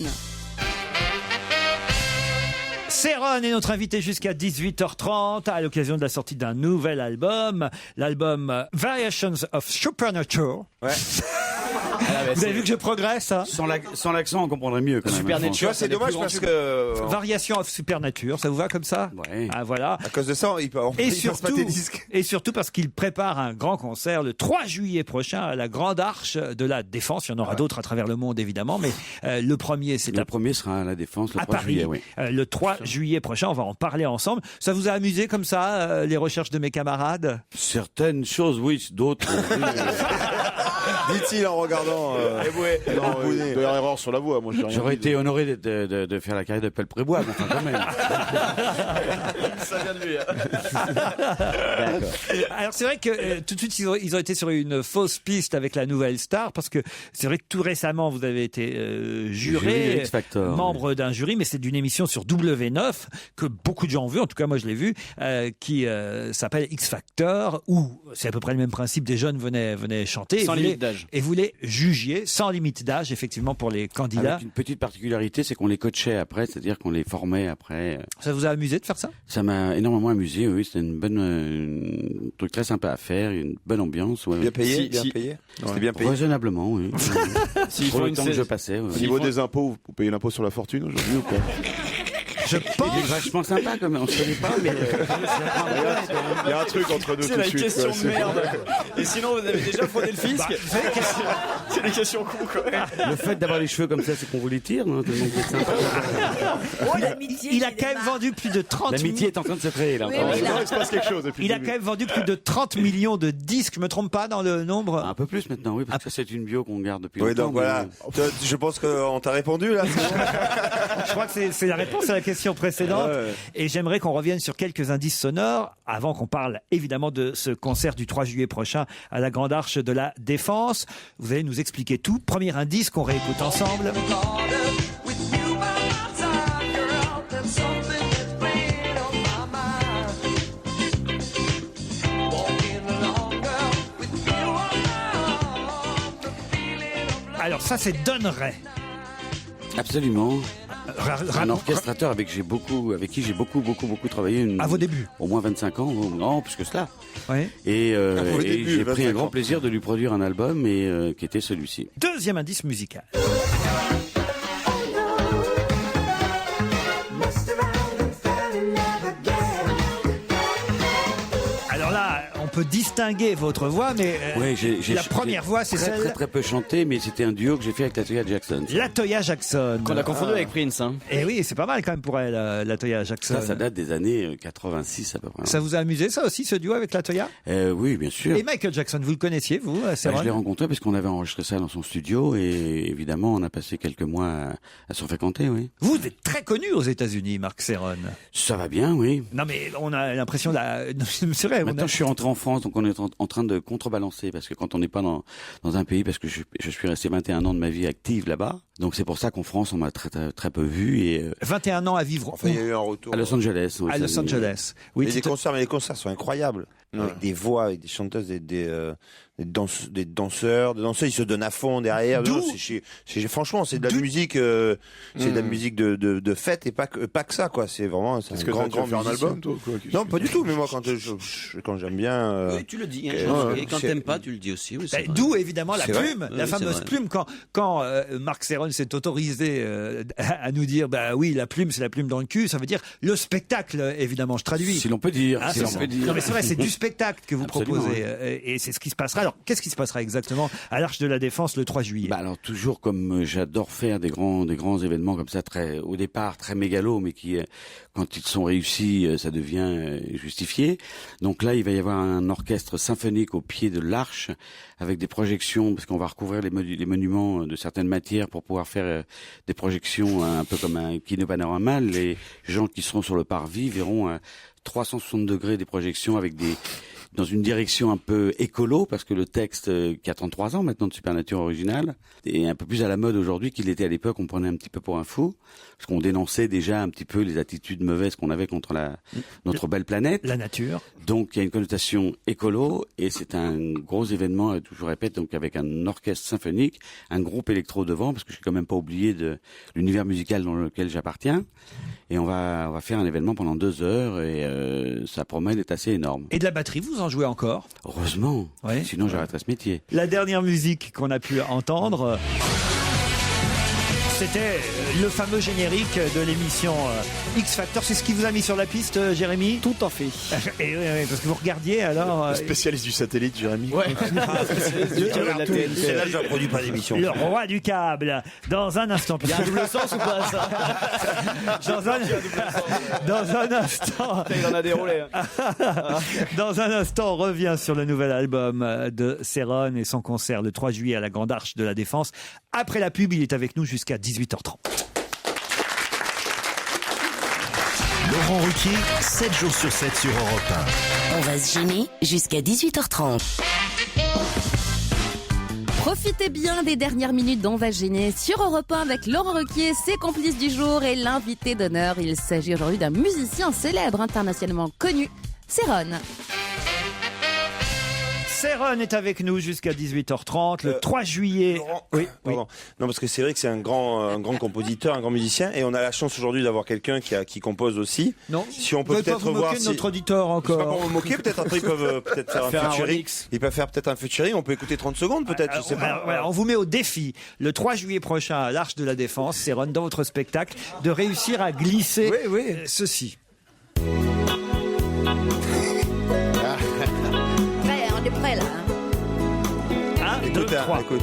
Céron est notre invité jusqu'à 18h30 à l'occasion de la sortie d'un nouvel album, l'album Variations of Supernature. Ouais. Vous avez vu que je progresse, hein? Sans l'accent, on comprendrait mieux. Quand même. Supernature, c'est dommage parce que... Variation of Supernature, ça vous va comme ça? Ouais. Ah, voilà. À cause de ça, il passe pas tes disques. Et surtout parce qu'il prépare un grand concert le 3 juillet prochain à la Grande Arche de la Défense. Il y en aura d'autres à travers le monde, évidemment, mais le premier, c'est le premier sera à la Défense le 3 Paris, juillet. Oui. Le 3 juillet prochain, on va en parler ensemble. Ça vous a amusé comme ça, les recherches de mes camarades? Certaines choses, oui, d'autres. Dit-il en regardant. Il doit y avoir erreur sur la voix. Moi, j'aurais été honoré de faire la carrière de Pelleprébois, mais enfin quand même. Ça vient de lui. Alors c'est vrai que tout de suite ils ont été sur une fausse piste avec la nouvelle star, parce que c'est vrai que tout récemment vous avez été juré, membre d'un jury, mais c'est d'une émission sur W9 que beaucoup de gens ont vu, en tout cas moi je l'ai vu, qui s'appelle X Factor, où c'est à peu près le même principe, des jeunes venaient chanter sans limite d'âge. Et vous les jugiez sans limite d'âge, effectivement, pour les candidats. Avec une petite particularité, c'est qu'on les coachait après, c'est-à-dire qu'on les formait après. Ça vous a amusé de faire ça? Ça m'a énormément amusé, oui. C'était un truc très sympa à faire, une bonne ambiance. Ouais. Bien payé, payé. C'était bien payé. Raisonnablement, oui. Pour le temps que je passais. Ouais. Au niveau des impôts, vous payez l'impôt sur la fortune aujourd'hui ou pas? Je pense. Il est vachement sympa quand même, on se connaît pas, mais. Il y a un truc entre nous tout de suite. C'est la question de merde. Et sinon, vous avez déjà fraudé le fisc? C'est des questions cons, quoi. Le fait d'avoir les cheveux comme ça, c'est qu'on vous les tire, non? Tellement que c'est sympa. Il a quand même vendu plus de 30 millions. L'amitié est en train de se créer, là. Il se passe quelque chose. Il a quand même vendu plus de 30 millions de disques. Je me trompe pas dans le nombre? Un peu plus maintenant, oui, parce que c'est une bio qu'on garde depuis longtemps. Oui, donc voilà. Je pense qu'on t'a répondu, là. Je crois que c'est la réponse à la question précédente. Ouais. Et j'aimerais qu'on revienne sur quelques indices sonores avant qu'on parle évidemment de ce concert du 3 juillet prochain à la Grande Arche de la Défense. Vous allez nous expliquer tout. Premier indice qu'on réécoute ensemble. Alors ça, c'est Donneray. Absolument. Un orchestrateur avec qui j'ai beaucoup travaillé. À vos débuts. Au moins 25 ans, non, plus que cela. Oui. Et j'ai pris un grand plaisir de lui produire un album qui était celui-ci. Deuxième indice musical. Alors là, on peut distinguer votre voix, mais la première voix, c'est celle... Très peu chanté, mais c'était un duo que j'ai fait avec Latoya Jackson. Latoya Jackson. Qu'on a confondu avec Prince. Hein. Et oui, c'est pas mal quand même pour elle, Latoya Jackson. Ça date des années 86 à peu près. Ça vous a amusé, ça aussi, ce duo avec Latoya? Oui, bien sûr. Et Michael Jackson, vous le connaissiez, vous? Je l'ai rencontré parce qu'on avait enregistré ça dans son studio et évidemment, on a passé quelques mois à s'en fréquenter, oui. Vous êtes très connu aux États-Unis, Marc Céron. Ça va bien, oui. Non, mais on a l'impression c'est vrai. Maintenant, je suis rentré en France, donc on est en train de contrebalancer parce que quand on n'est pas dans un pays, parce que je suis resté 21 ans de ma vie active là-bas, donc c'est pour ça qu'en France, on m'a très peu vu et 21 ans à vivre. Enfin, il y a eu un retour à Los Angeles. À Los Angeles. Oui. Mais les concerts sont incroyables. Avec des voix, avec des chanteuses, des danseurs, ils se donnent à fond derrière. Non, franchement, c'est de la musique, c'est de la musique de fête et pas que ça, quoi. C'est vraiment, c'est un grand faire un album, toi, quoi? Non, pas du tout, mais moi, quand j'aime bien, oui, tu le dis, et quand t'aimes pas, tu le dis aussi, oui, d'où, évidemment, la plume, la oui, fameuse plume, quand Marc Céron s'est autorisé, à nous dire, bah oui, la plume, c'est la plume dans le cul, ça veut dire le spectacle, évidemment, je traduis. Si l'on peut dire, Non, mais c'est vrai, c'est du spectacle que vous proposez, et c'est ce qui se passera. Alors, qu'est-ce qui se passera exactement à l'Arche de la Défense le 3 juillet? Alors toujours comme j'adore faire des grands événements comme ça, au départ très mégalos, mais qui quand ils sont réussis, ça devient justifié. Donc là, il va y avoir un orchestre symphonique au pied de l'Arche avec des projections, parce qu'on va recouvrir les monuments de certaines matières pour pouvoir faire des projections un peu comme un kinopanorama. Les gens qui seront sur le parvis verront 360 degrés des projections avec dans une direction un peu écolo, parce que le texte qui a 33 ans maintenant de Supernature original est un peu plus à la mode aujourd'hui qu'il était à l'époque. On prenait un petit peu pour un fou, parce qu'on dénonçait déjà un petit peu les attitudes mauvaises qu'on avait contre notre belle planète, la nature. Donc il y a une connotation écolo, et c'est un gros événement, je vous répète, donc avec un orchestre symphonique, un groupe électro devant, parce que je suis quand même pas oublié de l'univers musical dans lequel j'appartiens. Et on va faire un événement pendant 2 heures, et ça promet d'être assez énorme. Et de la batterie, vous en jouez encore? Heureusement, ouais. Sinon j'arrêterais ce métier. La dernière musique qu'on a pu entendre, c'était le fameux générique de l'émission X Factor. C'est ce qui vous a mis sur la piste, Jérémy? Tout à fait. Et parce que vous regardiez alors... Spécialiste du satellite, Jérémy. Ouais. C'est là que je ne produis pas d'émission. Le roi du câble. Dans un instant... Il y a un double sens ou pas, ça? Dans un instant... Il en a déroulé. Dans un instant, on revient sur le nouvel album de Céron et son concert le 3 juillet à la Grande Arche de la Défense. Après la pub, il est avec nous jusqu'à 18h30. Laurent Ruquier, 7 jours sur 7 sur Europe 1. On va se gêner jusqu'à 18h30. Profitez bien des dernières minutes d'On va se gêner sur Europe 1 avec Laurent Ruquier, ses complices du jour et l'invité d'honneur. Il s'agit aujourd'hui d'un musicien célèbre internationalement connu, Céron. Céron est avec nous jusqu'à 18h30, le 3 juillet. Laurent, oui. Non, parce que c'est vrai que c'est un grand compositeur, un grand musicien, et on a la chance aujourd'hui d'avoir quelqu'un qui compose aussi. Non. Si on peut vous peut-être vous voir moquer de notre auditeur encore. C'est pas pour me moquer, peut-être après ils peuvent peut-être faire un featuring. Ils peuvent faire peut-être un featuring. On peut écouter 30 secondes, peut-être. Je sais pas. Voilà, on vous met au défi le 3 juillet prochain à l'Arche de la Défense, Céron, dans votre spectacle, de réussir à glisser ceci. On est prêt là. 1, 2, 3. Écoute,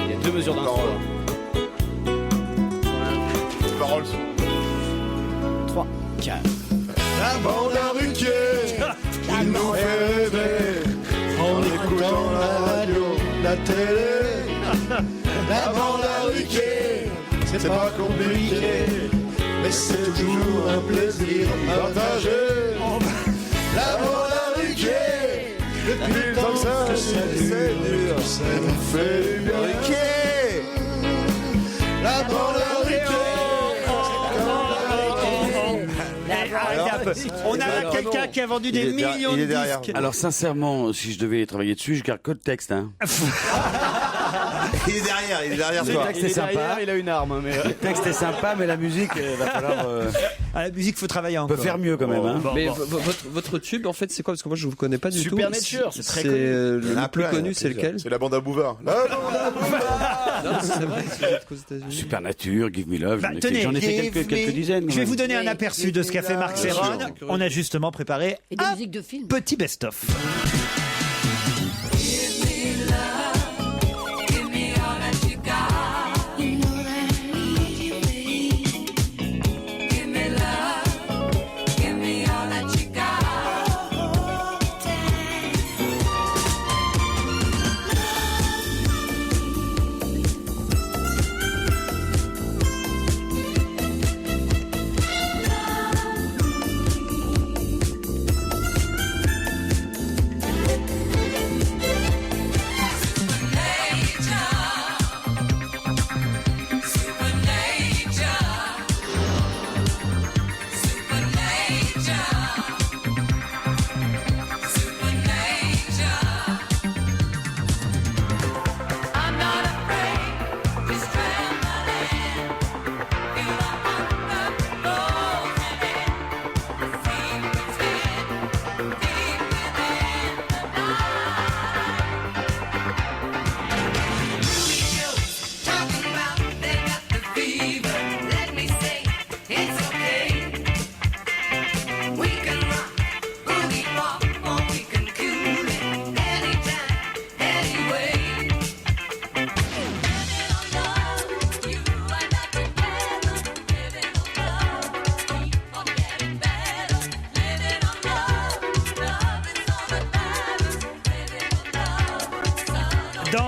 il y a 2 mesures d'intro. Paroles. 3, 4. La bande à Ruquier, il nous fait rêver en écoutant la radio, la télé. La bande à Ruquier, c'est pas compliqué, mais c'est toujours un plaisir partagé. La bande à Ruquier, depuis le temps que ça c'est dur, ça nous fait du bien. Ruquier. La bande à Ruquier. On a quelqu'un qui a vendu des millions de disques. Alors sincèrement, si je devais travailler dessus, je garde que le texte. Hein. Il est derrière toi. Le texte est sympa. Il a une arme. Mais... Le texte est sympa, mais la musique, va falloir... la musique, faut travailler encore. On peut faire mieux quand même. Hein. Mais votre tube, en fait, c'est quoi? Parce que moi, je vous connais pas du tout. Supernature, c'est très connu. Le plus connu, c'est lequel? C'est la bande à Bouvard. La bande à Bouvard. Non, c'est vrai, c'est aux États-Unis. Supernature, Give Me Love, Tenez, j'en ai fait quelques dizaines. Je vais vous donner un aperçu de ce qu'a fait Marc Céron. On a justement préparé un petit best-of.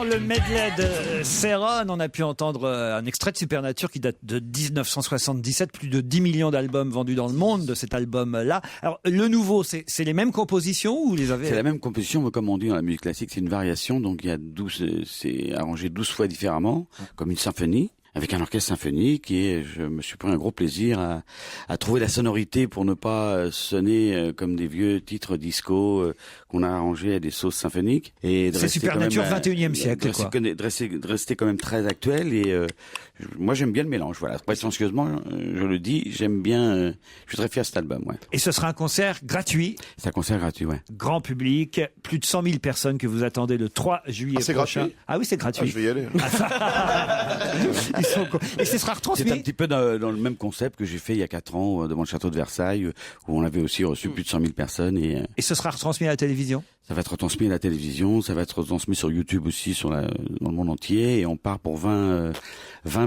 le medley de Céron, on a pu entendre un extrait de Supernature qui date de 1977, plus de 10 millions d'albums vendus dans le monde de cet album-là. Alors, le nouveau, c'est les mêmes compositions ou vous les avez... C'est la même composition, mais comme on dit dans la musique classique, c'est une variation, donc il y a 12, c'est arrangé 12 fois différemment, comme une symphonie. Avec un orchestre symphonique et je me suis pris un gros plaisir à trouver la sonorité pour ne pas sonner comme des vieux titres disco qu'on a arrangés à des sauces symphoniques. Et c'est Supernature 21e siècle, quoi. De rester quand même très actuel et moi j'aime bien le mélange, voilà. Prétentieusement, je le dis, j'aime bien, je suis très fier de cet album, ouais. Et ce sera un concert gratuit. C'est un concert gratuit, ouais. Grand public, plus de 100 000 personnes que vous attendez le 3 juillet c'est prochain. Gratuit. Ah oui, c'est gratuit. Je vais y aller. Et ce sera retransmis. C'est un petit peu dans le même concept que j'ai fait il y a 4 ans devant le château de Versailles, où on avait aussi reçu plus de 100 000 personnes. Et ce sera retransmis à la télévision ? Ça va être retransmis à la télévision, ça va être retransmis sur YouTube aussi, dans le monde entier. Et on part pour 20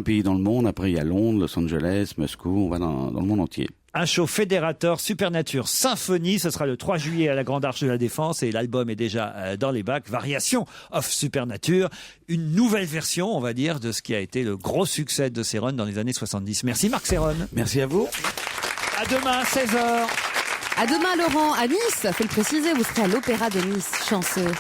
pays dans le monde. Après, il y a Londres, Los Angeles, Moscou, on va dans le monde entier. Un show fédérateur Supernature Symphonie, ce sera le 3 juillet à la Grande Arche de la Défense et l'album est déjà dans les bacs. Variation of Supernature, une nouvelle version, on va dire, de ce qui a été le gros succès de Céron dans les années 70. Merci Marc Céron. Merci à vous. À demain, 16h. À demain, Laurent, à Nice. Faut le préciser, vous serez à l'Opéra de Nice. Chanceux.